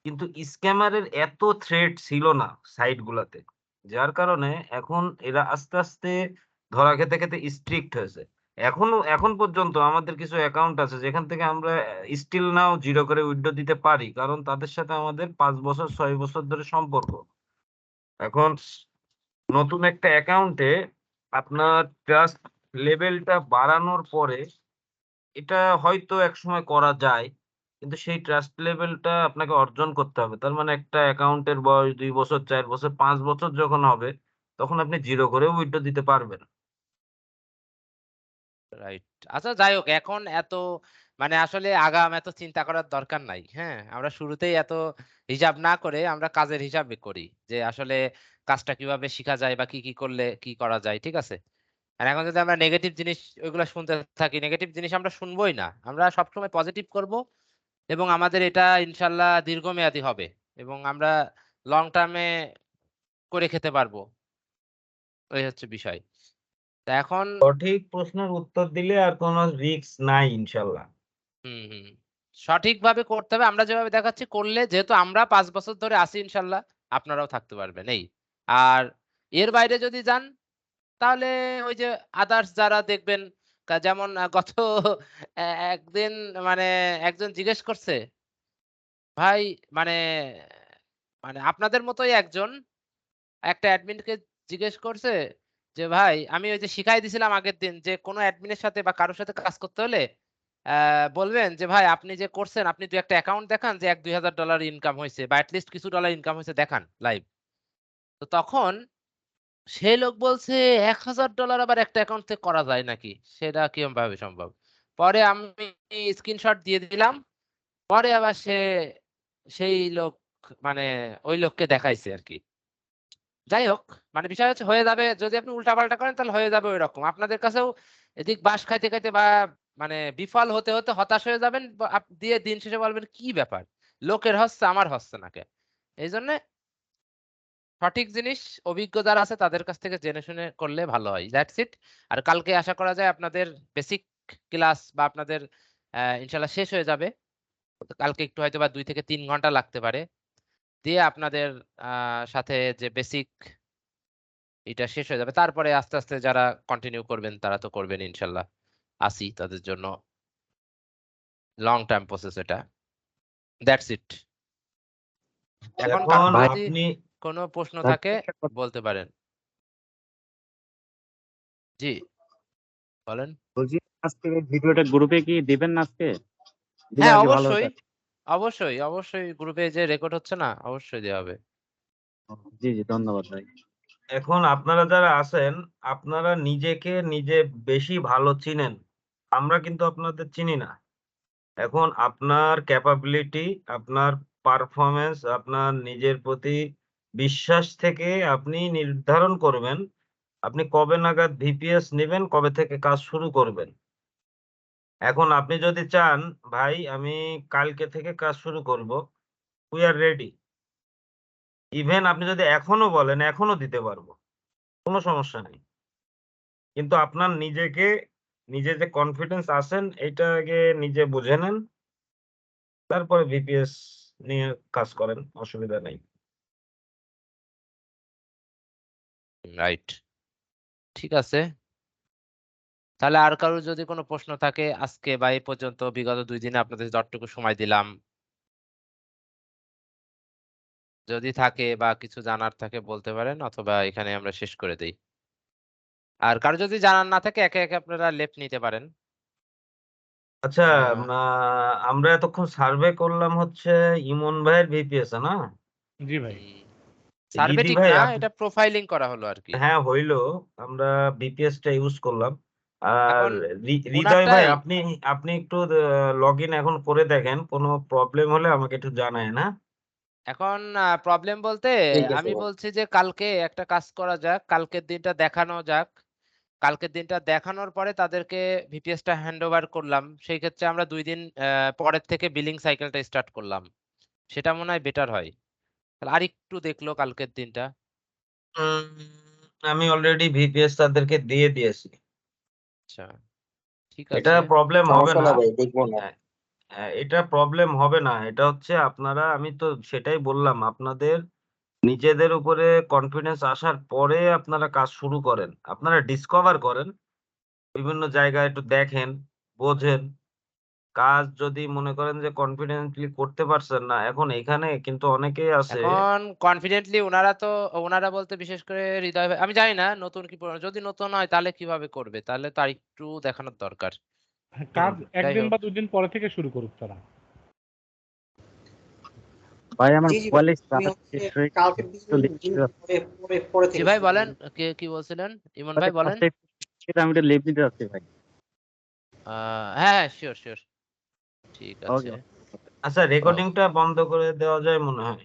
কিন্তু স্ক্যামারের এত থ্রেট ছিল না সাইট গুলাতে। যার কারণে এখন এরা আস্তে, আস্তে ধরা খেতে, খেতে স্ট্রিক্ট হয়েছে। এখন পর্যন্ত আমাদের কিছু অ্যাকাউন্ট আছে যেখান থেকে আমরা স্টিল নাও 0 করে উইথড্র দিতে পারি। কারণ তাদের সাথে আমাদের ৫ বছর ৬ বছর ধরে সম্পর্ক। এখন নতুন একটা অ্যাকাউন্টে আপনার ট্রাস্ট লেভেলটা বাড়ানোর পরে এটা হয়তো একসময় করা যায়। কিন্তু সেই ট্রাস্ট লেভেলটা আপনাকে অর্জন করতে হবে। তার মানে একটা অ্যাকাউন্টের বয়স ২ বছর, ৪ বছর, ৫ বছর যখন হবে, তখন আপনি 0 করেও উইথড্র দিতে পারবেন। রাইট। আচ্ছা যাই হোক, এখন এত মানে আসলে আগাম এত চিন্তা করার দরকার নাই। হ্যাঁ? আমরা শুরুতেই এত হিসাব না করে আমরা কাজের হিসাবে করি। যে আসলে কাজটা কিভাবে শিখা যায় বা কি করলে কি করা যায়। ঠিক আছে? আর এখন যদি আমরা নেগেটিভ জিনিস ওইগুলা শুনতে থাকি, নেগেটিভ জিনিস আমরা শুনবোই না। আমরা সবসময় পজিটিভ করব এবং আমাদের এটা ইনশাআল্লাহ দীর্ঘমেয়াদী হবে এবং আমরা লং টার্ম এ করে খেতে পারবো। এই হচ্ছে বিষয়। তো এখন সঠিক প্রশ্নের উত্তর দিলে আর কোনো রিস্ক নাই ইনশাল্লাহ। হুম। সঠিকভাবে করতে হবে। আমরা যেভাবে দেখাচ্ছি করলে যেহেতু আমরা ৫ বছর ধরে আছি ইনশাআল্লাহ, আপনারাও থাকতে পারবেন এই। আর এর বাইরে যদি যান তাহলে ওই যে আদার্স যারা দেখবেন যেমন গত একদিন মানে একজন জিজ্ঞেস করছে, ভাই মানে আপনাদের মতোই একজন একটা অ্যাডমিনকে জিজ্ঞেস করছে যে, "ভাই আমি ওই যে শিখাই দিছিলাম আগের দিন যে কোন অ্যাডমিনের সাথে বা কারো সাথে কাজ করতে হলে বলবেন যে, ভাই আপনি যে করছেন আপনি ২-১ টা অ্যাকাউন্ট দেখান যে $১-২,০০০ ইনকাম হইছে বা এট লিস্ট কিছু ডলার ইনকাম হইছে দেখান লাইভ।" তো তখন সে লোক বলছে $১,০০০ আবার একটা অ্যাকাউন্ট থেকে করা যায় নাকি? সেটা কিরমভাবে সম্ভব? পরে আমি স্ক্রিনশট দিয়ে দিলাম। পরে আবার সেই লোক মানে ওই লোককে দেখাইছে আরকি। যাই হোক, মানে বিষয় হচ্ছে হয়ে যাবে যদি আপনি উল্টাপাল্টা করেন তাহলে হয়ে যাবে ঐরকম। আপনাদের কাছেও এদিক বাঁশ খাইতে বা বিফল হতে হতাশ হয়ে যাবেন দিয়ে দিন শেষে বলবেন, "কি ব্যাপার? লোকের হচ্ছে আমার হচ্ছে না কে?" এইজন্যে সঠিক জিনিস অভিজ্ঞ যারা আছে তাদের কাছ থেকে জেনে শুনে করলে ভালো হয়। That's it. আর কালকে আশা করা যায় আপনাদের বেসিক ক্লাস বা আপনাদের ইনশাআল্লাহ শেষ হয়ে যাবে। তো কালকে একটু হয়তোবা ২ থেকে ৩ ঘন্টা লাগতে পারে। দিয়ে আপনাদের আ সাথে যে বেসিক এটা শেষ হয়ে যাবে। তারপরে আস্তে যারা কন্টিনিউ করবেন তারা তো করবেন ইনশাআল্লাহ। আছি তাদের জন্য লং টার্ম প্রসেস এটা। That's it. এখন এখন কারোর ভাই যদি আপনি কোনো প্রশ্ন ভাই, থাকে বলতে পারেন। জি, বলেন। বলছি আজকে ভিডিওটা গ্রুপে কি দিবেন না আজকে? দিলে হ্যাঁ, আর কি ভালো অবশ্যই। হতো। অবশ্যই গ্রুপে যে রেকর্ড হচ্ছে না অবশ্যই দেয়া হবে। জি, জি, ধন্যবাদ ভাই। এখন আপনারা যারা আছেন আপনারা নিজেকে নিজে বেশি ভালো চিনেন। আমরা কিন্তু আপনাদের চিনি না। এখন আপনার ক্যাপাবিলিটি, আপনার পারফরম্যান্স, আপনার নিজের প্রতি বিশ্বাস থেকে আপনি নির্ধারণ করবেন আপনি কবে নাগাদ ভিপিএস নেবেন, কবে থেকে কাজ শুরু করবেন। এখন আপনি যদি চান ভাই আমি কালকে থেকে কাজ শুরু করব, উই আর রেডি। ইভেন আপনি যদি এখনো বলেন এখনো দিতে পারবো, কোনো সমস্যা নেই। কিন্তু আপনার নিজে যে কনফিডেন্স আছেন এটা আগে নিজে বুঝে নেন, তারপরে ভিপিএস নিয়ে কাজ করেন, অসুবিধা নেই। রাইট। ঠিক আছে। তাহলে আর কারোর যদি কোনো প্রশ্ন থাকে আজকে বা এই পর্যন্ত বিগত ২ দিনে আপনাদের যতটুকু সময় দিলাম। যদি থাকে বা কিছু জানার থাকে বলতে পারেন অথবা এখানে আমরা শেষ করে দেই। আর কারো যদি জানার না থাকে একে আপনারা লেফট নিতে পারেন। আচ্ছা, আ আমরা এতক্ষণ সার্ভে করলাম হচ্ছে ইমন ভাইয়ের ভিপিএস না? জি ভাই। হুম। সার্ভে রিদি ঠিক ভাই না, এটা প্রোফাইলিং করা হলো আরকি। হ্যাঁ হইলো, আমরা বিপিএস টা ইউজ করলাম। আর এখন হৃদয় ভাই উনারটাই আপনি আপনি একটু লগ ইন এখন করে দেখেন, কোনো প্রবলেম হলে আমাকে একটু জানায় না? এখন প্রবলেম বলতে ঠিক আছে আমি ভাই। বলছি যে কালকে একটা কাজ করা যাক। কালকের দিনটা দেখানো যাক। কালকের দিনটা দেখানোর পরে তাদেরকে ভিপিএস টা হ্যান্ডওভার করলাম। সেই ক্ষেত্রে আমরা ২ দিন পরের থেকে বিলিং সাইকেলটা স্টার্ট করলাম। সেটা মনে হয় বেটার হয়। তাহলে আরেকটু দেখলো কালকের দিনটা। উম, আমি অলরেডি ভিপিএস তাদেরকে দিয়ে দিয়েছি। আচ্ছা, ঠিক এটা আছে। প্রবলেম হবে সমস্যা না। না ভাই, দেখবো না। হ্যাঁ, হ্যাঁ, এটা প্রবলেম হবে না। এটা হচ্ছে আপনারা, আমি তো সেটাই বললাম, আপনাদের নিজেদের উপরে কনফিডেন্স আসার পরে আপনারা কাজ শুরু করেন, আপনারা ডিসকভার করেন, বিভিন্ন জায়গায় একটু দেখেন, বোঝেন। কাজ যদি মনে করেন যে কনফিডেন্টলি করতে পারছেন না, এখন এখানে কিন্তু অনেকেই আছে। এখন কনফিডেন্টলি উনারা বলতে বিশেষ করে হৃদয় ভাই আমি জানি না নতুন কি যদি নতুন হয় তাহলে কিভাবে করবে? তাহলে তো আরেকটু দেখানোর দরকার। হ্যাঁ, কাজ যাই ১ দিন হোক। বা ২ দিন পরে থেকে শুরু করুক তারা। ভাই আমার জি, জি ভাই। মোবাইলে আমি চার্জ হচ্ছে শেষ হয়ে কালকের একটু দিন লিফট দিন নিতে পরে পরে পরে জি থেকে ভাই শুরু বলেন। করব। কে কি বলছিলেন? ইমন ভাই মোবাইলে বলেন। চার্জটা একটু শেষ হয়ে আমি একটু লিফট নিতে যাচ্ছি ভাই। আ হ্যাঁ, সিউর। ঠিক ওকে আছে। আচ্ছা রেকর্ডিংটা বন্ধ করে দেওয়া যায় মনে হয়।